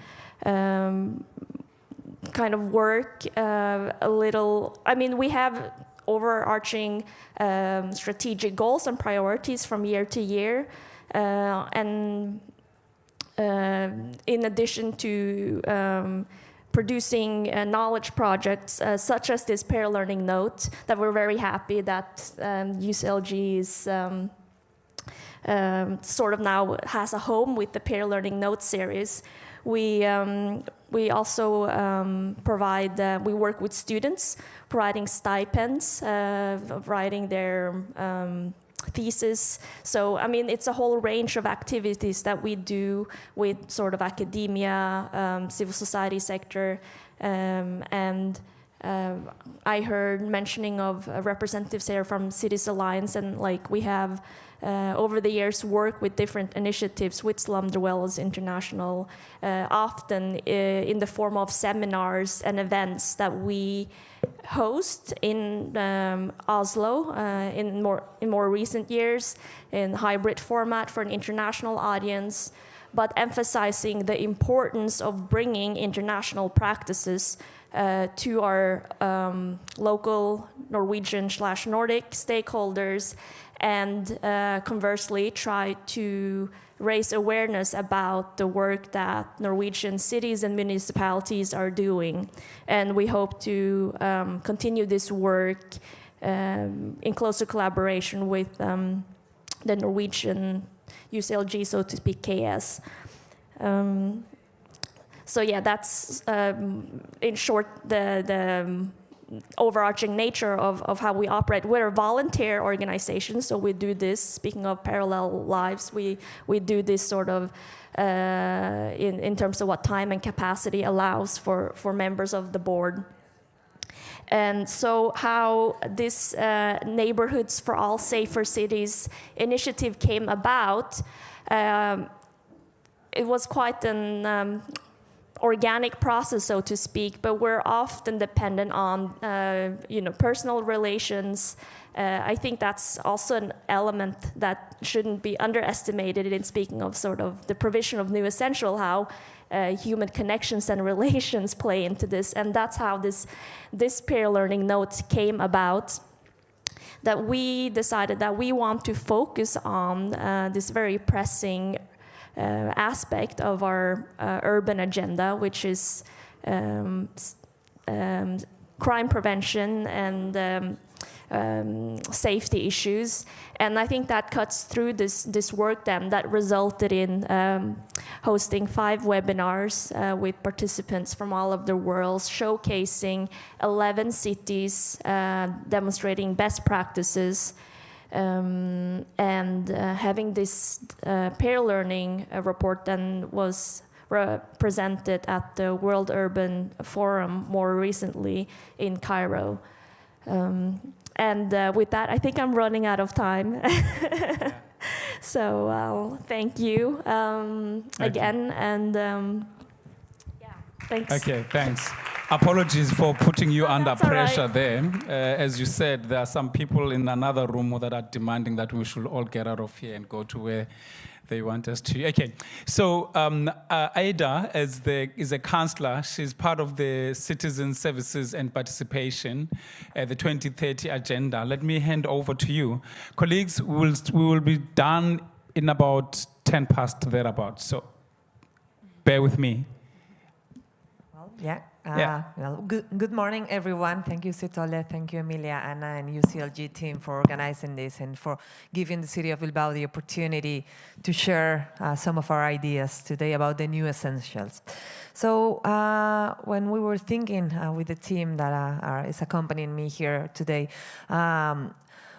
kind of work a little, we have overarching strategic goals and priorities from year to year. And in addition to producing knowledge projects such as this peer learning note that we're very happy that UCLG is sort of now has a home with the peer learning note series. We also we work with students, providing stipends, writing their thesis. So, it's a whole range of activities that we do with sort of academia, civil society sector, and I heard mentioning of representatives here from Cities Alliance, and like we have over the years worked with different initiatives with Slum Dwellers International, often in the form of seminars and events that we host in Oslo in more recent years in hybrid format for an international audience, but emphasizing the importance of bringing international practices to our local Norwegian/Nordic stakeholders, and conversely try to raise awareness about the work that Norwegian cities and municipalities are doing. And we hope to continue this work in closer collaboration with the Norwegian UCLG, so to speak, KS. So yeah, that's in short the overarching nature of how we operate. We're a volunteer organization, so we do this. Speaking of parallel lives, we do this sort of in terms of what time and capacity allows for members of the board. And so how this Neighborhoods for All Safer Cities initiative came about, it was quite an organic process, so to speak, but we're often dependent on personal relations. I think that's also an element that shouldn't be underestimated in speaking of sort of the provision of new essential, how human connections and relations play into this. And that's how this peer learning note came about, that we decided that we want to focus on this very pressing aspect of our urban agenda, which is crime prevention and safety issues. And I think that cuts through this work then that resulted in hosting 5 webinars with participants from all over the world, showcasing 11 cities, demonstrating best practices, and having this peer learning report then was presented at the World Urban Forum more recently in Cairo. And with that, I think I'm running out of time. So thank you again, and yeah, thanks. Okay, thanks. Apologies for putting you under pressure right. there. As you said, there are some people in another room that are demanding that we should all get out of here and go to where they want us to. Okay, so Aida is a counselor. She's part of the Citizen Services and Participation, the 2030 agenda. Let me hand over to you. Colleagues, we will be done in about 10 past thereabouts, so bear with me. Yeah. Yeah. Well, good morning, everyone. Thank you, Sitole. Thank you, Emilia, Anna, and UCLG team for organizing this and for giving the city of Bilbao the opportunity to share some of our ideas today about the new essentials. So when we were thinking with the team that is accompanying me here today,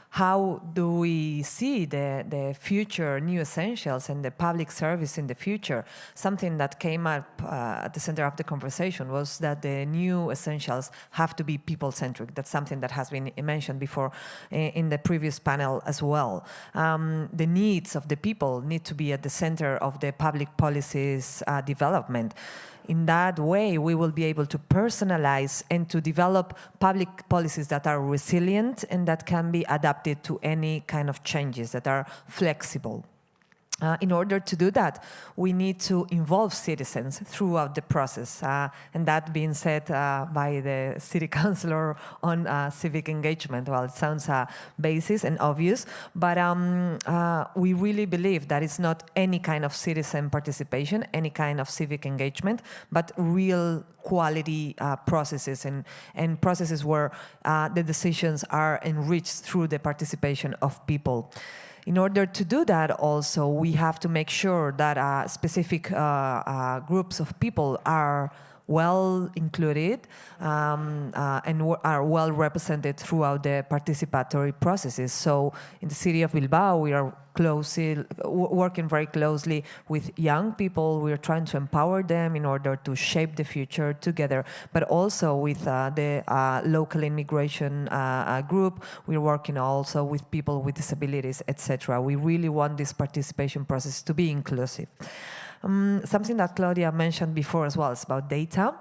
how do we see the future new essentials and the public service in the future? Something that came up at the center of the conversation was that the new essentials have to be people-centric. That's something that has been mentioned before in the previous panel as well. The needs of the people need to be at the center of the public policies development. In that way, we will be able to personalize and to develop public policies that are resilient and that can be adapted to any kind of changes, that are flexible. In order to do that, we need to involve citizens throughout the process. And that being said by the city councillor on civic engagement. Well, it sounds basic and obvious, but we really believe that it's not any kind of citizen participation, any kind of civic engagement, but real quality processes and processes where the decisions are enriched through the participation of people. In order to do that also, we have to make sure that specific groups of people are well included and are well represented throughout the participatory processes. So in the city of Bilbao, we are working very closely with young people. We are trying to empower them in order to shape the future together, but also with the local immigration group. We're working also with people with disabilities, etc. We really want this participation process to be inclusive. Something that Claudia mentioned before as well is about data.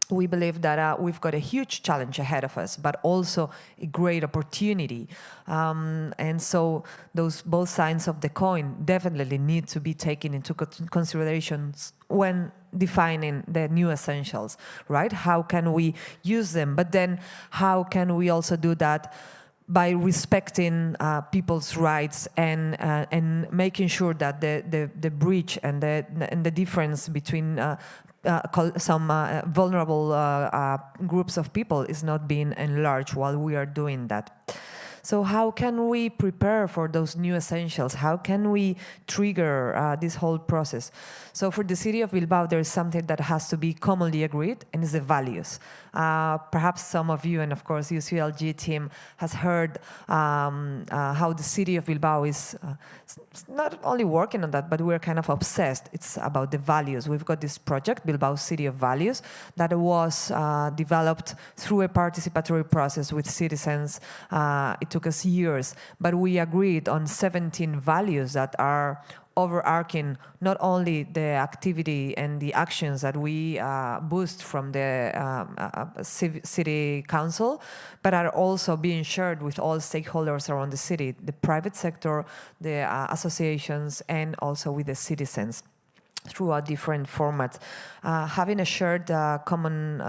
We believe that we've got a huge challenge ahead of us, but also a great opportunity. And so those both sides of the coin definitely need to be taken into consideration when defining the new essentials, right? How can we use them? But then how can we also do that by respecting people's rights and making sure that the breach and the difference between some vulnerable groups of people is not being enlarged while we are doing that. So how can we prepare for those new essentials? How can we trigger this whole process? So for the city of Bilbao, there is something that has to be commonly agreed, and it's the values. Perhaps some of you, and of course UCLG team, has heard how the city of Bilbao is not only working on that, but we're kind of obsessed. It's about the values. We've got this project, Bilbao City of Values, that was developed through a participatory process with citizens. It took us years, but we agreed on 17 values that are overarching not only the activity and the actions that we boost from the city council, but are also being shared with all stakeholders around the city, the private sector, the associations, and also with the citizens. throughout different formats. Having a shared common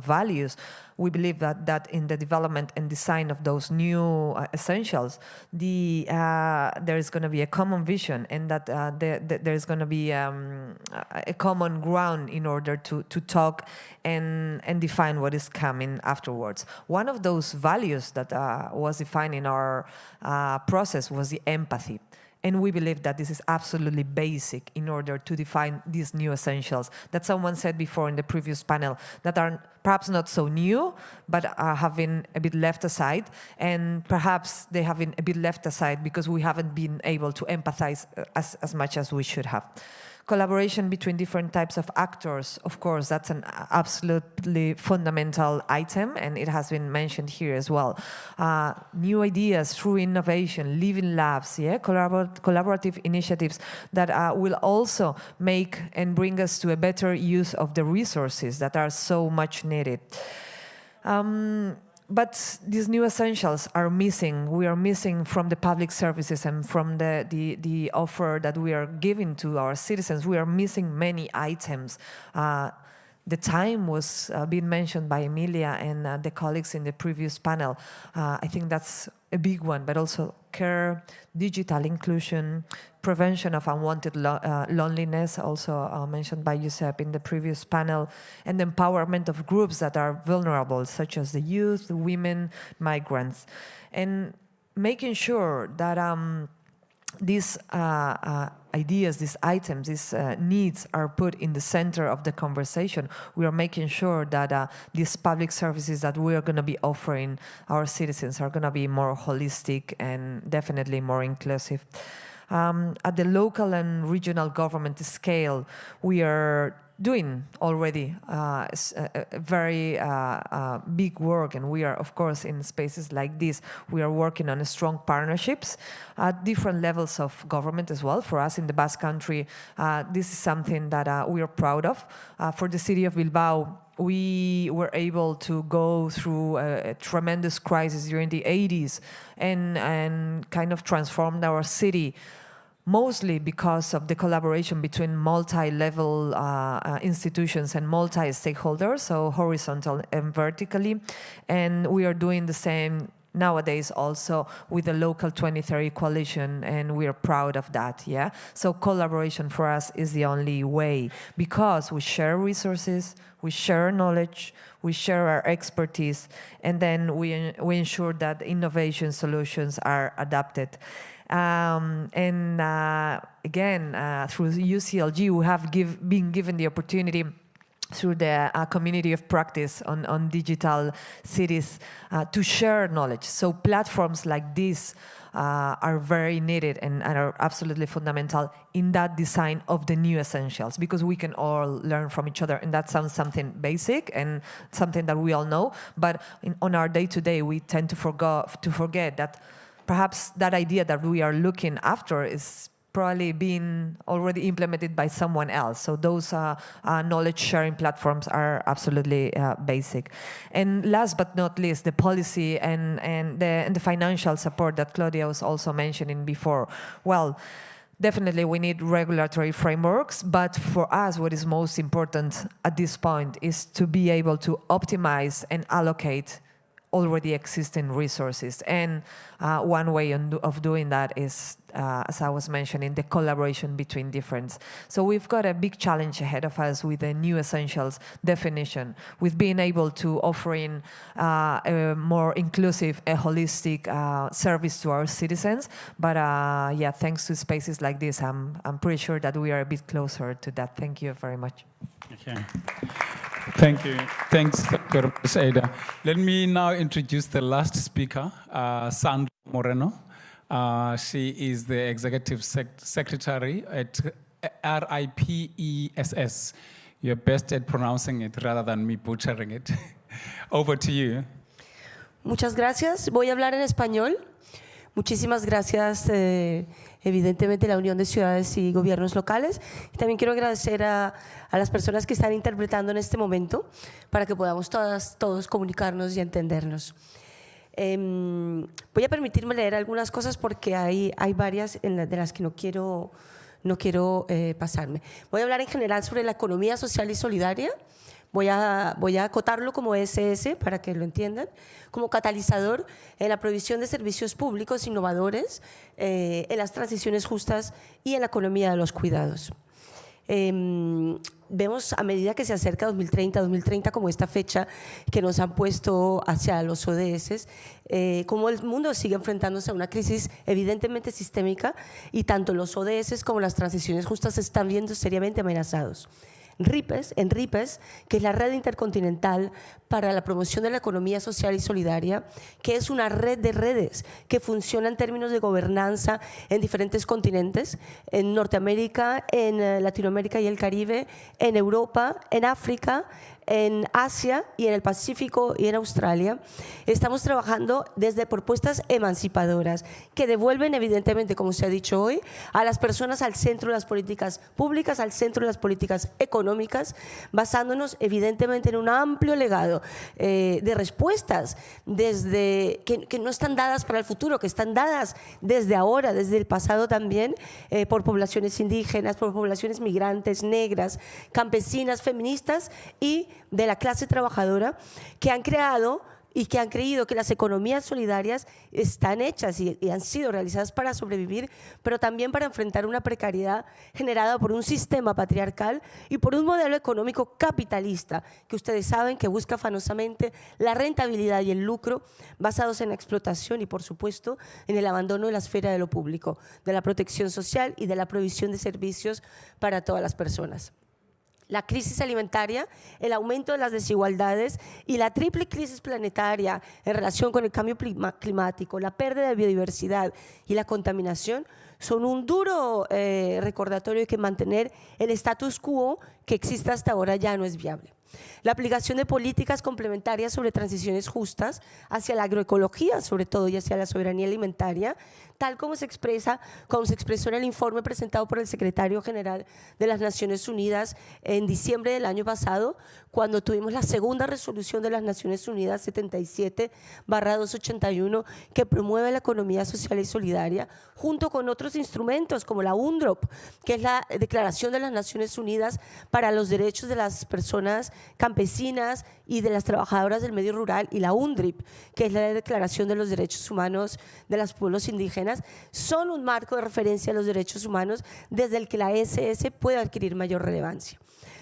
values, we believe that in the development and design of those new essentials, there is going to be a common vision, and that there is going to be a common ground in order to talk and define what is coming afterwards. One of those values that was defined in our process was the empathy. And we believe that this is absolutely basic in order to define these new essentials that someone said before in the previous panel, that are perhaps not so new, but have been a bit left aside. And perhaps they have been a bit left aside because we haven't been able to empathize as much as we should have. Collaboration between different types of actors, of course, that's an absolutely fundamental item, and it has been mentioned here as well. New ideas through innovation, living labs, collaborative initiatives that will also make and bring us to a better use of the resources that are so much needed. But these new essentials are missing. We are missing from the public services and from the offer that we are giving to our citizens. We are missing many items. The time was being mentioned by Emilia and the colleagues in the previous panel. I think that's a big one, but also care, digital inclusion, prevention of unwanted loneliness, also mentioned by Josep in the previous panel, and empowerment of groups that are vulnerable, such as the youth, the women, migrants, and making sure that these ideas, these items, these needs are put in the center of the conversation. We are making sure that these public services that we are going to be offering our citizens are going to be more holistic and definitely more inclusive. At the local and regional government scale, we are doing already very big work, and we are, of course, in spaces like this, we are working on strong partnerships at different levels of government as well. For us in the Basque Country, this is something that we are proud of. For the city of Bilbao, we were able to go through a tremendous crisis during the 80s and kind of transformed our city, mostly because of the collaboration between multi-level institutions and multi-stakeholders, so horizontal and vertically. And we are doing the same nowadays also with the local 2030 coalition, and we are proud of that, yeah? So collaboration for us is the only way, because we share resources, we share knowledge, we share our expertise, and then we ensure that innovation solutions are adapted. Again, through UCLG, we have been given the opportunity through the community of practice on digital cities to share knowledge. So platforms like this are very needed and are absolutely fundamental in that design of the new essentials, because we can all learn from each other, and that sounds something basic and something that we all know, but on our day-to-day we tend to forget that perhaps that idea that we are looking after is probably being already implemented by someone else. So those knowledge sharing platforms are absolutely basic. And last but not least, the policy and the financial support that Claudia was also mentioning before. Well, definitely we need regulatory frameworks, but for us what is most important at this point is to be able to optimize and allocate already existing resources. And one way of doing that is, as I was mentioning, the collaboration between different. So we've got a big challenge ahead of us with the new essentials definition, with being able to offering a more inclusive, a holistic service to our citizens. But yeah, thanks to spaces like this, I'm pretty sure that we are a bit closer to that. Thank you very much. Okay. Thank you. Thanks, Dr. Ada. Let me now introduce the last speaker, Sandra Moreno. She is the Executive Secretary at RIPESS. You're best at pronouncing it rather than me butchering it. Over to you. Muchas gracias. Voy a hablar en español. Muchísimas gracias, evidentemente, la Unión de Ciudades y Gobiernos Locales. Y también quiero agradecer a las personas que están interpretando en este momento para que podamos todos comunicarnos y entendernos. Voy a permitirme leer algunas cosas porque hay varias de las que no quiero no quiero pasarme. Voy a hablar en general sobre la economía social y solidaria. Voy a acotarlo como SS para que lo entiendan, como catalizador en la provisión de servicios públicos innovadores, en las transiciones justas y en la economía de los cuidados. Vemos a medida que se acerca 2030 como esta fecha que nos han puesto hacia los ODS, como el mundo sigue enfrentándose a una crisis evidentemente sistémica y tanto los ODS como las transiciones justas se están viendo seriamente amenazados. RIPES, que es la Red Intercontinental para la Promoción de la Economía Social y Solidaria, que es una red de redes que funciona en términos de gobernanza en diferentes continentes, en Norteamérica, en Latinoamérica y el Caribe, en Europa, en África, en Asia y en el Pacífico y en Australia. Estamos trabajando desde propuestas emancipadoras que devuelven evidentemente, como se ha dicho hoy, a las personas al centro de las políticas públicas, al centro de las políticas económicas, basándonos evidentemente en un amplio legado de respuestas desde, que no están dadas para el futuro, que están dadas desde ahora, desde el pasado también, por poblaciones indígenas, por poblaciones migrantes, negras, campesinas, feministas y de la clase trabajadora, que han creado y que han creído que las economías solidarias están hechas y han sido realizadas para sobrevivir, pero también para enfrentar una precariedad generada por un sistema patriarcal y por un modelo económico capitalista, que ustedes saben que busca afanosamente la rentabilidad y el lucro basados en la explotación y, por supuesto, en el abandono de la esfera de lo público, de la protección social y de la provisión de servicios para todas las personas. La crisis alimentaria, el aumento de las desigualdades y la triple crisis planetaria en relación con el cambio climático, la pérdida de biodiversidad y la contaminación son un duro recordatorio de que mantener el status quo que existe hasta ahora ya no es viable. La aplicación de políticas complementarias sobre transiciones justas hacia la agroecología, sobre todo, y hacia la soberanía alimentaria, tal como se expresó en el informe presentado por el secretario general de las Naciones Unidas en diciembre del año pasado, cuando tuvimos la segunda resolución de las Naciones Unidas 77/281 que promueve la economía social y solidaria, junto con otros instrumentos como la UNDROP, que es la Declaración de las Naciones Unidas para los Derechos de las Personas Campesinas y de las Trabajadoras del Medio Rural, y la UNDRIP, que es la Declaración de los Derechos Humanos de los Pueblos Indígenas, son un marco de referencia a los derechos humanos desde el que la SS puede adquirir mayor relevancia.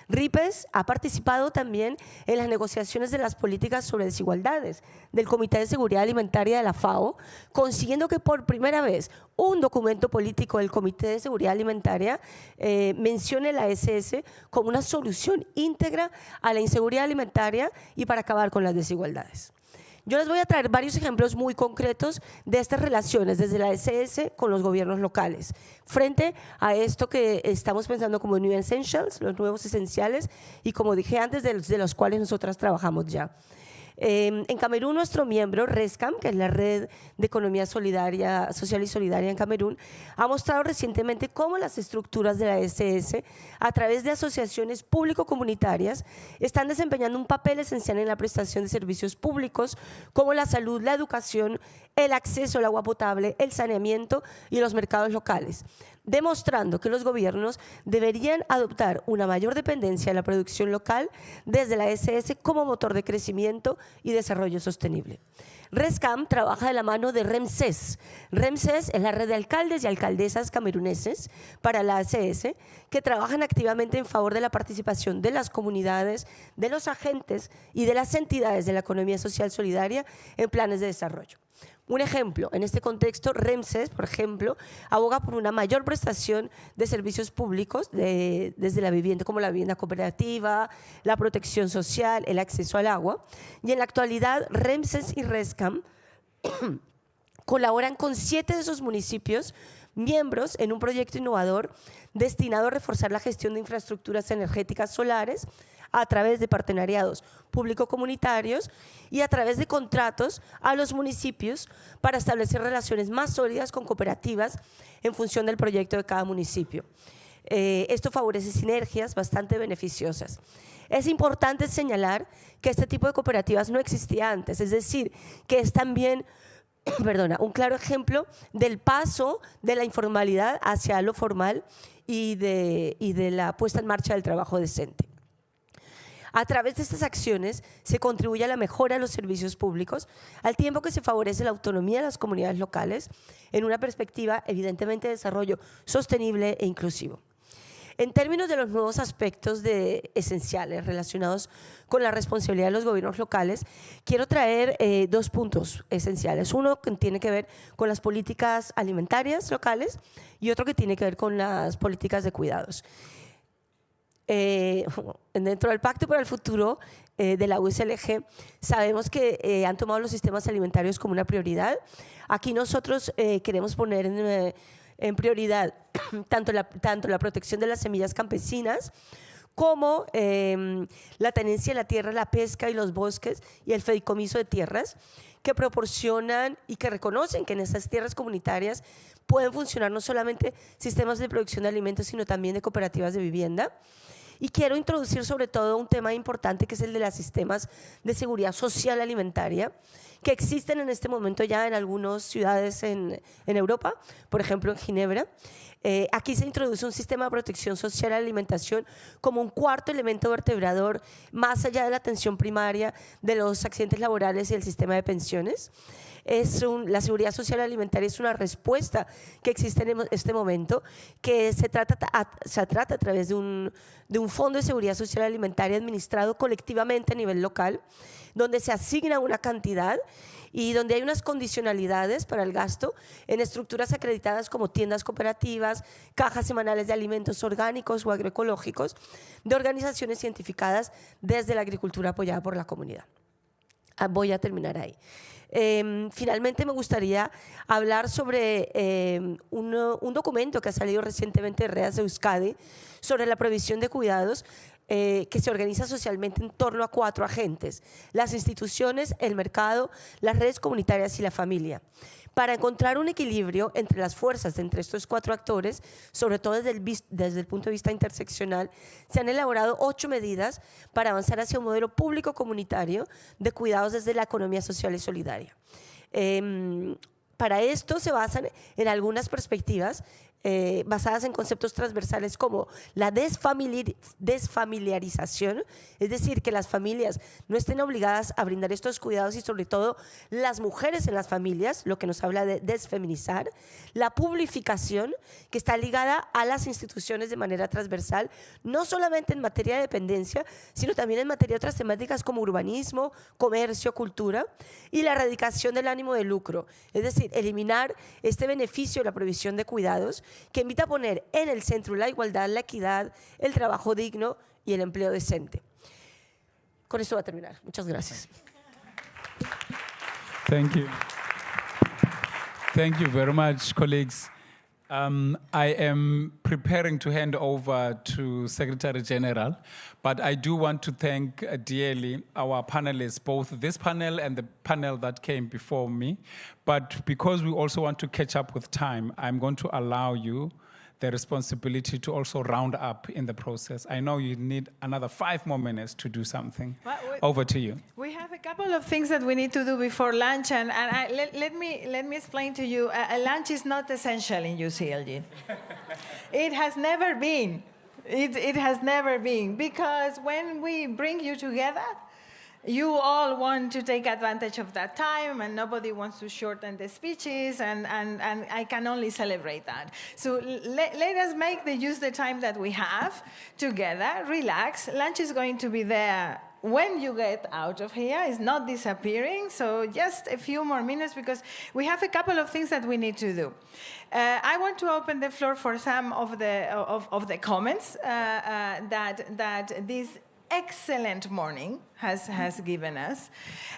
RIPES ha participado también en las negociaciones de las políticas sobre desigualdades del Comité de Seguridad Alimentaria de la FAO, consiguiendo que por primera vez un documento político del Comité de Seguridad Alimentaria mencione la SS como una solución íntegra a la inseguridad alimentaria y para acabar con las desigualdades. Yo les voy a traer varios ejemplos muy concretos de estas relaciones desde la SS con los gobiernos locales, frente a esto que estamos pensando como New Essentials, los nuevos esenciales, y como dije antes, de los cuales nosotras trabajamos ya. En Camerún, nuestro miembro, RESCAM, que es la Red de Economía Solidaria, Social y Solidaria en Camerún, ha mostrado recientemente cómo las estructuras de la SS, a través de asociaciones público-comunitarias, están desempeñando un papel esencial en la prestación de servicios públicos como la salud, la educación, el acceso al agua potable, el saneamiento y los mercados locales, demostrando que los gobiernos deberían adoptar una mayor dependencia de la producción local desde la SS como motor de crecimiento y desarrollo sostenible. RESCAM trabaja de la mano de REMSES. REMSES es la red de alcaldes y alcaldesas cameruneses para la SS que trabajan activamente en favor de la participación de las comunidades, de los agentes y de las entidades de la economía social solidaria en planes de desarrollo. Un ejemplo, en este contexto, REMSES, por ejemplo, aboga por una mayor prestación de servicios públicos desde la vivienda, como la vivienda cooperativa, la protección social, el acceso al agua. Y en la actualidad, REMSES y RESCAM colaboran con 7 de esos municipios miembros en un proyecto innovador destinado a reforzar la gestión de infraestructuras energéticas solares a través de partenariados público-comunitarios y a través de contratos a los municipios para establecer relaciones más sólidas con cooperativas en función del proyecto de cada municipio. Esto favorece sinergias bastante beneficiosas. Es importante señalar que este tipo de cooperativas no existía antes, es decir, que es también perdona, un claro ejemplo del paso de la informalidad hacia lo formal y de la puesta en marcha del trabajo decente. A través de estas acciones se contribuye a la mejora de los servicios públicos, al tiempo que se favorece la autonomía de las comunidades locales en una perspectiva evidentemente de desarrollo sostenible e inclusivo. En términos de los nuevos aspectos esenciales relacionados con la responsabilidad de los gobiernos locales, quiero traer dos puntos esenciales. Uno que tiene que ver con las políticas alimentarias locales y otro que tiene que ver con las políticas de cuidados. Dentro del Pacto para el Futuro de la UCLG, sabemos que han tomado los sistemas alimentarios como una prioridad. Aquí nosotros queremos poner en prioridad tanto la protección de las semillas campesinas como la tenencia de la tierra, la pesca y los bosques y el fideicomiso de tierras que proporcionan y que reconocen que en esas tierras comunitarias pueden funcionar no solamente sistemas de producción de alimentos, sino también de cooperativas de vivienda. Y quiero introducir sobre todo un tema importante que es el de los sistemas de seguridad social alimentaria que existen en este momento ya en algunas ciudades en Europa, por ejemplo en Ginebra. Aquí se introduce un sistema de protección social a la alimentación como un cuarto elemento vertebrador más allá de la atención primaria, de los accidentes laborales y el sistema de pensiones. La seguridad social alimentaria es una respuesta que existe en este momento, que se trata a través de un fondo de seguridad social alimentaria administrado colectivamente a nivel local, donde se asigna una cantidad y donde hay unas condicionalidades para el gasto en estructuras acreditadas como tiendas cooperativas, cajas semanales de alimentos orgánicos o agroecológicos, de organizaciones identificadas desde la agricultura apoyada por la comunidad. Voy a terminar ahí. Finalmente me gustaría hablar sobre un documento que ha salido recientemente de Redes de Euskadi sobre la provisión de cuidados que se organiza socialmente en torno a 4 agentes: las instituciones, el mercado, las redes comunitarias y la familia. Para encontrar un equilibrio entre las fuerzas entre estos 4 actores, sobre todo desde el punto de vista interseccional, se han elaborado 8 medidas para avanzar hacia un modelo público comunitario de cuidados desde la economía social y solidaria. Para esto se basan en algunas perspectivas basadas en conceptos transversales como la desfamiliarización, es decir, que las familias no estén obligadas a brindar estos cuidados y sobre todo las mujeres en las familias, lo que nos habla de desfeminizar, la publificación, que está ligada a las instituciones de manera transversal, no solamente en materia de dependencia, sino también en materia de otras temáticas como urbanismo, comercio, cultura, y la erradicación del ánimo de lucro, es decir, eliminar este beneficio de la provisión de cuidados que invita a poner en el centro la igualdad, la equidad, el trabajo digno y el empleo decente. Con esto voy a terminar. Muchas gracias. Thank you. Thank you very much, colleagues. I am preparing to hand over to Secretary General, but I do want to thank dearly our panelists, both this panel and the panel that came before me. But because we also want to catch up with time, I'm going to allow you the responsibility to also round up in the process. I know you need another 5 more minutes to do something. Over to you. We have a couple of things that we need to do before lunch, and let me explain to you. Lunch is not essential in UCLG. It has never been. It has never been, because when we bring you together, you all want to take advantage of that time, and nobody wants to shorten the speeches, and I can only celebrate that. So let us use the time that we have together, relax. Lunch is going to be there when you get out of here. It's not disappearing, so just a few more minutes because we have a couple of things that we need to do. I want to open the floor for some of the comments that this excellent morning has given us.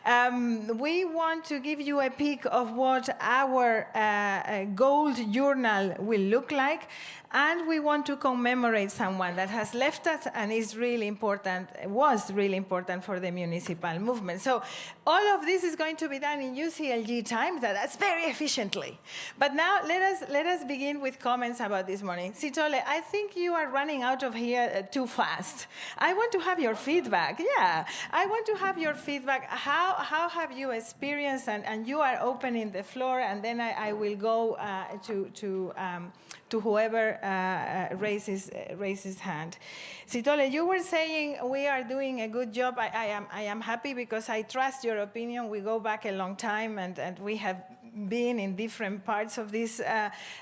We want to give you a peek of what our gold journal will look like, and we want to commemorate someone that has left us and was really important for the municipal movement. So all of this is going to be done in UCLG time. That's very efficiently. But now let us begin with comments about this morning. Sitole, I think you are running out of here too fast. I want to have your feedback. Yeah. I want to have your feedback. How have you experienced, and you are opening the floor, and then I will go to whoever raises hand. Sitole, you were saying we are doing a good job. I am happy because I trust your opinion. We go back a long time, and we have been in different parts of this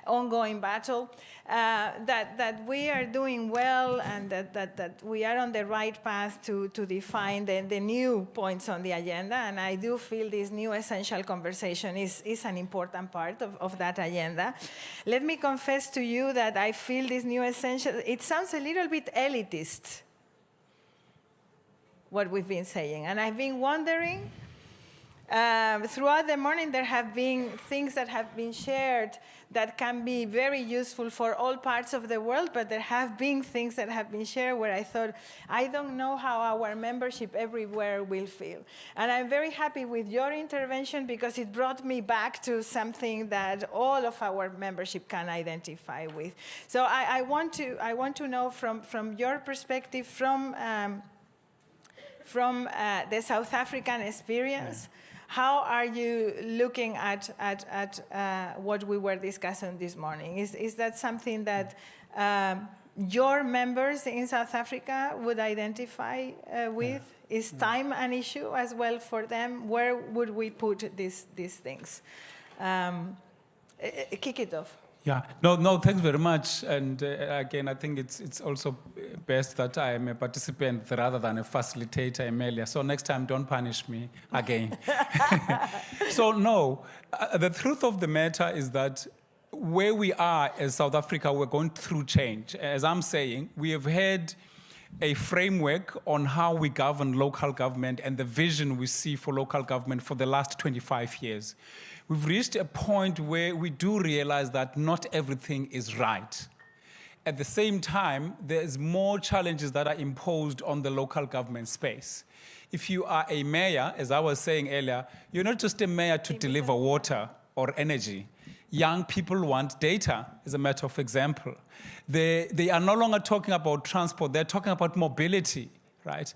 ongoing battle. That we are doing well, and that we are on the right path to define the new points on the agenda. And I do feel this new essential conversation is an important part of that agenda. Let me confess to you that I feel this new essential, it sounds a little bit elitist, what we've been saying. And I've been wondering, throughout the morning, there have been things that have been shared that can be very useful for all parts of the world, but there have been things that have been shared where I thought, I don't know how our membership everywhere will feel. And I'm very happy with your intervention because it brought me back to something that all of our membership can identify with. So I want to know from your perspective, from the South African experience, how are you looking at what we were discussing this morning? Is that something that your members in South Africa would identify with? Is time an issue as well for them? Where would we put these things? Kick it off. Yeah, no, thanks very much. And again, I think it's also best that I am a participant rather than a facilitator, Emilia. So next time, don't punish me again. So no, the truth of the matter is that where we are as South Africa, we're going through change. As I'm saying, we have had a framework on how we govern local government and the vision we see for local government for the last 25 years. We've reached a point where we do realize that not everything is right. At the same time, there's more challenges that are imposed on the local government space. If you are a mayor, as I was saying earlier, you're not just a mayor to deliver water or energy. Young people want data, as a matter of example. They are no longer talking about transport, they're talking about mobility, right?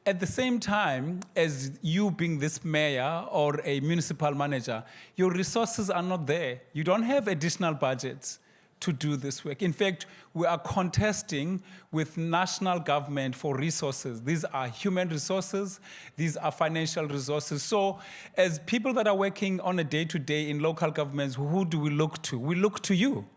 At the same time, as you being this mayor or a municipal manager, your resources are not there. You don't have additional budgets to do this work. In fact, we are contesting with national government for resources. These are human resources, these are financial resources. So as people that are working on a day-to-day in local governments, who do we look to? We look to you.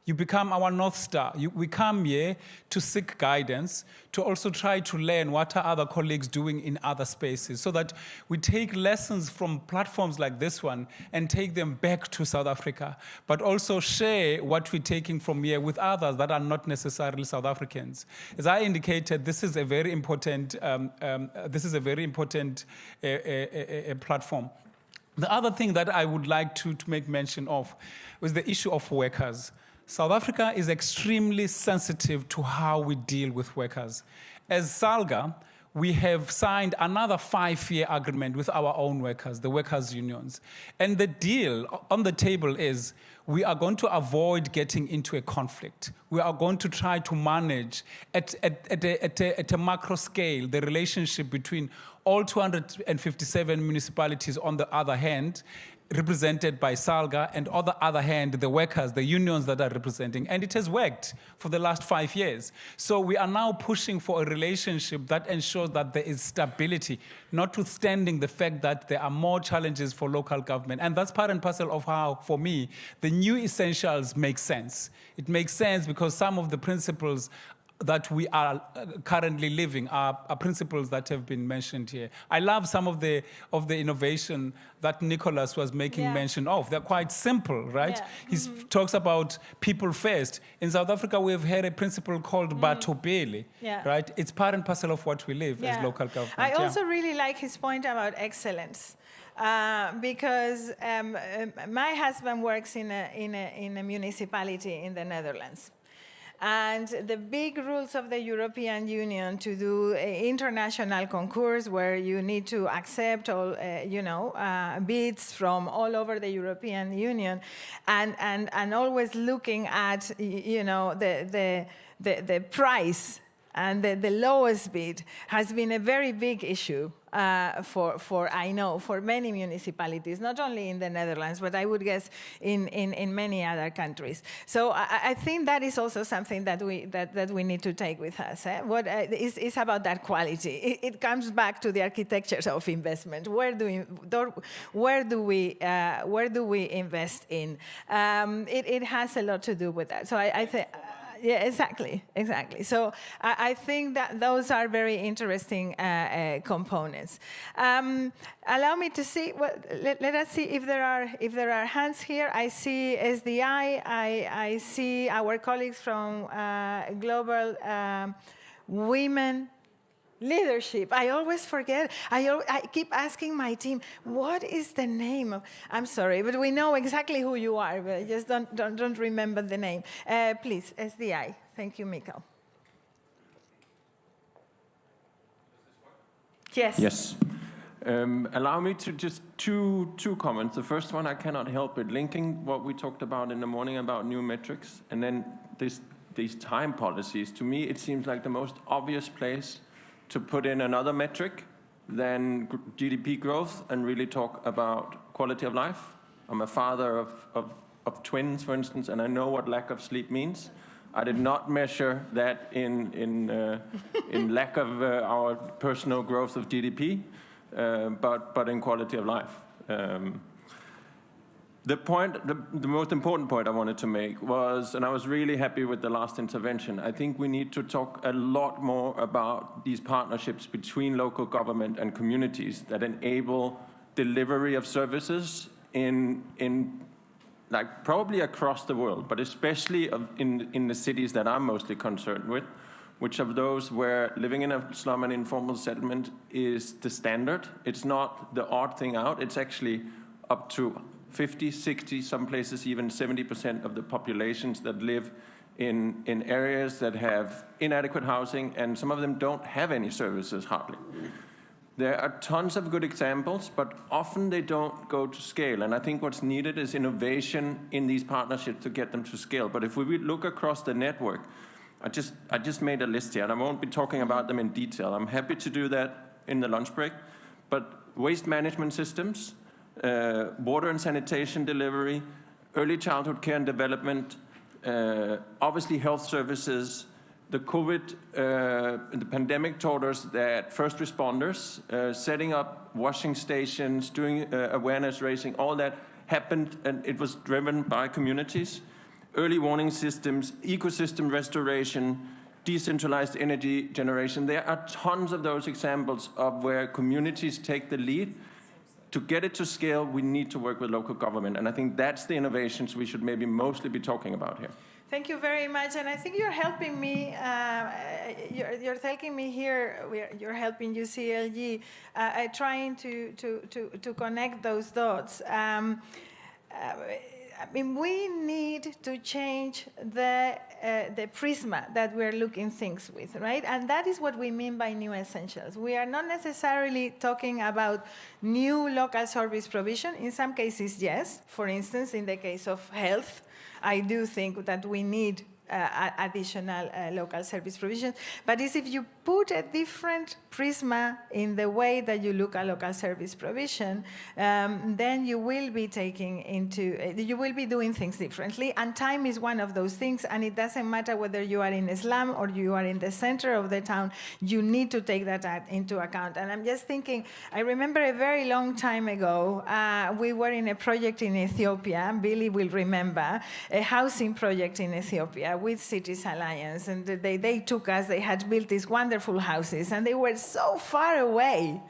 You become our North Star. We come here to seek guidance, to also try to learn what are other colleagues doing in other spaces, so that we take lessons from platforms like this one and take them back to South Africa, but also share what we're taking from here with others that are not necessarily South Africans. As I indicated, this is a very important, platform. The other thing that I would like to make mention of was the issue of workers. South Africa is extremely sensitive to how we deal with workers. As SALGA, we have signed another 5-year agreement with our own workers, the workers' unions. And the deal on the table is we are going to avoid getting into a conflict. We are going to try to manage at a macro scale the relationship between all 257 municipalities on the other hand, represented by SALGA, and on the other hand, the workers, the unions that are representing. And it has worked for the last 5 years. So we are now pushing for a relationship that ensures that there is stability, notwithstanding the fact that there are more challenges for local government. And that's part and parcel of how, for me, the new essentials make sense. It makes sense because some of the principles that we are currently living are principles that have been mentioned here. I love some of the innovation that Nicholas was making mention of. They're quite simple, right? He talks about people first. In South Africa, we have had a principle called Batho Pele, right? It's part and parcel of what we live as local government. I also really like his point about excellence. Because my husband works in a municipality in the Netherlands. And the big rules of the European Union to do international concours where you need to accept all, bids from all over the European Union, and always looking at, the price and the lowest bid has been a very big issue for many municipalities, not only in the Netherlands, but I would guess in many other countries. So I think that is also something that we need to take with us. What is about that quality? It comes back to the architectures of investment. Where do we invest in? It has a lot to do with that. So I think. Yeah, exactly. So I think that those are very interesting components. Allow me to see. Let us see if there are hands here. I see SDI. I see our colleagues from Global Women Leadership. I always forget. I keep asking my team, what is the name of? I'm sorry, but we know exactly who you are, but I just don't remember the name. Please, SDI. Thank you, Mikkel. Yes. Yes. Allow me to just two comments. The first one, I cannot help it, linking what we talked about in the morning about new metrics, and then these time policies. To me, it seems like the most obvious place to put in another metric than GDP growth and really talk about quality of life. I'm a father of twins, for instance, and I know what lack of sleep means. I did not measure that in lack of our personal growth of GDP, but in quality of life. The most important point I wanted to make was, and I was really happy with the last intervention, I think we need to talk a lot more about these partnerships between local government and communities that enable delivery of services in like probably across the world, but especially in the cities that I'm mostly concerned with, which of those where living in a slum and informal settlement is the standard. It's not the odd thing out, it's actually up to 50, 60, some places even 70% of the populations that live in areas that have inadequate housing, and some of them don't have any services hardly. There are tons of good examples, but often they don't go to scale. And I think what's needed is innovation in these partnerships to get them to scale. But if we look across the network, I just made a list here, and I won't be talking about them in detail. I'm happy to do that in the lunch break. But waste management systems, water and sanitation delivery, early childhood care and development, obviously health services. The COVID, the pandemic taught us that first responders, setting up washing stations, doing awareness raising, all that happened, and it was driven by communities. Early warning systems, ecosystem restoration, decentralized energy generation. There are tons of those examples of where communities take the lead. To get it to scale, we need to work with local government. And I think that's the innovations we should maybe mostly be talking about here. Thank you very much, and I think you're helping me. You're helping me here. You're helping UCLG, trying to connect those dots. I mean, we need to change the prisma that we're looking things with, right? And that is what we mean by new essentials. We are not necessarily talking about new local service provision. In some cases, yes. For instance, in the case of health, I do think that we need additional local service provision. But it's if you put a different prisma in the way that you look at local service provision, then you will be you will be doing things differently. And time is one of those things. And it doesn't matter whether you are in a slum or you are in the center of the town, you need to take that into account. And I'm just thinking, I remember a very long time ago, we were in a project in Ethiopia, Billy will remember, a housing project in Ethiopia with Cities Alliance. And they took us, they had built these wonderful houses, and they were so far away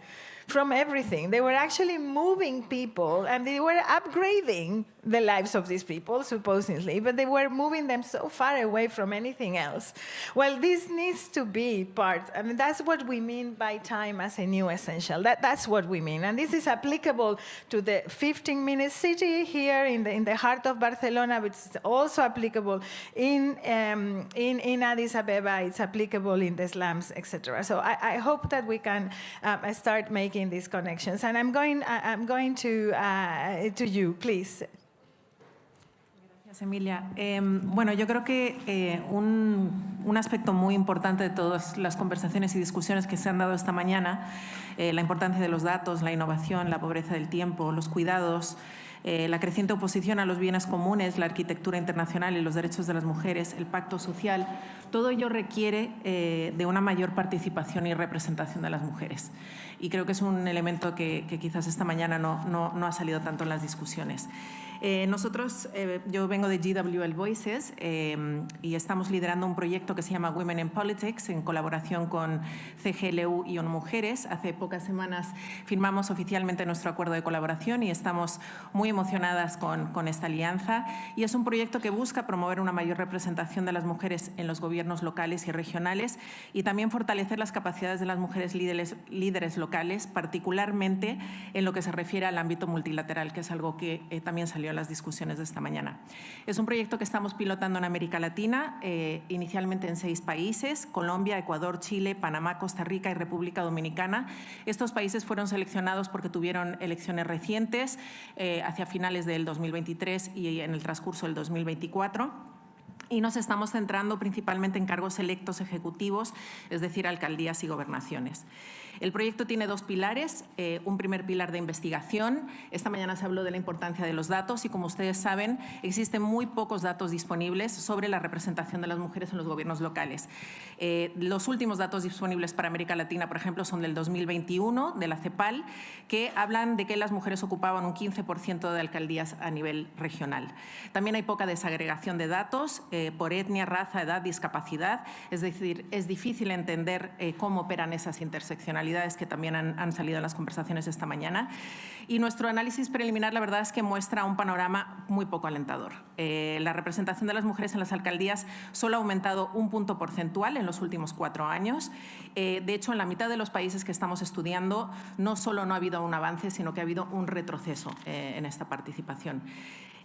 from everything. They were actually moving people, and they were upgrading the lives of these people, supposedly, but they were moving them so far away from anything else. Well, this needs to be part. I mean, that's what we mean by time as a new essential. That's what we mean. And this is applicable to the 15-minute city here in the heart of Barcelona, but it's also applicable in Addis Ababa. It's applicable in the slums, etc. So I hope that we can start making these connections. And I'm going to you, please. Emilia. Bueno, yo creo que un un aspecto muy importante de todas las conversaciones y discusiones que se han dado esta mañana, la importancia de los datos, la innovación, la pobreza del tiempo, los cuidados, la creciente oposición a los bienes comunes, la arquitectura internacional y los derechos de las mujeres, el pacto social, todo ello requiere de una mayor participación y representación de las mujeres. Y creo que es un elemento que quizás esta mañana no ha salido tanto en las discusiones. Nosotros, yo vengo de GWL Voices y estamos liderando un proyecto que se llama Women in Politics en colaboración con CGLU y ONU Mujeres. Hace pocas semanas firmamos oficialmente nuestro acuerdo de colaboración y estamos muy emocionadas con esta alianza. Y es un proyecto que busca promover una mayor representación de las mujeres en los gobiernos locales y regionales y también fortalecer las capacidades de las mujeres líderes locales, particularmente en lo que se refiere al ámbito multilateral, que es algo que también salió en las discusiones de esta mañana. Es un proyecto que estamos pilotando en América Latina, inicialmente en 6 países: Colombia, Ecuador, Chile, Panamá, Costa Rica y República Dominicana. Estos países fueron seleccionados porque tuvieron elecciones recientes hacia finales del 2023 y en el transcurso del 2024. Y nos estamos centrando principalmente en cargos electos ejecutivos, es decir, alcaldías y gobernaciones. El proyecto tiene 2 pilares, un primer pilar de investigación. Esta mañana se habló de la importancia de los datos y, como ustedes saben, existen muy pocos datos disponibles sobre la representación de las mujeres en los gobiernos locales. Los últimos datos disponibles para América Latina, por ejemplo, son del 2021, de la CEPAL, que hablan de que las mujeres ocupaban un 15% de alcaldías a nivel regional. También hay poca desagregación de datos por etnia, raza, edad, discapacidad. Es decir, es difícil entender cómo operan esas interseccionalidades que también han salido en las conversaciones esta mañana. Y nuestro análisis preliminar, la verdad es que muestra un panorama muy poco alentador. La representación de las mujeres en las alcaldías solo ha aumentado un punto porcentual en los últimos 4 años. De hecho, en la mitad de los países que estamos estudiando, no solo no ha habido un avance, sino que ha habido un retroceso en esta participación.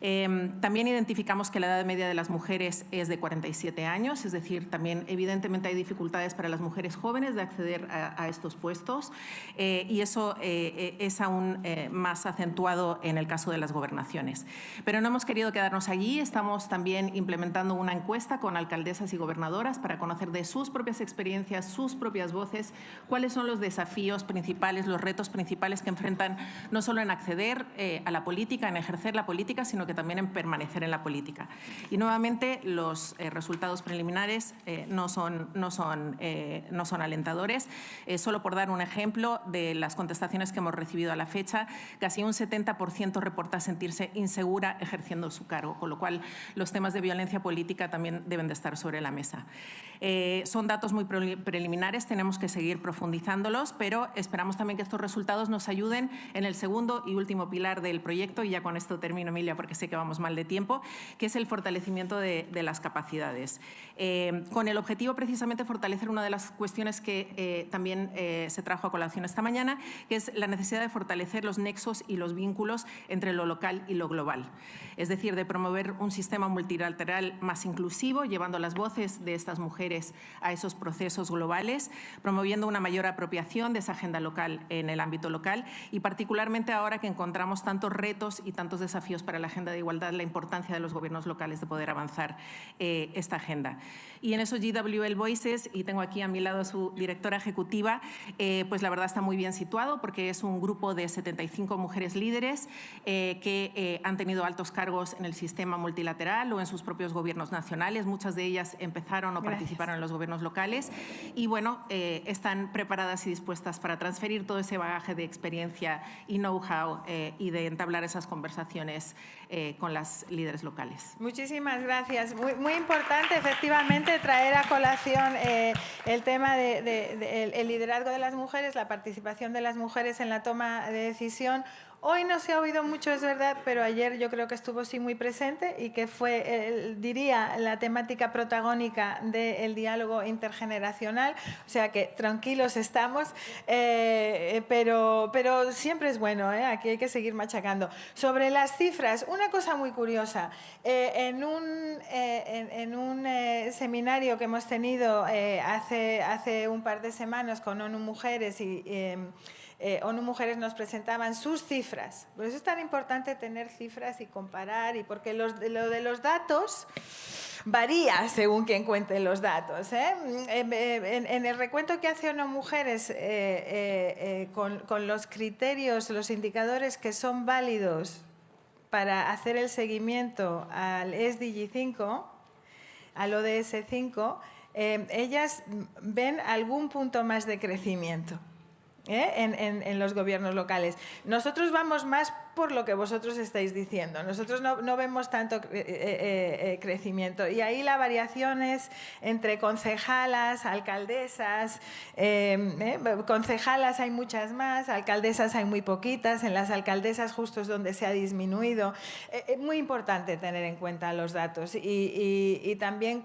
También identificamos que la edad media de las mujeres es de 47 años, es decir, también evidentemente hay dificultades para las mujeres jóvenes de acceder a estos puestos y eso es aún más acentuado en el caso de las gobernaciones. Pero no hemos querido quedarnos allí, estamos también implementando una encuesta con alcaldesas y gobernadoras para conocer de sus propias experiencias, sus propias voces, cuáles son los desafíos principales, los retos principales que enfrentan no solo en acceder a la política, en ejercer la política, sino que también en permanecer en la política. Y nuevamente los resultados preliminares no son alentadores. Solo por dar un ejemplo de las contestaciones que hemos recibido a la fecha, casi un 70% reporta sentirse insegura ejerciendo su cargo, con lo cual los temas de violencia política también deben de estar sobre la mesa. Son datos muy preliminares, tenemos que seguir profundizándolos, pero esperamos también que estos resultados nos ayuden en el segundo y último pilar del proyecto, y ya con esto termino, Emilia, porque sé que vamos mal de tiempo, que es el fortalecimiento de las capacidades. Con el objetivo precisamente de fortalecer una de las cuestiones que también se trajo a colación esta mañana, que es la necesidad de fortalecer los nexos y los vínculos entre lo local y lo global. Es decir, de promover un sistema multilateral más inclusivo, llevando las voces de estas mujeres a esos procesos globales, promoviendo una mayor apropiación de esa agenda local en el ámbito local y particularmente ahora que encontramos tantos retos y tantos desafíos para la agenda de igualdad, la importancia de los gobiernos locales de poder avanzar esta agenda. Y en eso GWL Voices, y tengo aquí a mi lado a su directora ejecutiva, pues la verdad está muy bien situado porque es un grupo de 75 mujeres líderes que han tenido altos cargos en el sistema multilateral o en sus propios gobiernos nacionales. Muchas de ellas empezaron o participaron en los gobiernos locales y bueno, están preparadas y dispuestas para transferir todo ese bagaje de experiencia y know-how y de entablar esas conversaciones con las líderes locales. Muchísimas gracias. Muy importante, efectivamente, traer a colación el tema del liderazgo de las mujeres, la participación de las mujeres en la toma de decisión. Hoy no se ha oído mucho, es verdad, pero ayer yo creo que estuvo sí muy presente y que fue, diría, la temática protagónica del diálogo intergeneracional. O sea que tranquilos estamos, pero siempre es bueno, aquí hay que seguir machacando. Sobre las cifras, una cosa muy curiosa. En un seminario que hemos tenido hace un par de semanas con ONU Mujeres ONU Mujeres nos presentaban sus cifras. Por eso es tan importante tener cifras y comparar, y porque lo de los datos varía según quien cuente los datos. En el recuento que hace ONU Mujeres con los criterios, los indicadores que son válidos para hacer el seguimiento al SDG 5, al ODS 5, ellas ven algún punto más de crecimiento en los gobiernos locales. Nosotros vamos más por lo que vosotros estáis diciendo. Nosotros no vemos tanto crecimiento. Y ahí la variación es entre concejalas, alcaldesas. Concejalas hay muchas más, alcaldesas hay muy poquitas. En las alcaldesas justo es donde se ha disminuido. Es muy importante tener en cuenta los datos y también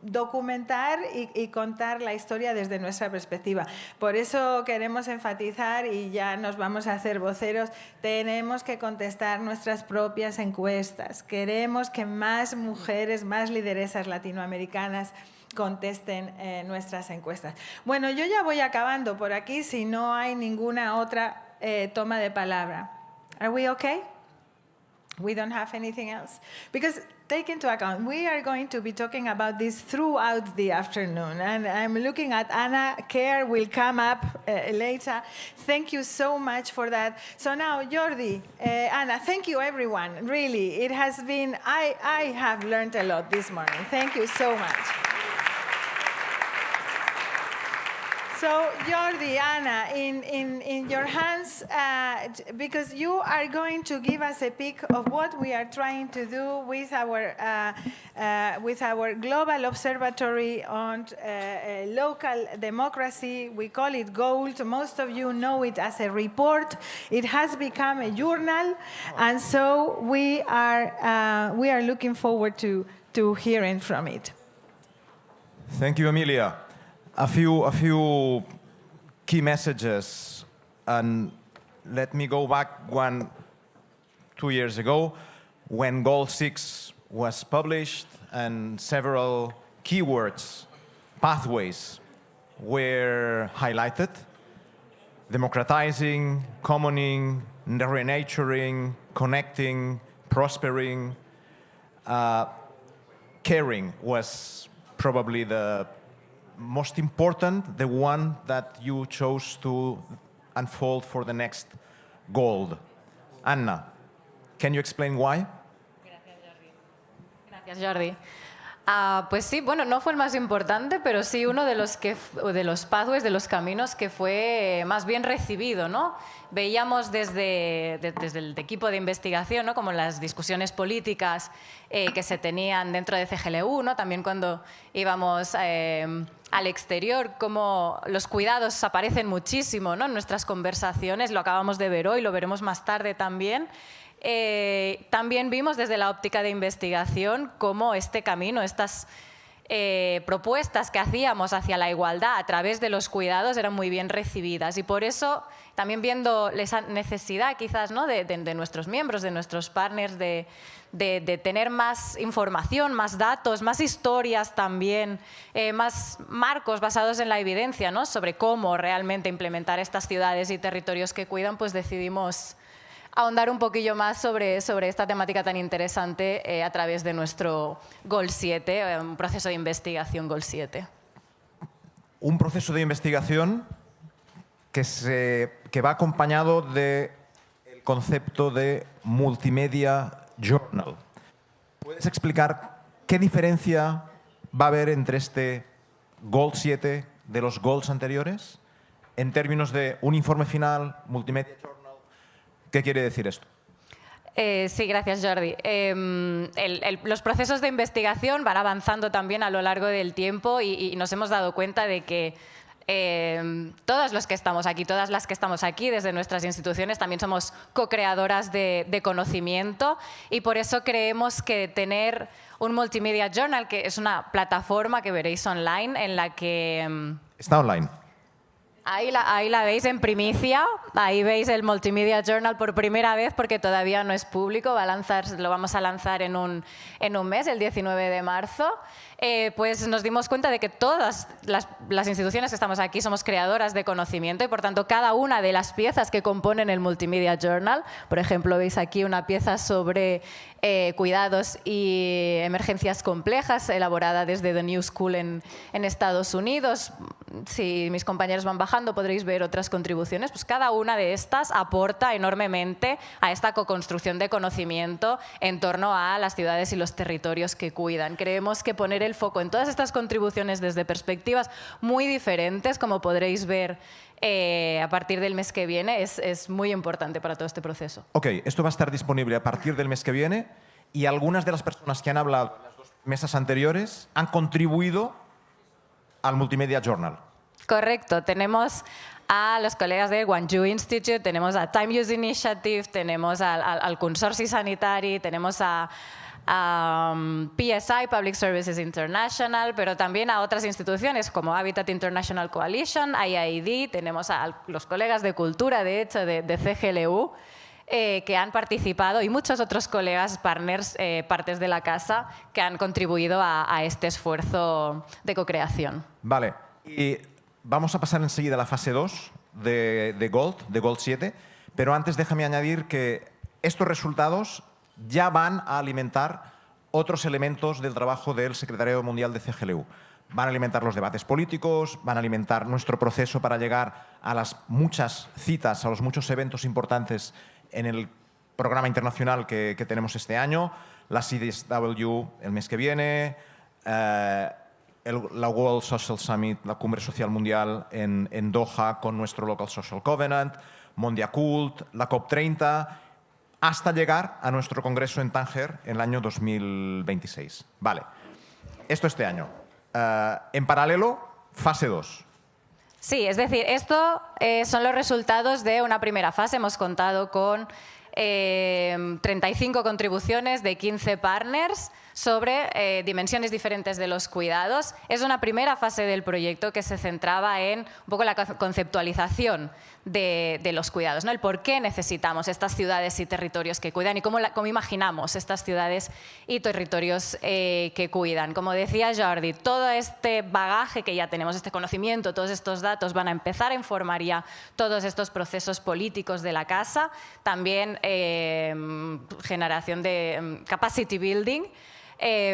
documentar y contar la historia desde nuestra perspectiva. Por eso queremos enfatizar, y ya nos vamos a hacer voceros, tenemos que contestar nuestras propias encuestas. Queremos que más mujeres, más lideresas latinoamericanas contesten nuestras encuestas. Bueno, yo ya voy acabando por aquí si no hay ninguna otra toma de palabra. Are we okay? We don't have anything else? Because take into account, we are going to be talking about this throughout the afternoon. And I'm looking at Anna. Care will come up later. Thank you so much for that. So now, Jordi, Anna, thank you, everyone. Really, it has been, I have learned a lot this morning. Thank you so much. So, Jordi, Anna, in your hands, because you are going to give us a peek of what we are trying to do with our global observatory on local democracy. We call it GOLD. Most of you know it as a report. It has become a journal, and so we are looking forward to hearing from it. Thank you, Emilia. A few key messages, and let me go back 2 years ago when Goal 6 was published and several keywords, pathways were highlighted: democratizing, commoning, renaturing, connecting, prospering. Caring was probably the most important, the one that you chose to unfold for the next goal. Anna, can you explain why? Gracias, Jordi. Pues sí, bueno, no fue el más importante, pero sí uno de los pathways, de los caminos que fue más bien recibido, ¿no? Veíamos desde el equipo de investigación, ¿no?, como las discusiones políticas que se tenían dentro de CGLU, ¿no?, también cuando íbamos al exterior, cómo los cuidados aparecen muchísimo, ¿no?, en nuestras conversaciones. Lo acabamos de ver hoy, lo veremos más tarde también. También vimos desde la óptica de investigación cómo este camino, estas propuestas que hacíamos hacia la igualdad a través de los cuidados eran muy bien recibidas, y por eso también viendo esa necesidad quizás, ¿no?, de nuestros miembros, de nuestros partners, de tener más información, más datos, más historias también, más marcos basados en la evidencia, ¿no?, sobre cómo realmente implementar estas ciudades y territorios que cuidan, pues decidimos ahondar un poquillo más sobre esta temática tan interesante a través de nuestro Goal 7, un proceso de investigación Goal 7. Un proceso de investigación que va acompañado del concepto de multimedia journal. ¿Puedes explicar qué diferencia va a haber entre este Goal 7 de los goals anteriores en términos de un informe final, multimedia journal? ¿Qué quiere decir esto? Sí, gracias, Jordi. Los procesos de investigación van avanzando también a lo largo del tiempo y nos hemos dado cuenta de que todos los que estamos aquí, todas las que estamos aquí desde nuestras instituciones también somos co-creadoras de conocimiento, y por eso creemos que tener un Multimedia Journal, que es una plataforma que veréis online en la que... Está online. Ahí la veis en primicia, ahí veis el Multimedia Journal por primera vez porque todavía no es público, lo vamos a lanzar en un mes, el 19 de marzo. Pues nos dimos cuenta de que todas las instituciones que estamos aquí somos creadoras de conocimiento y por tanto cada una de las piezas que componen el Multimedia Journal, por ejemplo veis aquí una pieza sobre cuidados y emergencias complejas elaborada desde The New School en Estados Unidos. Si mis compañeros van bajando podréis ver otras contribuciones. Pues cada una de estas aporta enormemente a esta co-construcción de conocimiento en torno a las ciudades y los territorios que cuidan. Creemos que poner el foco en todas estas contribuciones desde perspectivas muy diferentes, como podréis ver a partir del mes que viene, es muy importante para todo este proceso. Ok, esto va a estar disponible a partir del mes que viene y algunas de las personas que han hablado en las 2 mesas anteriores han contribuido al Multimedia Journal. Correcto, tenemos a los colegas del Gwangju Institute, tenemos a Time Use Initiative, tenemos al Consorci Sanitari, tenemos a PSI, Public Services International, pero también a otras instituciones como Habitat International Coalition, IIED, tenemos a los colegas de cultura, de hecho, de CGLU, que han participado y muchos otros colegas, partners, partes de la casa, que han contribuido a este esfuerzo de co-creación. Vale, y vamos a pasar enseguida a la fase 2 de Gold 7, pero antes déjame añadir que estos resultados ya van a alimentar otros elementos del trabajo del Secretariado Mundial de CGLU. Van a alimentar los debates políticos, van a alimentar nuestro proceso para llegar a las muchas citas, a los muchos eventos importantes en el programa internacional que tenemos este año, la CDSW el mes que viene, la World Social Summit, la Cumbre Social Mundial en Doha con nuestro Local Social Covenant, Mondiacult, la COP30, hasta llegar a nuestro congreso en Tánger en el año 2026. Vale, esto este año. En paralelo, fase 2. Sí, es decir, esto son los resultados de una primera fase. Hemos contado con 35 contribuciones de 15 partners sobre dimensiones diferentes de los cuidados. Es una primera fase del proyecto que se centraba en un poco la conceptualización de los cuidados, ¿no? El por qué necesitamos estas ciudades y territorios que cuidan y cómo imaginamos estas ciudades y territorios que cuidan. Como decía Jordi, todo este bagaje que ya tenemos, este conocimiento, todos estos datos van a empezar a informar ya todos estos procesos políticos de la casa, también generación de capacity building,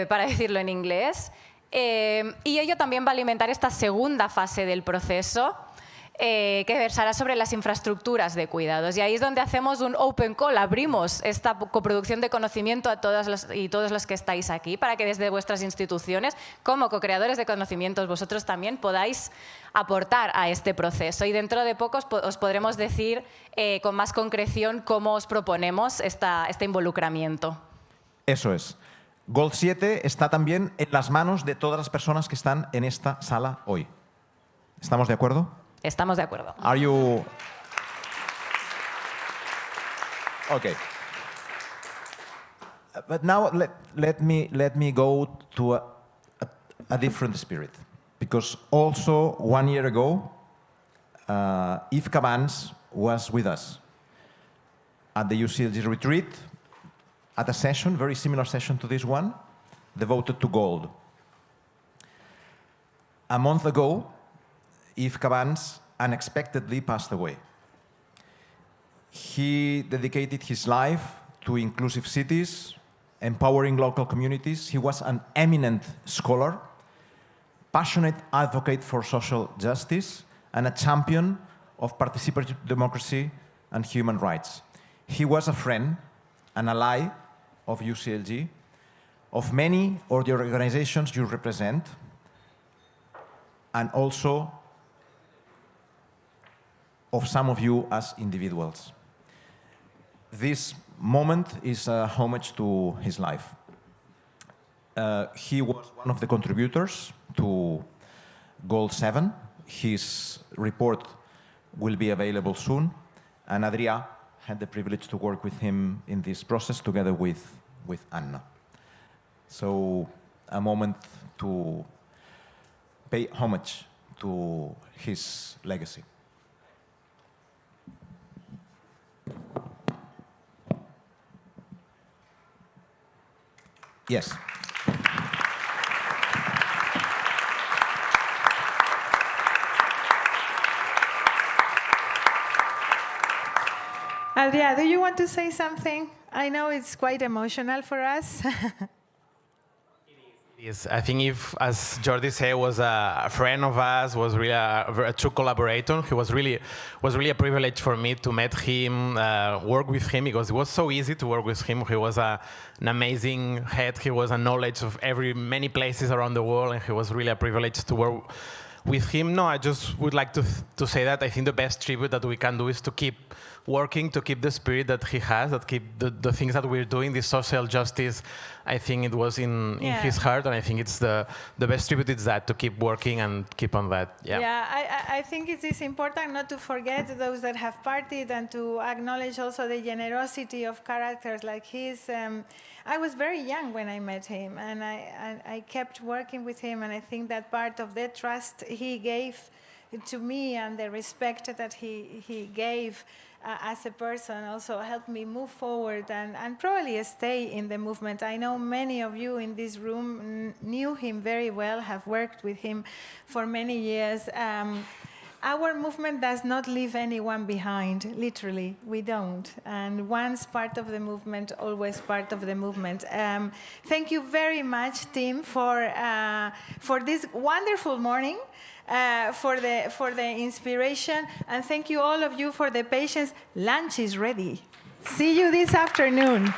para decirlo en inglés, y ello también va a alimentar esta segunda fase del proceso, que versará sobre las infraestructuras de cuidados. Y ahí es donde hacemos un open call, abrimos esta coproducción de conocimiento a todos los que estáis aquí, para que desde vuestras instituciones, como co-creadores de conocimientos, vosotros también podáis aportar a este proceso. Y dentro de poco os podremos decir con más concreción cómo os proponemos este involucramiento. Eso es. Gold 7 está también en las manos de todas las personas que están en esta sala hoy. ¿Estamos de acuerdo? Estamos de acuerdo. Are you... Okay. But now let me go to a different spirit, because also 1 year ago, Yves Cabans was with us at the UCLG retreat at a session, very similar session to this one, devoted to gold. A month ago, Yves Cabans unexpectedly passed away. He dedicated his life to inclusive cities, empowering local communities. He was an eminent scholar, passionate advocate for social justice, and a champion of participatory democracy and human rights. He was a friend, an ally of UCLG, of many of the organizations you represent, and also of some of you as individuals. This moment is a homage to his life. He was one of the contributors to Goal 7. His report will be available soon, and Adria had the privilege to work with him in this process together with Anna. So a moment to pay homage to his legacy. Yes. Adria, do you want to say something? I know it's quite emotional for us. Yes, I think if, as Jordi said, was a friend of us, was really a true collaborator. He was really a privilege for me to meet him, work with him, because it was so easy to work with him. He was an amazing head. He was a knowledge of many places around the world, and he was really a privilege to work with him. No, I just would like to say that I think the best tribute that we can do is to keep working, to keep the spirit that he has, that keep the things that we're doing, the social justice. I think it was in his heart, and I think it's the best tribute is that, to keep working and keep on that. Yeah, I think it is important not to forget those that have partied and to acknowledge also the generosity of characters like his. I was very young when I met him, and I kept working with him, and I think that part of the trust he gave to me and the respect that he gave as a person also helped me move forward and probably stay in the movement. I know many of you in this room knew him very well, have worked with him for many years. Our movement does not leave anyone behind, literally, we don't. And once part of the movement, always part of the movement. Thank you very much, team, for this wonderful morning. For the inspiration, and thank you all of you for the patience. Lunch is ready. See you this afternoon.